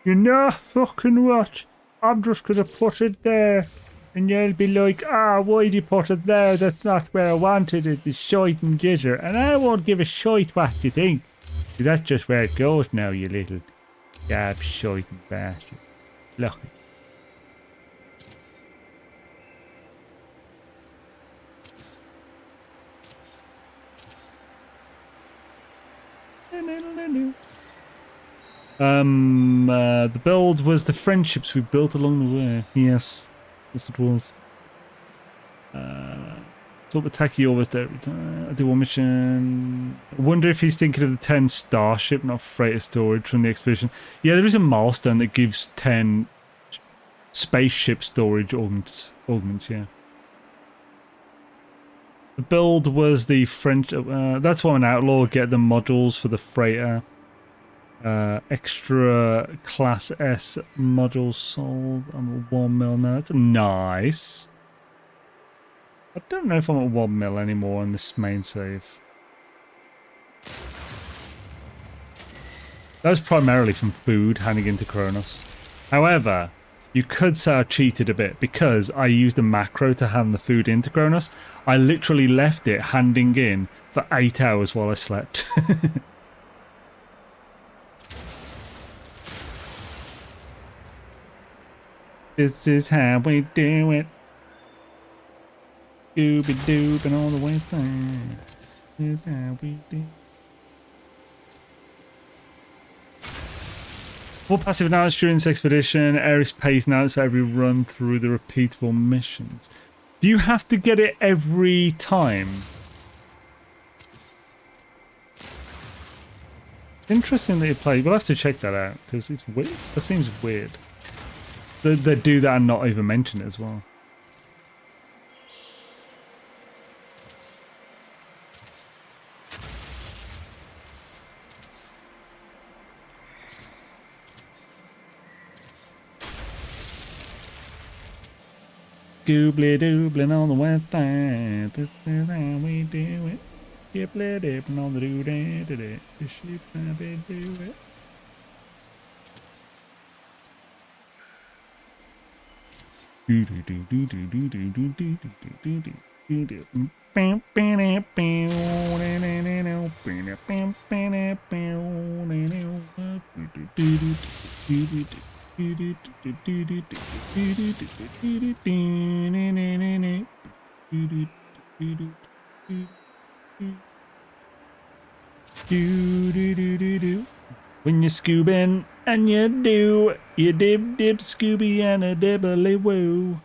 You know fucking what? I'm just gonna put it there. And you'll be like, why'd you put it there? That's not where I wanted it. It's shite and jitter. And I won't give a shite what you think. 'Cause that's just where it goes now, you little dab shite and bastard. Look at you. The build was the friendships we built along the way. Yes. Yes, it was. Thought the Taki always there every time. I do one mission. I wonder if he's thinking of the 10 starship, not freighter storage from the expedition. Yeah, there is a milestone that gives 10 spaceship storage augments, yeah. The build was the French. That's why an outlaw get the modules for the freighter. Extra class S modules sold. I'm at 1 mil now. That's nice. I don't know if I'm at 1 mil anymore on this main save. That was primarily from food handing into Kronos. However, you could say I cheated a bit because I used a macro to hand the food into Kronos. I literally left it handing in for 8 hours while I slept. This is how we do it. Scooby Doob and all the way through. This is how we do. More passive announcements during this expedition. Ares pays announcements for every run through the repeatable missions. Do you have to get it every time? Interesting that you play. We'll have to check that out because it's weird. That seems weird. They do that and not even mention it as well. Goobly doobling on the west side. This is how we do it. Dipply dipping on the doo day today. The sheep happy do it. Do do do do do do do do do do do do do. Bam bam bam bam. When you're scoobing and you do, you dib dib scooby and a dibbly woo.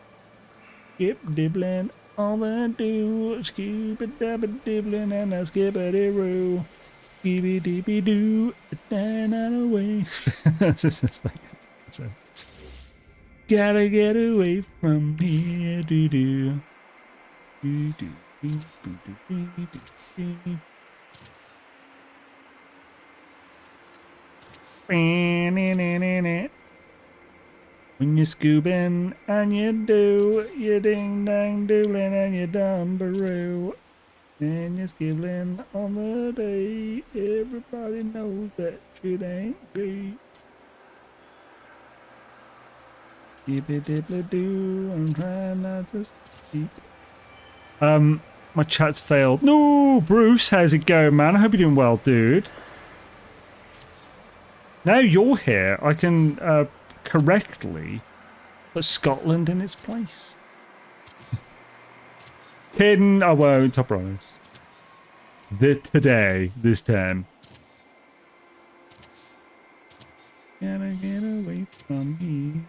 Skip dibbling all the do, scuba dabba dibbling and a skibbity roo. Skibby dibby doo, down and away. That's gotta get away from here, doo doo. Doo doo doo doo doo doo doo. When you're scoobing and you do, you ding dang doodling and you dumbaroo. And you're skibbling on the day, everybody knows that shit ain't great. Dippy dipply doo, I'm trying not to sleep. My chat's failed. No, Bruce, how's it going, man? I hope you're doing well, dude. Now you're here, I can correctly put Scotland in its place. Kidding, I won't, I promise. Today, this time. Gotta get away from here.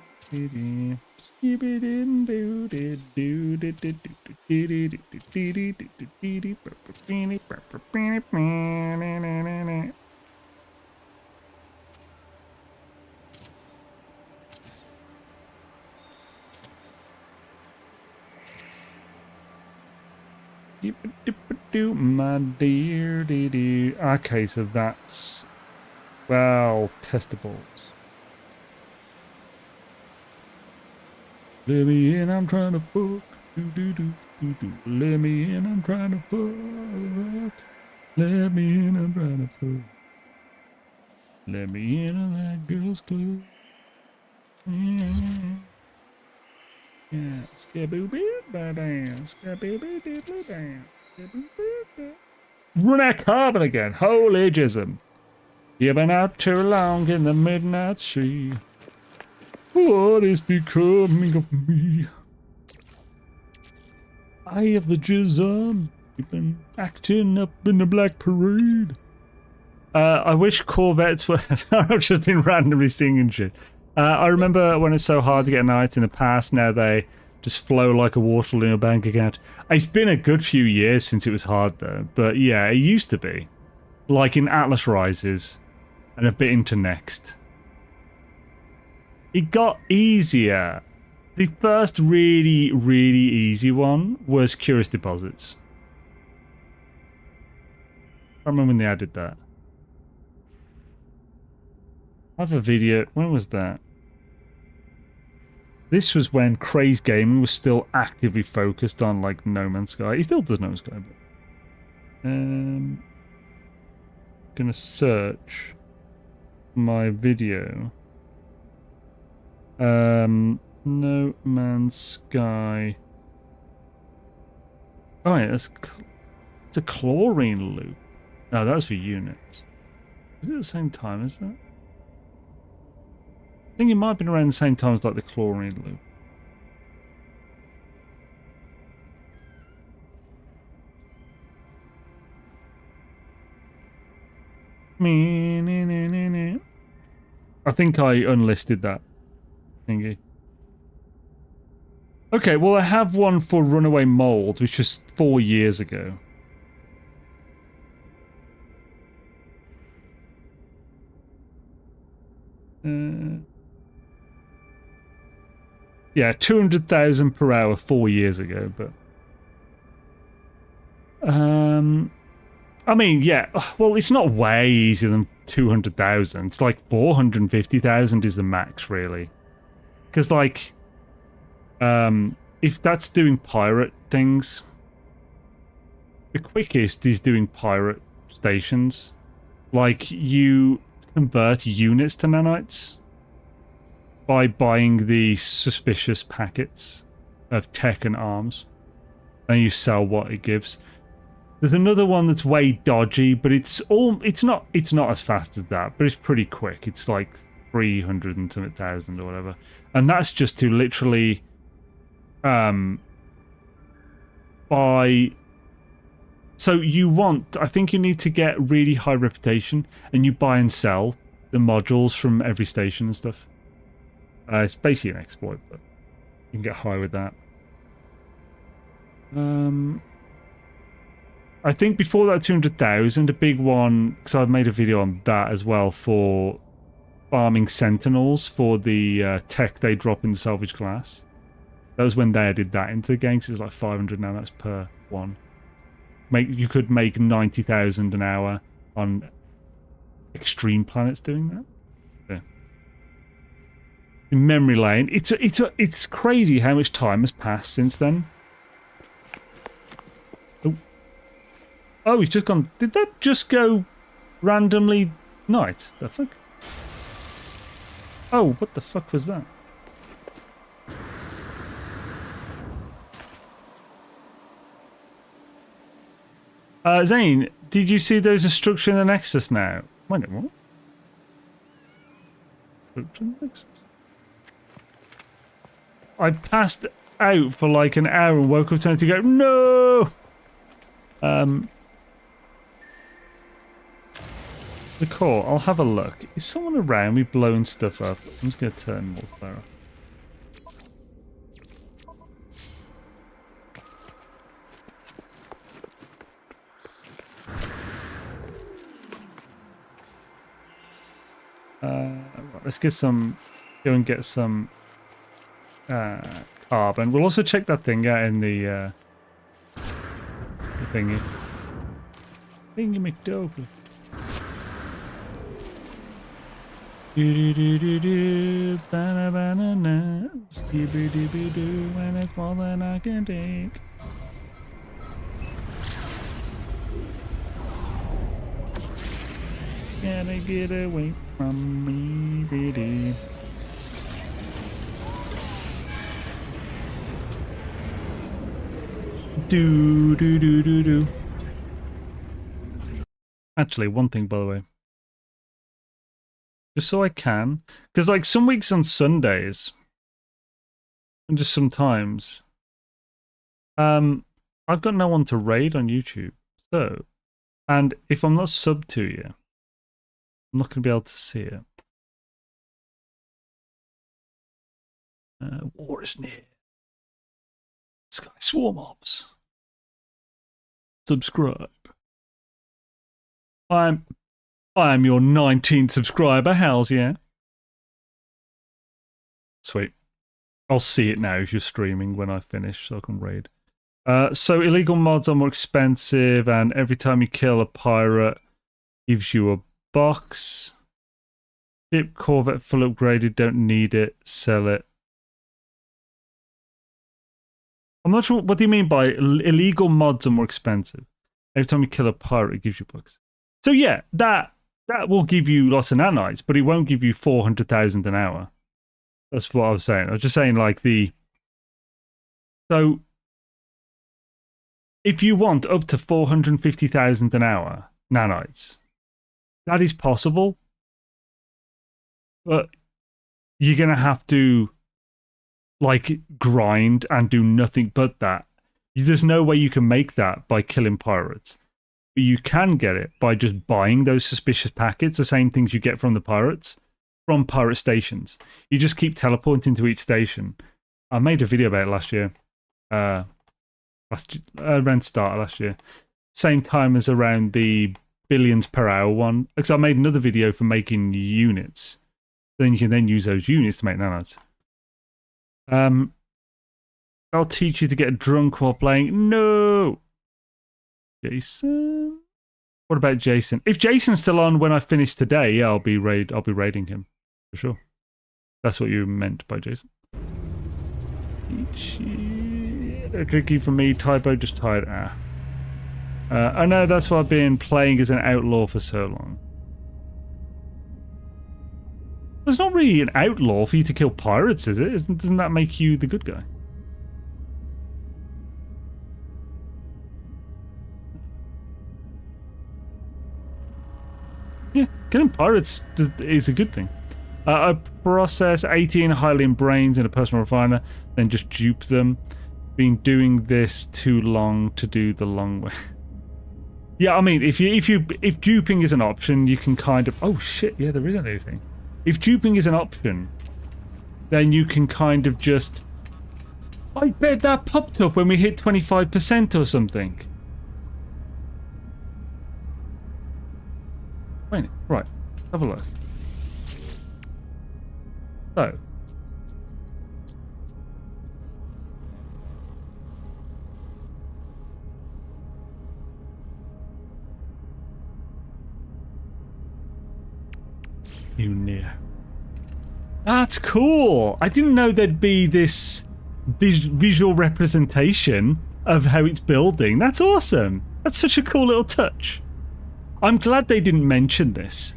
do, my dear, dear. Okay, so that's, well, testables. Let me in, I'm trying to fuck. Let me in, I'm trying to fuck. Let me in, I'm trying to fuck. Let me in on that girl's club. Yeah, skaboo-boo-ba-dam, skaboo-boo-doo-doo-dam, skaboo-boo-doo. Run out carbon again, holy jism. You've been out too long in the midnight sea. What is becoming of me? I have the jism. You've been acting up in the Black Parade. I wish Corvettes were... I've just been randomly singing shit. I remember when it's so hard to get a night in the past, now they just flow like a waterfall in a bank account. It's been a good few years since it was hard though, but yeah, it used to be. Like in Atlas Rises, and a bit into Next. It got easier. The first really, really easy one was Curious Deposits. I remember when they added that. I have a video. When was that? This was when Craze Gaming was still actively focused on like No Man's Sky. He still does No Man's Sky, but gonna search my video. No Man's Sky. Oh yeah, it's a chlorine loop. No, that was for units. Is it the same time as that? I think it might have been around the same time as like the chlorine loop. I think I unlisted that thingy. Okay, well I have one for Runaway Mold, which was 4 years ago. Yeah, 200,000 per hour 4 years ago, but I mean, yeah, well, it's not way easier than 200,000. It's like 450,000 is the max, really. Because, like, if that's doing pirate things, the quickest is doing pirate stations. Like, you convert units to nanites by buying the suspicious packets of tech and arms, and you sell what it gives. There's another one that's way dodgy, but it's not as fast as that, but it's pretty quick. It's like 300 and something thousand or whatever, and that's just to literally buy. So you want, I think you need to get really high reputation, and you buy and sell the modules from every station and stuff. It's basically an exploit, but you can get high with that. I think before that 200,000, a big one, because I've made a video on that as well, for farming sentinels for the tech they drop in the salvage class. That was when they added that into the game, so it's like 500 now, that's per one. You could make 90,000 an hour on extreme planets doing that. Yeah. In memory lane, it's crazy how much time has passed since then. Oh, he's just gone. Did that just go randomly night? The fuck? Oh, what the fuck was that? Zane, did you see there's a structure in the Nexus now? Wait a minute, what? Structure in the Nexus? I passed out for like an hour and woke up to go, no! The core, I'll have a look. Is someone around me blowing stuff up? I'm just going to turn multiplayer off. Right, let's get some, go and get some carbon. We'll also check that thing out in the thingy. Thingy McDouble. Do-do-do-do-do, banana, skibby-dibby-doo, when it's more than I can take. Gotta get away from me, baby. Do. Actually, one thing, by the way. Just so I can. Because, like, some weeks on Sundays, and just sometimes, I've got no one to raid on YouTube. So, and if I'm not subbed to you, I'm not going to be able to see it. War is near. Sky Swarm Ops. Subscribe. I am your 19th subscriber, hells yeah. Sweet. I'll see it now if you're streaming when I finish, so I can raid. So illegal mods are more expensive, and every time you kill a pirate, gives you a box. Ship Corvette full upgraded, don't need it, sell it. I'm not sure, what do you mean by illegal mods are more expensive? Every time you kill a pirate, it gives you bucks. So yeah, that will give you lots of nanites, but it won't give you 400,000 an hour. That's what I was saying. I was just saying, like, so if you want up to 450,000 an hour nanites, that is possible, but you're going to have to, like, grind and do nothing but that. There's no way you can make that by killing pirates. But you can get it by just buying those suspicious packets, the same things you get from the pirates, from pirate stations. You just keep teleporting to each station. I made a video about it last year. Around start last year. Same time as around the billions per hour one. Because I made another video for making units. Then you can then use those units to make nanites. I'll teach you to get drunk while playing. No! Jason? What about Jason? If Jason's still on when I finish today, yeah, I'll be raiding him. For sure. That's what you meant by Jason. A quickie from me, typo, just tired. I know that's why I've been playing as an outlaw for so long. It's not really an outlaw for you to kill pirates, is it? Doesn't that make you the good guy? Yeah, killing pirates is a good thing. I process 18 Hylian brains in a personal refiner, then just dupe them. Been doing this too long to do the long way. Yeah, I mean, if duping is an option, you can kind of... Oh shit, yeah, there isn't anything. If duping is an option, then you can kind of just... I bet that popped up when we hit 25% or something. Wait, right, have a look. So. You near. That's cool. I didn't know there'd be this visual representation of how it's building. That's awesome. That's such a cool little touch. I'm glad they didn't mention this.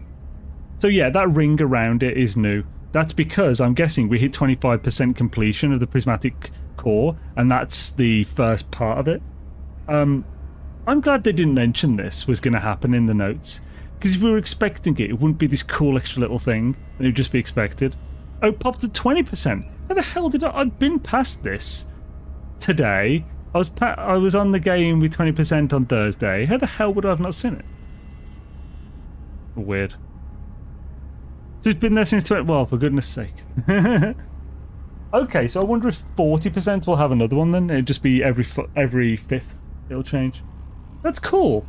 So yeah, that ring around it is new. That's because I'm guessing we hit 25% completion of the prismatic core, and that's the first part of it. I'm glad they didn't mention this was going to happen in the notes. Because if we were expecting it, it wouldn't be this cool extra little thing, and it would just be expected. Oh, it popped at 20%. How the hell did I've been past this today. I was on the game with 20% on Thursday. How the hell would I have not seen it? Weird. So it's been there since 20... Well, for goodness sake. Okay, so I wonder if 40% will have another one then. It'd just be every fifth it'll change. That's cool.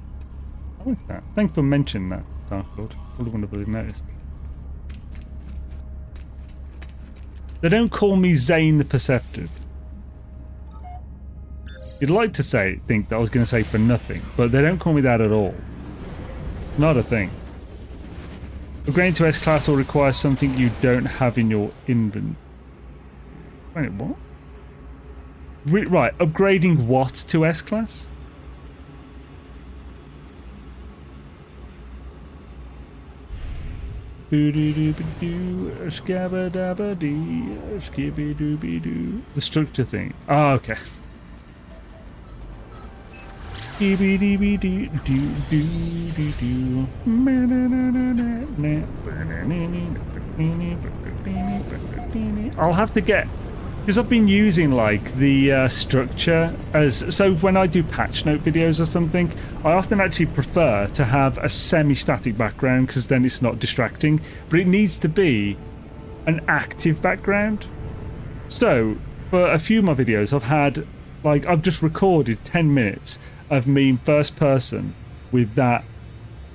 I like that. Thanks for mentioning that, Dark Lord. Probably wouldn't have noticed. They don't call me Zane the Perceptive. You'd like to think that I was going to say for nothing, but they don't call me that at all. Not a thing. Upgrading to S-Class will require something you don't have in your inventory. Wait, what? Right, upgrading what to S-Class? The structure thing. Oh, okay. I'll have to get, because I've been using like the structure as, so when I do patch note videos or something, I often actually prefer to have a semi-static background because then it's not distracting, but it needs to be an active background. So for a few of my videos I've had, like, I've just recorded 10 minutes of me in first person with that,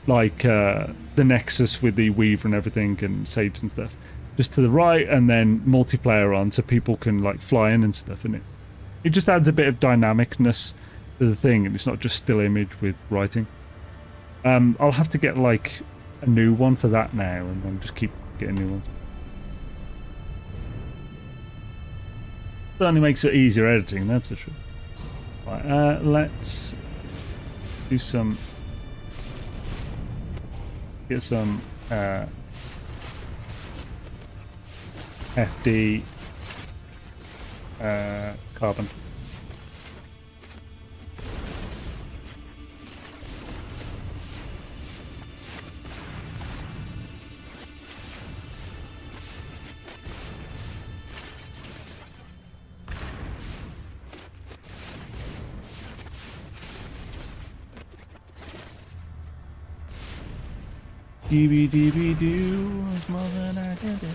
like the Nexus with the Weaver and everything and Sage and stuff, just to the right, and then multiplayer on so people can like fly in and stuff, and it just adds a bit of dynamicness to the thing, and it's not just still image with writing. I'll have to get like a new one for that now, and then just keep getting new ones. Certainly makes it easier editing, that's for sure. Right, let's do some, get some FD carbon. Doo is more than I can do.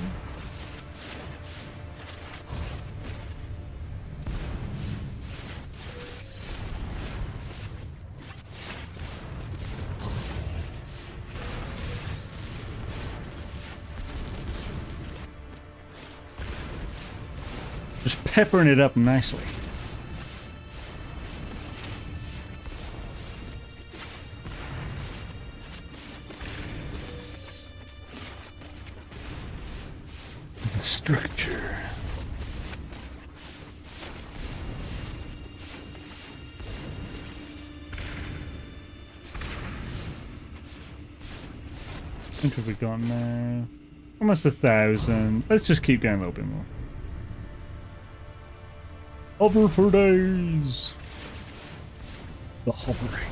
Just peppering it up nicely. Structure. What have we got now? Almost 1,000. Let's just keep going a little bit more. Hover for days. The hovering.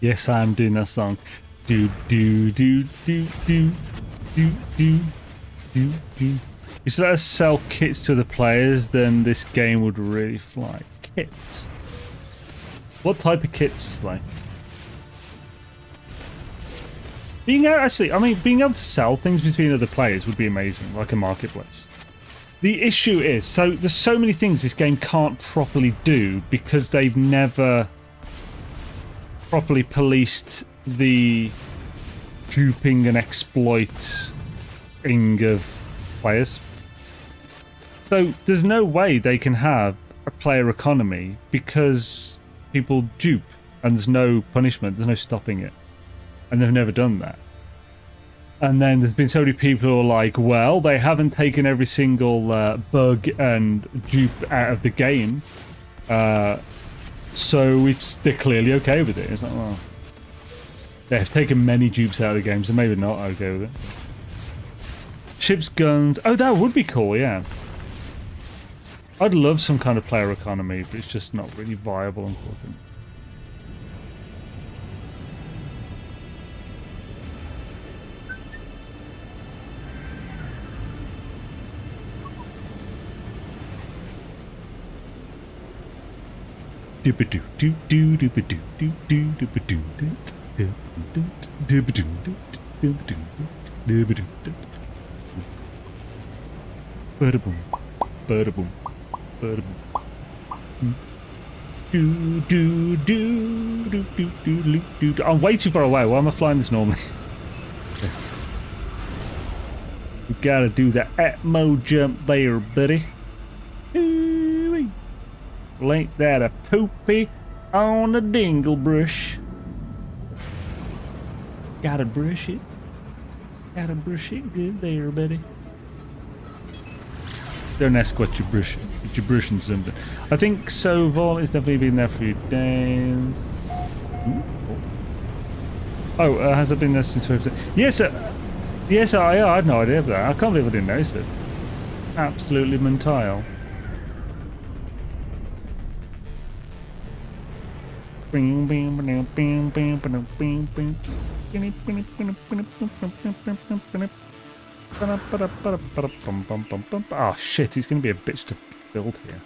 Yes, I am doing that song. Do do do do do do do do do. If you let us sell kits to the players, then this game would really fly. Kits. What type of kits, like? Being able to sell things between other players would be amazing, like a marketplace. The issue is, so there's so many things this game can't properly do because they've never properly policed the duping and exploiting of players. So there's no way they can have a player economy because people dupe and there's no punishment, there's no stopping it. And they've never done that. And then there's been so many people who are like, well, they haven't taken every single bug and dupe out of the game. So they're clearly okay with it. It's like, well, they've taken many dupes out of the game, so maybe not okay with it. Ships, guns. Oh, that would be cool, yeah. I'd love some kind of player economy, but it's just not really viable, unfortunately. Ba-da-boom, ba-da-boom, ba-da-boom. I'm way too far away. Why am I flying this normally? You gotta do the Atmo jump there, buddy. Well, ain't that a poopy on a dingle brush? Gotta brush it. Gotta brush it good there, buddy. Don't ask what you're brushing something. I think Soval has definitely been there for a few days. Oh, has it been there since 50? Yes, yes, I had no idea of that. I can't believe I didn't notice it. Absolutely mentile. Oh shit, he's going to be a bitch to build here.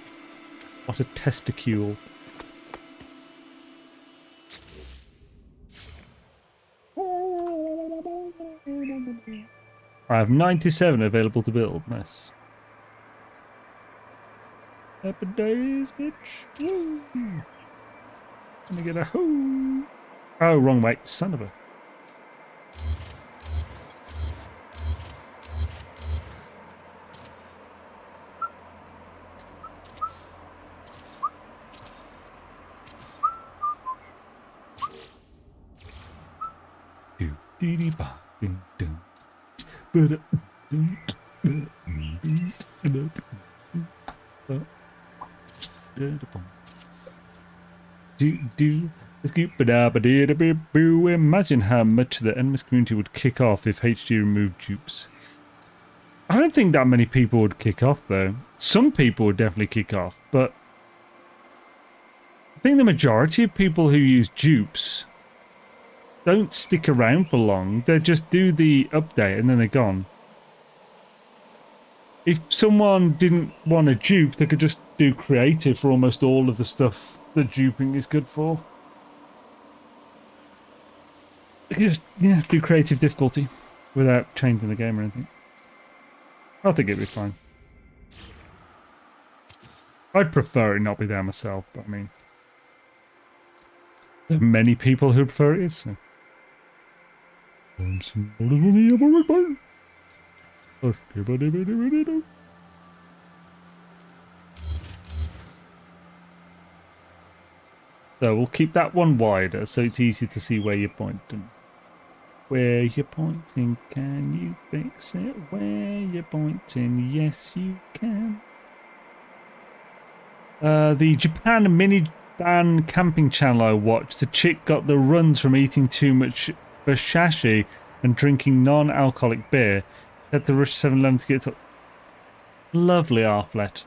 What a testicule. I have 97 available to build. Nice. Happy days, bitch. Woo. Gonna get a hoo. Oh, wrong way. Son of a. Imagine how much the NMS community would kick off if HG removed dupes. I don't think that many people would kick off though. Some people would definitely kick off, but I think the majority of people who use dupes don't stick around for long. They just do the update and then they're gone. If someone didn't want a dupe, they could just do creative for almost all of the stuff that duping is good for. They could just, yeah, do creative difficulty without changing the game or anything. I think it'd be fine. I'd prefer it not be there myself, but I mean, there are many people who prefer it, so. So we'll keep that one wider so it's easy to see where you're pointing. Where you're pointing, can you fix it? Where you're pointing, yes you can. The Japan minivan camping channel I watched, the chick got the runs from eating too much bashashi and drinking non-alcoholic beer. She had to rush 7-Eleven to get to... Lovely, Arflet.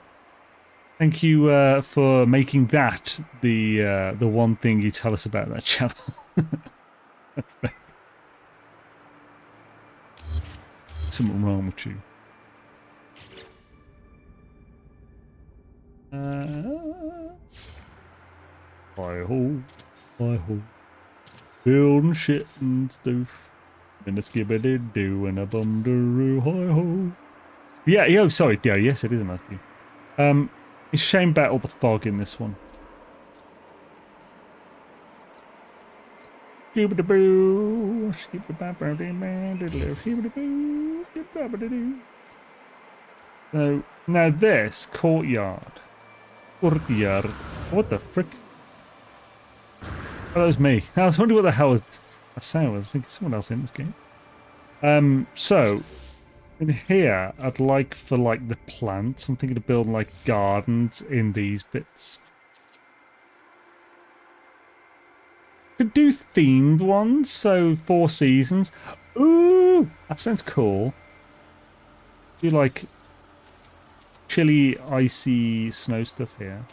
Thank you for making that the one thing you tell us about that channel. Something wrong with you. Hi-ho, hi-ho. Building shit and stuff. And a skibbity-doo and a bum-doo-roo, hi-ho. Yeah, oh, sorry, yeah, yes, it is a nice view. It's a shame about all the fog in this one. So, now this, courtyard. Courtyard. What the frick? Oh, that was me. I was wondering what the hell was I saying. I was thinking someone else in this game. So, in here, I'd like for, like, the plants. I'm thinking of building, like, gardens in these bits. Could do themed ones, so 4 seasons. Ooh, that sounds cool. Do, like, chilly, icy snow stuff here.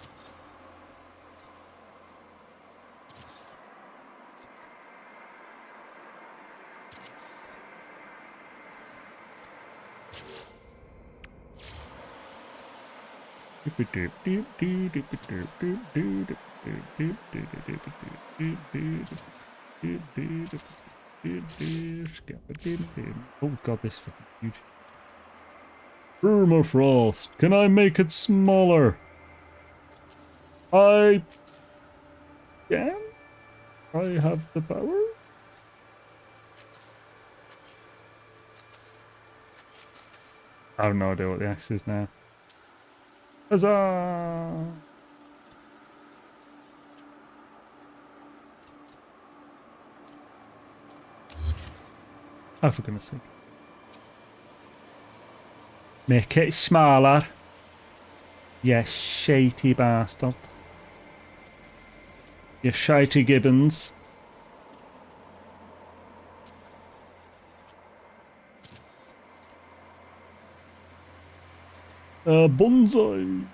Oh god, this is fucking huge. Permafrost, can I make it smaller? I can? I have the power? I have no idea what the axe is now. Huzzah! Oh, for goodness sake. Make it smaller. You shitey bastard. You shitey gibbons. Bonsai.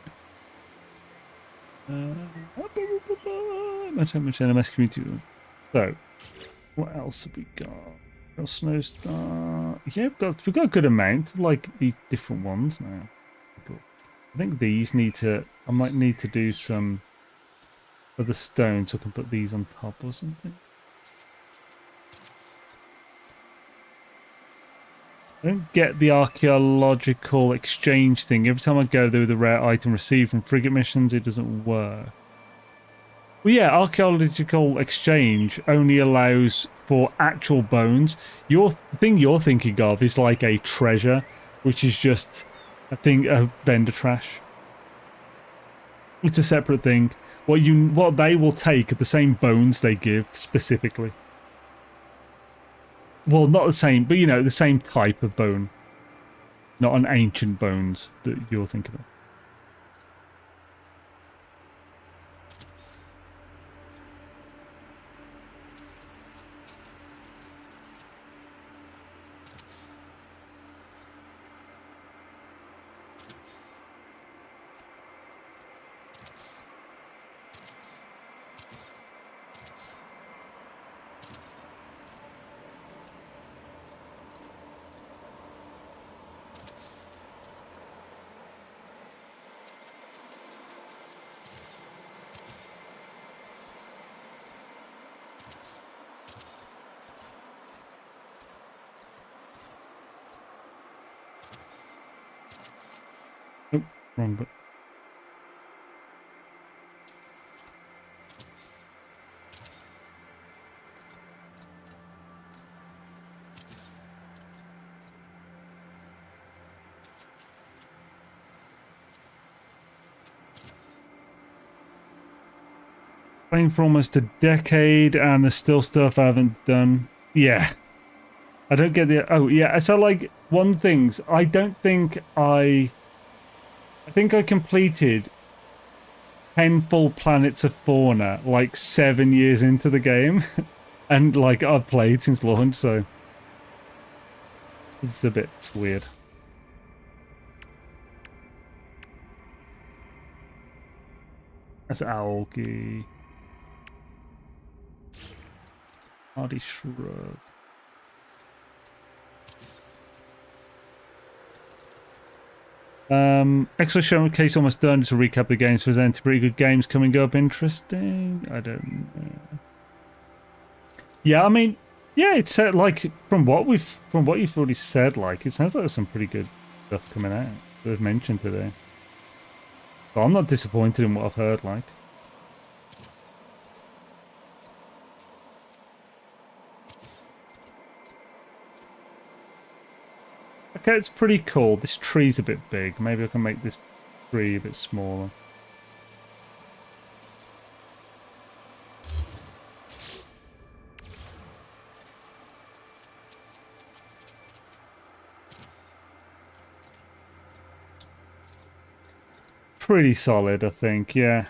Much NMS community. So, what else have we got? Snow Star. Yeah, we've got a good amount of like the different ones now. Cool. I think these need to. I might need to do some other stone so I can put these on top or something. I don't get the archaeological exchange thing. Every time I go there with a rare item received from frigate missions, it doesn't work. Well, yeah, archaeological exchange only allows for actual bones. The thing you're thinking of is like a treasure, which is just a vendor trash. It's a separate thing. What they will take are the same bones they give specifically. Well, not the same, but you know, the same type of bone. Not an ancient bones that you're thinking of. Oh, wrong button. Playing for almost a decade and there's still stuff I haven't done. Yeah. I don't get the... Oh, yeah. So, like, one thing, I don't think I think I completed 10 full planets of fauna, like, 7 years into the game. And, like, I've played since launch, so... This is a bit weird. That's algae. Hardy shrub. Extra showcase almost done. Just to recap the games, presenting pretty good games coming up. Interesting. I don't know. Yeah, I mean, yeah, it's like from what you've already said, like it sounds like there's some pretty good stuff coming out that was mentioned today. But I'm not disappointed in what I've heard. Like. Okay, it's pretty cool. This tree's a bit big. Maybe I can make this tree a bit smaller. Pretty solid, I think, yeah.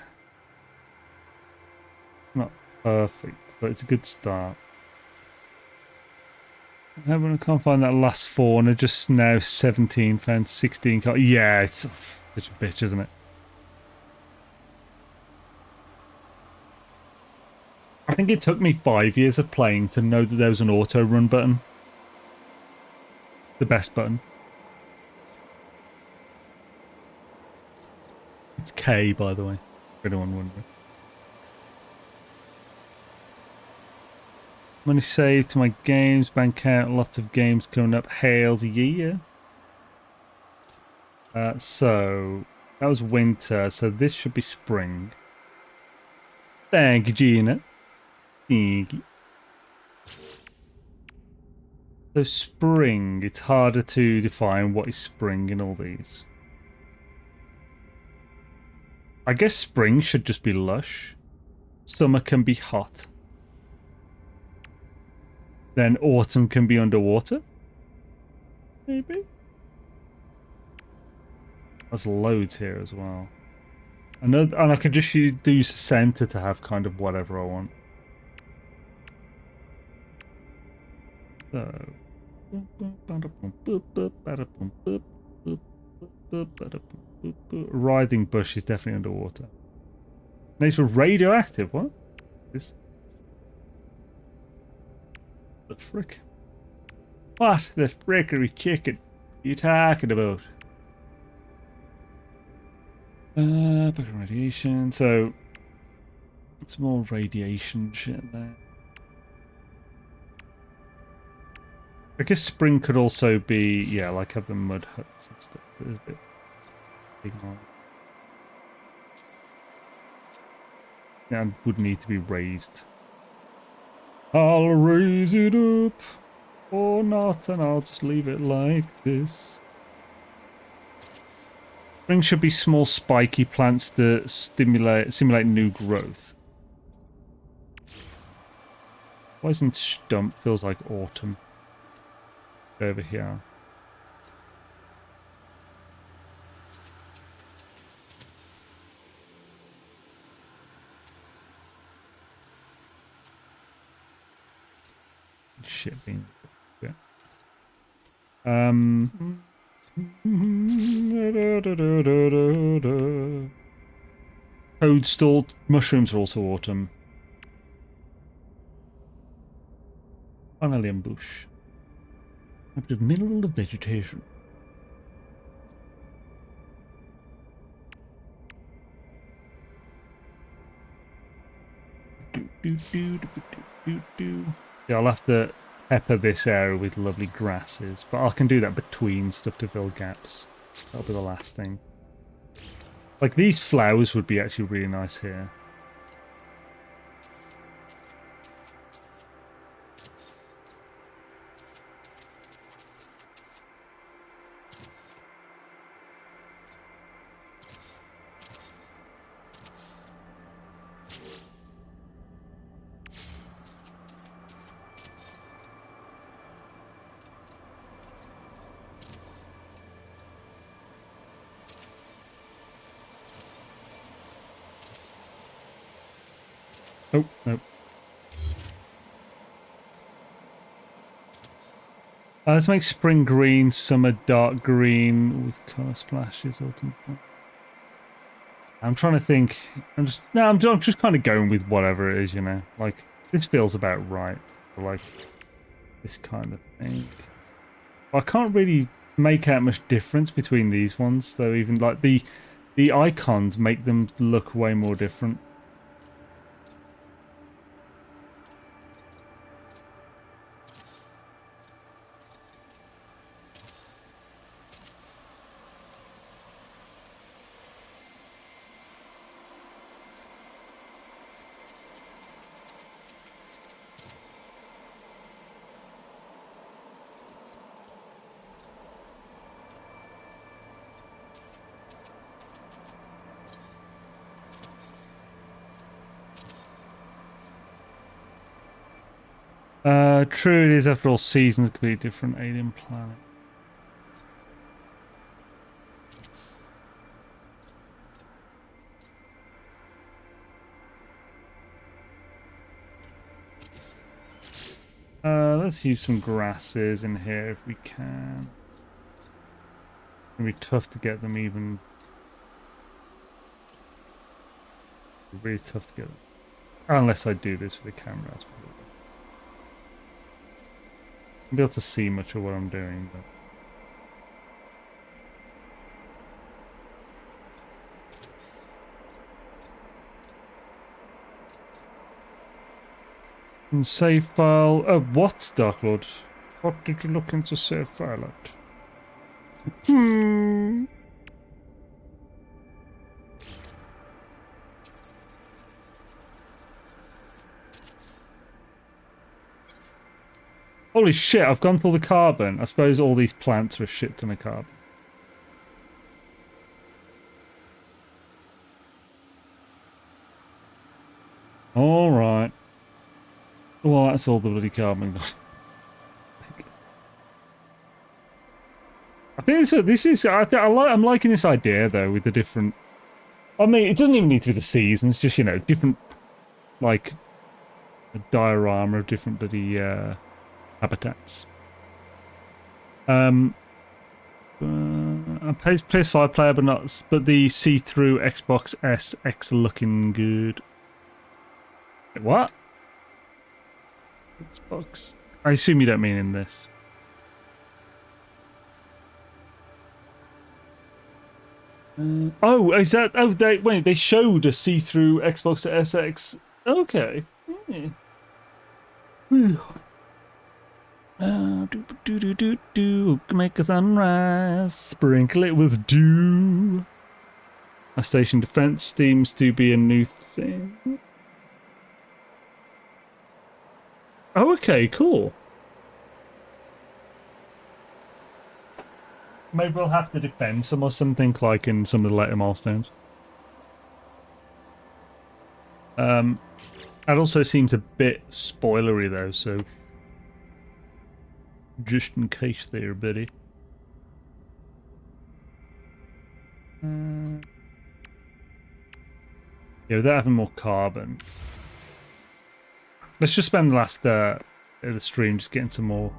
Not perfect, but it's a good start. I can't find that last fauna, just now 17, found 16. Yeah, it's such a bitch, isn't it? I think it took me 5 years of playing to know that there was an auto run button. The best button. It's K, by the way, for anyone wondering. Money saved to my games bank account. Lots of games coming up. Hail to you. So that was winter. So this should be spring. Thank you, Gina. Thank you. So spring, it's harder to define what is spring in all these. I guess spring should just be lush. Summer can be hot. Then autumn can be underwater. Maybe. There's loads here as well. And I can just use the center to have kind of whatever I want. So. Writhing bush is definitely underwater. These were radioactive. What? This? The frick? What the frickery chicken are you talking about? Back on radiation. So, it's more radiation shit there. I guess spring could also be, yeah, like have the mud huts and stuff. There's a bit big on. Yeah, it would need to be raised. I'll raise it up or not, and I'll just leave it like this. Spring should be small spiky plants that simulate new growth. Why isn't stump? Feels like autumn. Over here. Shit being. Yeah. Toadstool mushrooms are also autumn. Finally, bush. Up to the middle of vegetation. Yeah, I'll have to pepper this area with lovely grasses, but I can do that between stuff to fill gaps. That'll be the last thing. Like these flowers would be actually really nice here. Oh, no. Let's make spring green, summer dark green with colour splashes. Autumn. I'm trying to think. I'm just kind of going with whatever it is, you know. Like this feels about right. Like this kind of thing. I can't really make out much difference between these ones, though. Even like the icons make them look way more different. True it is, after all, seasons could be a different alien planet. Let's use some grasses in here if we can. It'll be tough to get them even. Really tough to get them. Unless I do this for the camera, that's probably. I'll be able to see much of what I'm doing, but And save file. Oh, what, Dark Lord? What did you look into save file at? Holy shit, I've gone through the carbon. I suppose all these plants are a shit ton of carbon. Alright. Well, that's all the bloody carbon. I think this is I'm liking this idea though with the different. I mean, it doesn't even need to be the seasons, just different, like a diorama of different bloody habitats. PS5 player, but the see-through Xbox S X looking good. Wait, what? Xbox. I assume you don't mean in this. Oh, is that? Oh, they showed a see-through Xbox SX. Okay. Yeah. Make a sunrise, sprinkle it with dew. A station defense seems to be a new thing. Oh, okay, cool. Maybe we'll have to defend some or something like in some of the later milestones. That also seems a bit spoilery though, so just in case there, buddy. Yeah, without having more carbon. Let's just spend the last of the stream just getting some more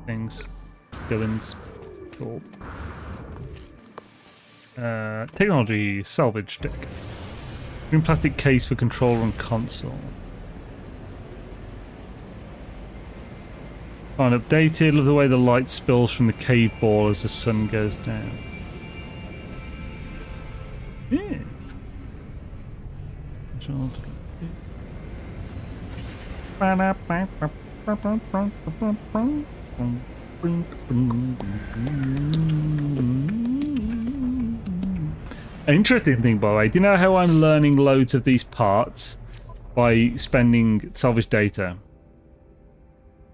things. Villains called technology salvage deck. Green plastic case for controller and console. Fine, updated. Love the way the light spills from the cave ball as the sun goes down. Yeah. An interesting thing, by the way, do you know how I'm learning loads of these parts by spending salvage data?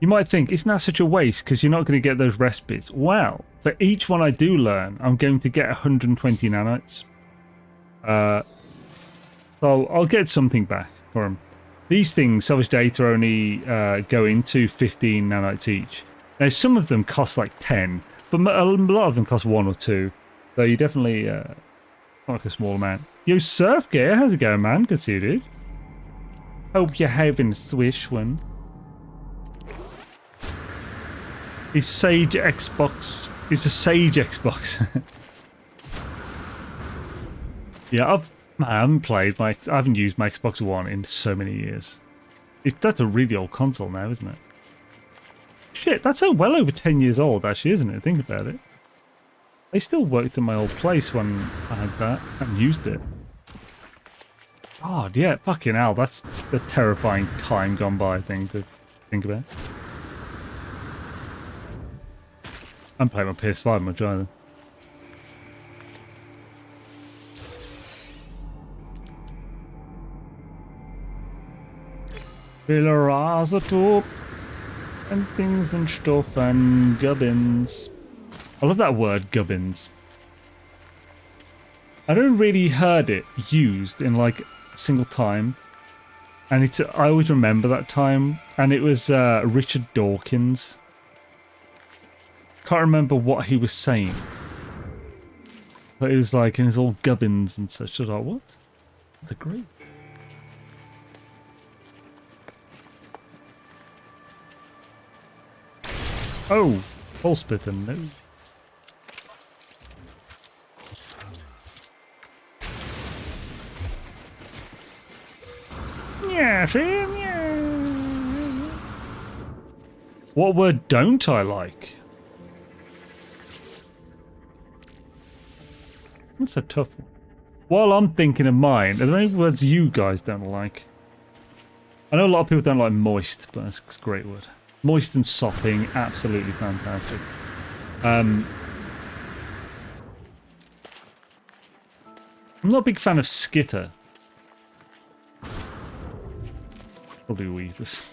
You might think, isn't that such a waste because you're not going to get those respites? Well, for each one I do learn, I'm going to get 120 nanites. So I'll get something back for them. These things, salvage data, only go into 15 nanites each. Now, some of them cost like 10, but a lot of them cost 1 or 2. So you definitely, like a small amount. Yo, Surf Gear, how's it going, man? Good to see you, dude. Hope you're having a swish one. Is Sage Xbox? It's a Sage Xbox. Yeah, I haven't used my Xbox One in so many years. That's a really old console now, isn't it? Shit, that's well over 10 years old, actually, isn't it? Think about it. I still worked in my old place when I had that and used it. God, yeah, fucking hell, that's the terrifying time gone by thing to think about. I'm playing my PS5 much either. Top and things and stuff and gubbins. I love that word, gubbins. I don't really heard it used in like a single time, and I always remember that time, and it was Richard Dawkins. Can't remember what he was saying, but it was like, and it's all gubbins and such. I was like, what? That's a great. Oh, full splitter, no. Yeah, yeah. What word don't I like? That's a tough one. While I'm thinking of mine, are there any words you guys don't like? I know a lot of people don't like moist, but that's a great word. Moist and sopping, absolutely fantastic. I'm not a big fan of skitter. Probably weavers.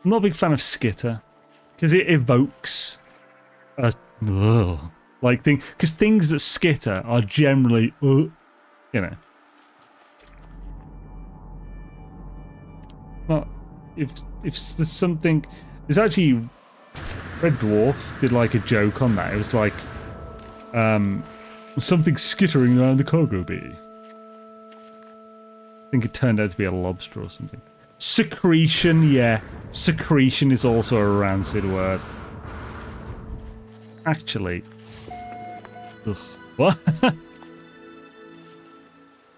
I'm not a big fan of skitter because it evokes a like thing. Because things that skitter are generally, you know. Not if there's something. There's actually Red Dwarf did like a joke on that. It was like something skittering around the cargo bay. I think it turned out to be a lobster or something. Secretion, yeah. Secretion is also a rancid word. Actually. Ugh. What?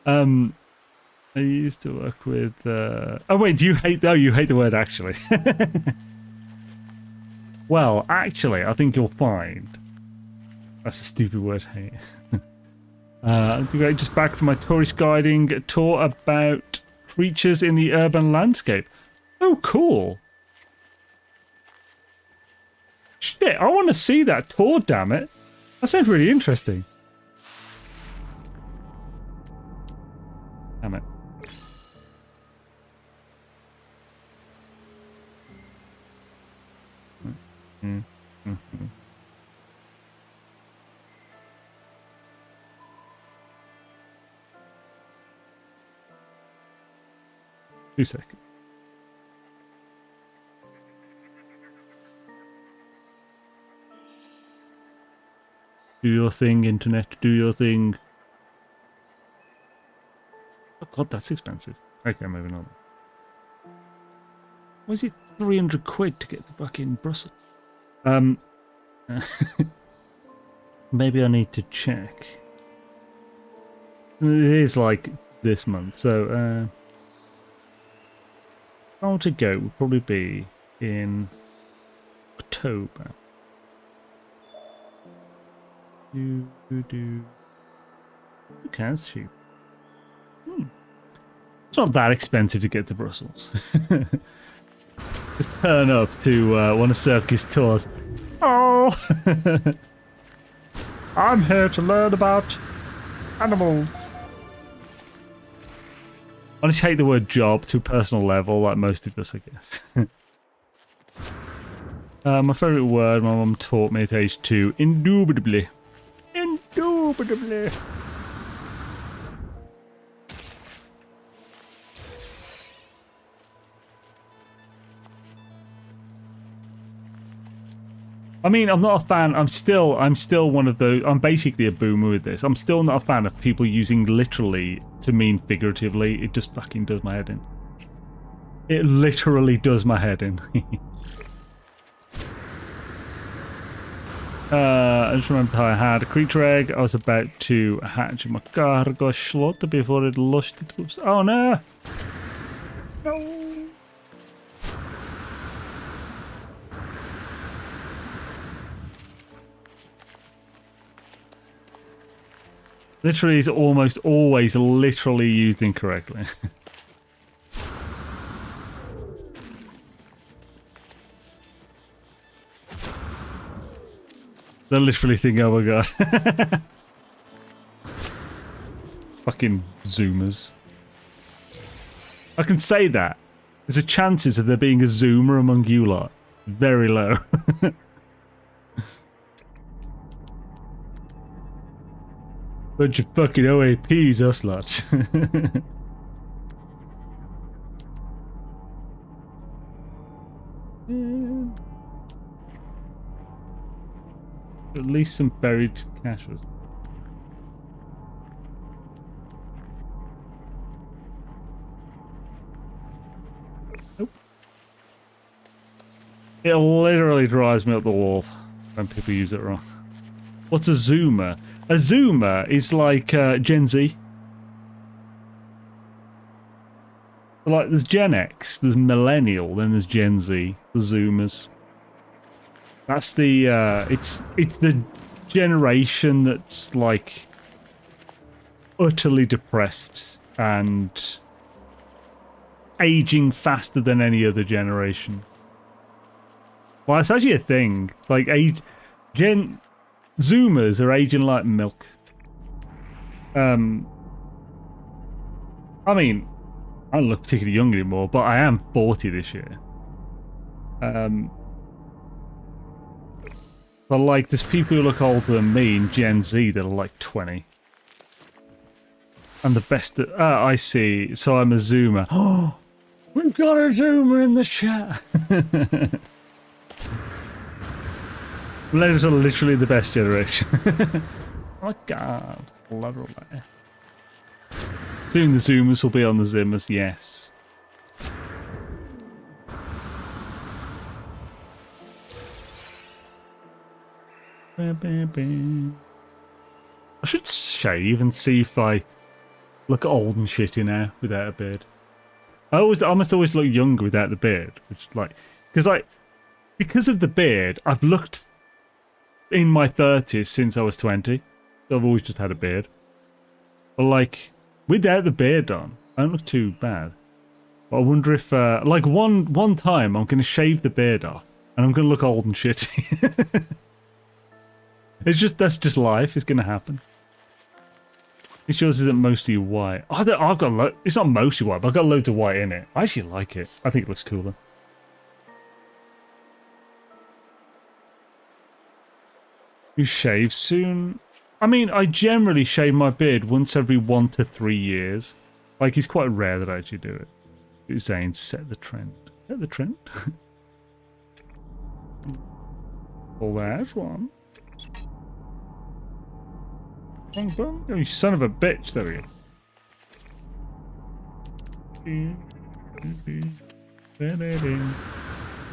I used to work with oh wait, do you hate you hate the word actually. Well, actually, I think you'll find that's a stupid word, hate. Just back from my tourist guiding tour about creatures in the urban landscape. Oh, cool. Shit, I want to see that tour, damn it. That sounds really interesting. Damn it. Mm-hmm. 2 seconds. Do your thing, internet. Do your thing. Oh god, that's expensive. Okay, moving on. Why is it 300 quid to get to fucking Brussels? Maybe I need to check. It is like this month, so if I want to go, would probably be in October. Okay, that's cheap. It's not that expensive to get to Brussels. Just turn up to one of Circus tours. Oh! I'm here to learn about animals. I just hate the word job to a personal level, like most of us, I guess. My favourite word my mum taught me at age 2, indubitably. Indubitably. I mean, I'm not a fan. I'm still one of those. I'm basically a boomer with this. I'm still not a fan of people using literally to mean figuratively. It just fucking does my head in. It literally does my head in. I just remember how I had a creature egg. I was about to hatch my cargo slot before it lost it. Oops. Oh no! No! Literally is almost always literally used incorrectly. They literally think, oh my god. Fucking zoomers. I can say that. There's a chances of there being a zoomer among you lot. Very low. Bunch of fucking OAPs, us lot. At least some buried caches. Nope. It literally drives me up the wall when people use it wrong. What's a zoomer? A zoomer is like Gen Z. Like there's Gen X, there's Millennial, then there's Gen Z, the zoomers. That's the it's the generation that's like utterly depressed and aging faster than any other generation. Well, it's actually a thing. Like, Zoomers are aging like milk. I mean, I don't look particularly young anymore, but I am 40 this year. But like, there's people who look older than me in Gen Z that are like 20. And the best that... I see. So I'm a Zoomer. Oh, we've got a Zoomer in the chat. Millennials are literally the best generation. Oh my god. Literally. Soon the Zoomers will be on the Zimmers, yes. I should shave and see if I look old and shitty now without a beard. I must always look younger without the beard, which because of the beard, I've looked in my 30s since I was 20. So I've always just had a beard. But like, without the beard on, I don't look too bad. But I wonder if, like one time I'm going to shave the beard off and I'm going to look old and shitty. That's just life. It's going to happen. It yours isn't mostly white. I've got it's not mostly white, but I've got loads of white in it. I actually like it. I think it looks cooler. You shave soon? I mean, I generally shave my beard once every 1 to 3 years. Like, it's quite rare that I actually do it. You're saying set the trend. Set the trend? Well, there's one. Wrong button? Oh, you son of a bitch. There we go.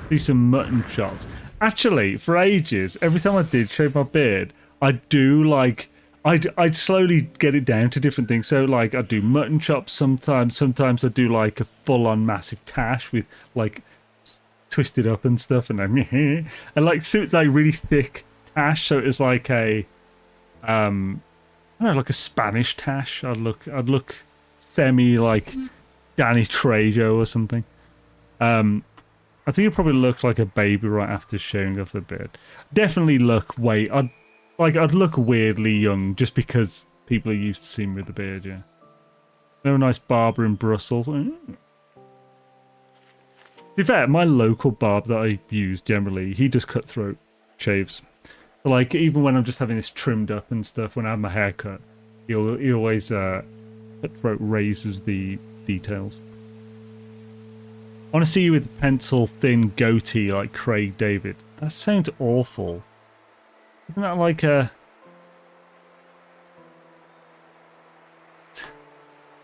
These some mutton chops. Actually, for ages, every time I did shave my beard, I'd do like... I'd slowly get it down to different things. So, like, I'd do mutton chops sometimes. Sometimes I'd do, like, a full-on massive tash with, like, twisted up and stuff. And then... and, like, really thick tash. So it was like a... I don't know, like a Spanish tash. I'd look semi, like, Danny Trejo or something. I think it probably looked like a baby right after shaving off the beard. Definitely look I'd look weirdly young just because people are used to seeing me with the beard, yeah. No nice barber in Brussels. To be fair, my local barber that I use generally, he does cutthroat shaves. Like, even when I'm just having this trimmed up and stuff, when I have my hair cut, he always cutthroat raises the details. I want to see you with a pencil-thin goatee like Craig David. That sounds awful. Isn't that like a...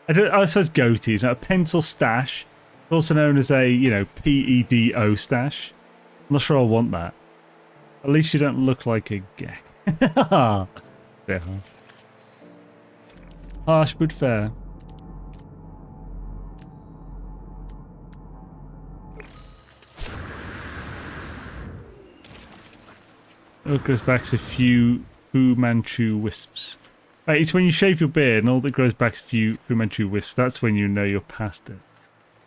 I suppose goatee is a pencil stash. Also known as a, PEDO stash. I'm not sure I want that. At least you don't look like a Gek. Bit harsh. Harsh but fair. It goes back to a few Fu Manchu wisps. Right, it's when you shave your beard and all that grows back is Fu Manchu wisps. That's when you know you're past it.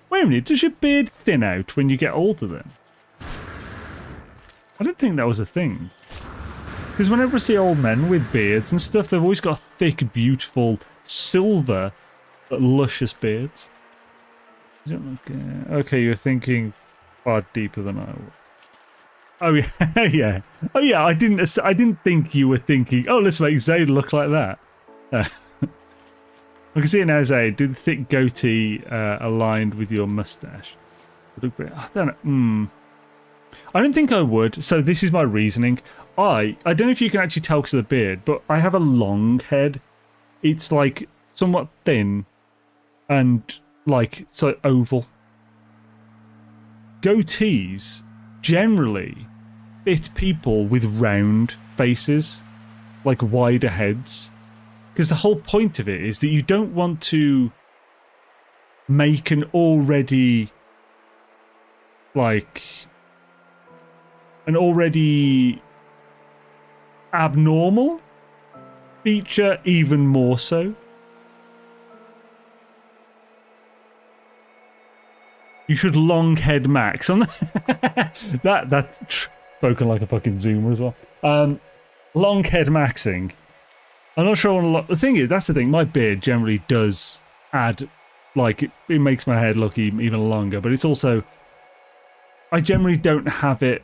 Wait a minute, does your beard thin out when you get older then? I don't think that was a thing. Because whenever I see old men with beards and stuff, they've always got thick, beautiful, silver, but luscious beards. You don't look... okay, you're thinking far deeper than I was. Oh yeah, yeah. Oh yeah, I didn't think you were thinking, oh, let's make Zayd look like that. I can see it now, Zayd. Do the thick goatee aligned with your mustache? I don't know. I don't think I would. So this is my reasoning. I don't know if you can actually tell because of the beard, but I have a long head. It's like somewhat thin and like so oval. Goatees generally fit people with round faces, like wider heads, because the whole point of it is that you don't want to make an already abnormal feature even more so. You should long head max on that's spoken like a fucking zoomer as well. Long head maxing. I'm not sure on a lot. The thing is, that's the thing. My beard generally does add, like, it makes my head look even longer. But it's also, I generally don't have it.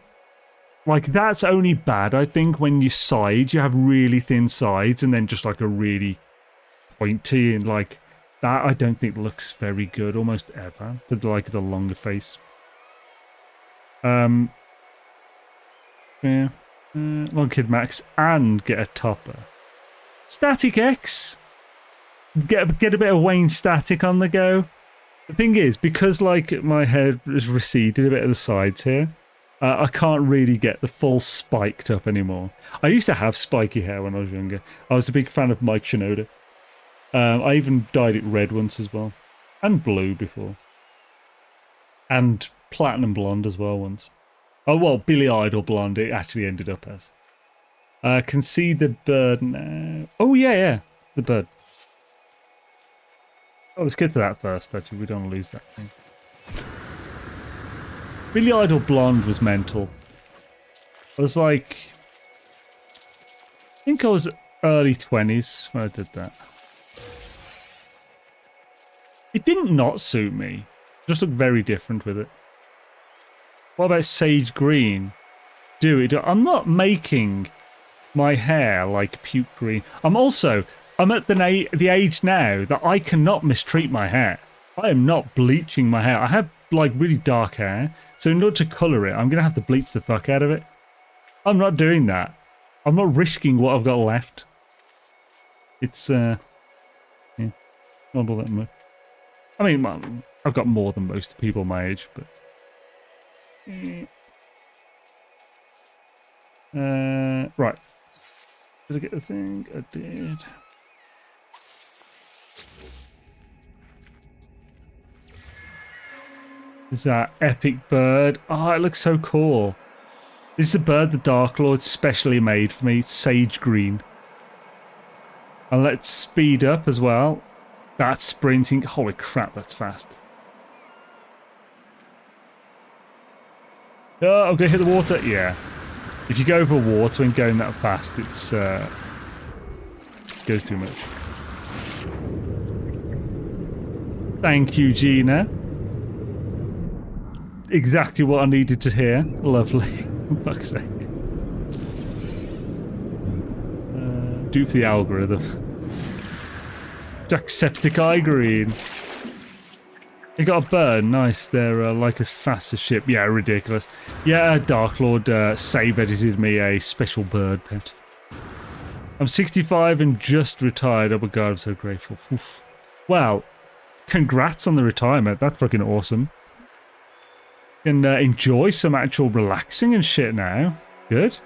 Like, that's only bad, I think, when you sides, you have really thin sides and then just like a really pointy and like that. I don't think looks very good almost ever. Like the longer face. Yeah. Long kid max and get a topper. Static X. Get a bit of Wayne Static on the go. The thing is, because like my head has receded a bit at the sides here, I can't really get the full spiked up anymore. I used to have spiky hair when I was younger. I was a big fan of Mike Shinoda. I even dyed it red once as well. And blue before. And platinum blonde as well once. Oh, well, Billy Idol blonde it actually ended up as. Can see the bird now. Oh, yeah. The bird. Oh, let's get to that first, actually. We don't want to lose that thing. Billy Idol blonde was mental. I was like... I think I was early 20s when I did that. It didn't not suit me. It just looked very different with it. What about sage green? I'm not making my hair like puke green. I'm at the age now that I cannot mistreat my hair. I am not bleaching my hair. I have like really dark hair, so in order to colour it, I'm going to have to bleach the fuck out of it. I'm not doing that. I'm not risking what I've got left. It's, yeah, not all that much. I mean, I've got more than most people my age, but... right. Did I get the thing? I did. This is that epic bird. Oh, it looks so cool. This is a bird the Dark Lord specially made for me. It's sage green. And let's speed up as well. That's sprinting. Holy crap, that's fast. Oh, I'm going to hit the water. Yeah. If you go over water and going that fast, it's goes too much. Thank you, Gina. Exactly what I needed to hear. Lovely. Fuck's sake. Do for the algorithm. Jacksepticeye green. You got a bird. Nice. They're like as fast as ship. Yeah, ridiculous. Yeah, Dark Lord save edited me a special bird pet. I'm 65 and just retired. Oh my god, I'm so grateful. Oof. Wow. Congrats on the retirement. That's fucking awesome. Can enjoy some actual relaxing and shit now. Good.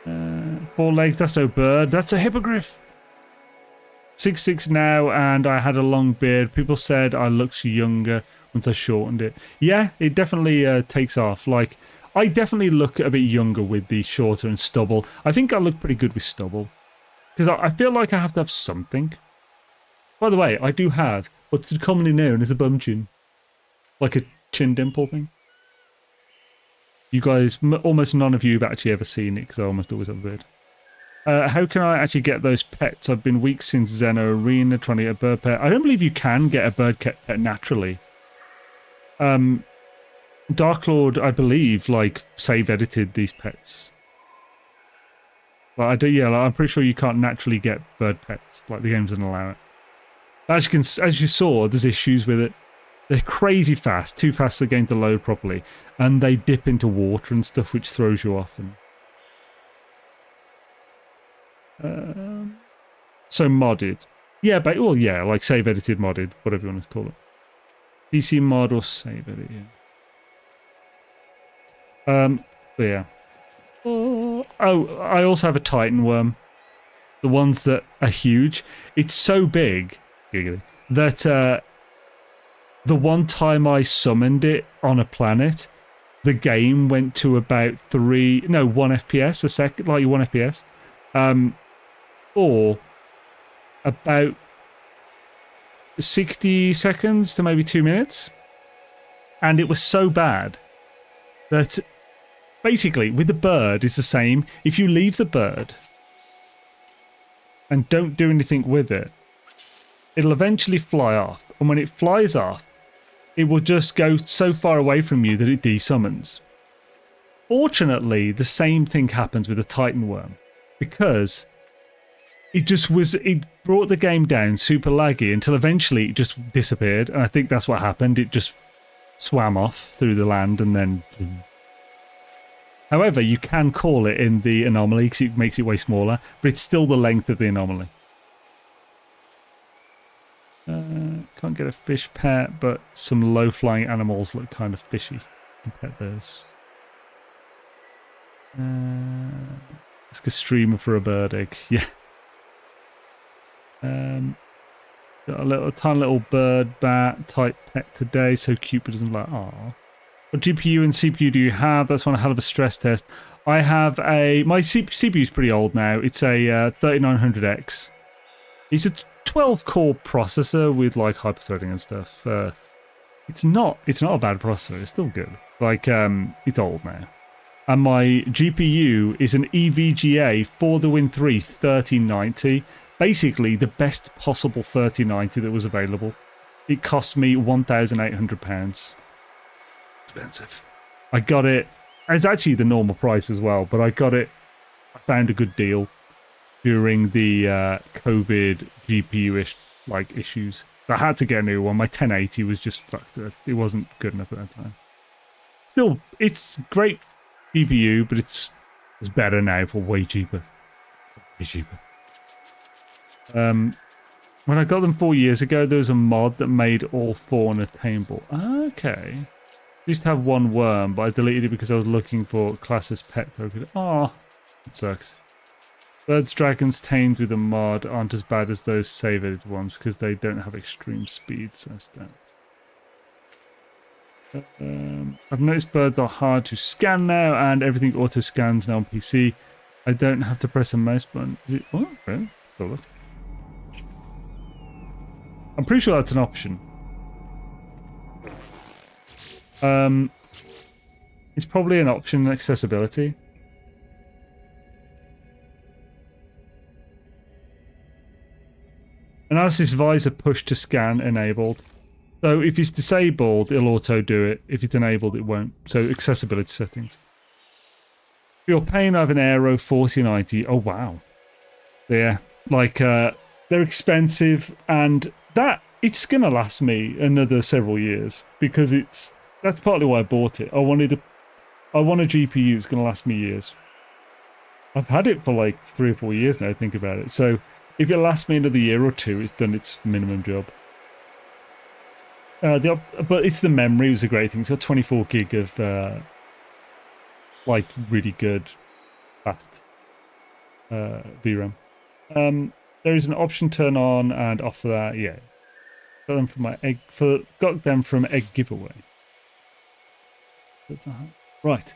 4 legs. That's no bird. That's a hippogriff. 6'6" now, and I had a long beard. People said I looked younger once I shortened it. Yeah, it definitely takes off. Like, I definitely look a bit younger with the shorter and stubble. I think I look pretty good with stubble. Because I feel like I have to have something. By the way, I do have what's commonly known as a bum chin. Like a chin dimple thing. You guys, almost none of you have actually ever seen it, because I almost always have a beard. How can I actually get those pets? I've been weeks since Zeno Arena trying to get a bird pet. I don't believe you can get a bird pet naturally. Dark Lord, I believe, like, save edited these pets. But I do, yeah, like, I'm pretty sure you can't naturally get bird pets. Like, the game doesn't allow it. As you saw, there's issues with it. They're crazy fast, too fast for the game to load properly, and they dip into water and stuff, which throws you off. So modded, yeah, but well, yeah, like save edited, modded, whatever you want to call it. PC mod or save edit, yeah. But yeah. Oh, I also have a Titan worm. The ones that are huge. It's so big that the one time I summoned it on a planet, the game went to about 1 FPS a second, like 1 FPS. Or about 60 seconds to maybe 2 minutes. And it was so bad that basically with the bird it's the same. If you leave the bird and don't do anything with it, it'll eventually fly off. And when it flies off, it will just go so far away from you that it desummons. Fortunately, the same thing happens with a Titan worm, because it brought the game down super laggy until eventually it just disappeared. And I think that's what happened. It just swam off through the land and then... However, you can call it in the anomaly because it makes it way smaller, but it's still the length of the anomaly. Can't get a fish pet, but some low-flying animals look kind of fishy. You can pet those. Ask a streamer for a bird egg. Yeah. Got a tiny little bird bat type pet today. So cute, but doesn't like. Aw. What GPU and CPU do you have? That's one hell of a stress test. I have my CPU is pretty old now. It's a 3900X. It's a 12-core processor with like hyperthreading and stuff. It's not a bad processor. It's still good. Like it's old now. And my GPU is an EVGA for the Win 3 3090. Basically, the best possible 3090 that was available. It cost me £1,800. Expensive. I got it. It's actually the normal price as well, but I got it. I found a good deal during the COVID GPU-ish like issues. So I had to get a new one. My 1080 was just fucked. It wasn't good enough at that time. Still, it's great GPU, but it's better now for way cheaper. Way cheaper. When I got them 4 years ago, there was a mod that made all four unattainable. Okay. I used to have one worm, but I deleted it because I was looking for classes pet token. Oh, it sucks. Birds, dragons tamed with a mod aren't as bad as those save-edited ones because they don't have extreme speed, so stats. I've noticed birds are hard to scan now, and everything auto-scans now on PC. I don't have to press a mouse button. Is it... Oh, okay. Sort of. I'm pretty sure that's an option. It's probably an option in accessibility. Analysis visor push to scan enabled. So if it's disabled, it'll auto do it. If it's enabled, it won't. So accessibility settings. For your pain, I have an Aero 4090. Oh wow. Yeah, like they're expensive, and it's gonna last me another several years because that's partly why I bought it. I want a GPU that's gonna last me years. I've had it for like 3 or 4 years now. Think about it. So if it lasts me another year or two, it's done its minimum job. But it's the memory was a great thing. It's got 24 gig of like really good fast VRAM. There is an option turn on and off for that. Yeah, got them from egg giveaway. Right.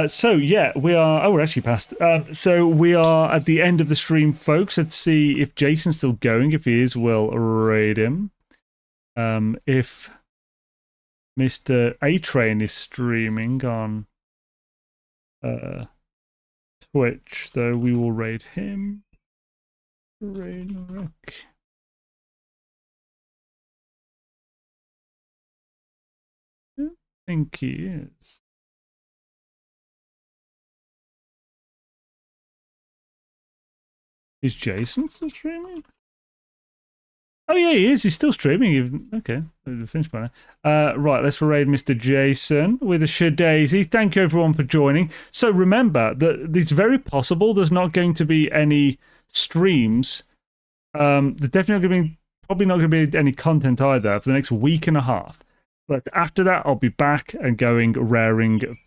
So yeah, we are. Oh, we're actually past. So we are at the end of the stream, folks. Let's see if Jason's still going. If he is, we'll raid him. If Mr. A-Train is streaming on Twitch, though, we will raid him. Raid Rick. I think he is. Is Jason still streaming? Oh yeah, he is. He's still streaming. Okay, finished by now. Right, let's raid Mr. Jason with a Shadaisy. Thank you everyone for joining. So remember that it's very possible there's not going to be any streams. There's definitely going to be probably not going to be any content either for the next week and a half. But after that, I'll be back and going raring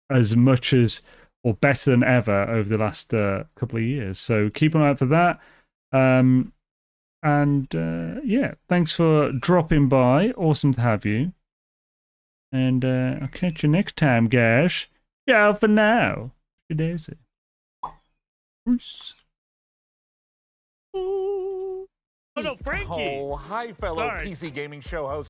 as much as or better than ever over the last couple of years. So keep an eye out for that. And yeah, thanks for dropping by. Awesome to have you. And I'll catch you next time, guys. Ciao for now. Good day, sir. Peace. Oh no, Frankie! Oh, hi, fellow Sorry. PC gaming show host.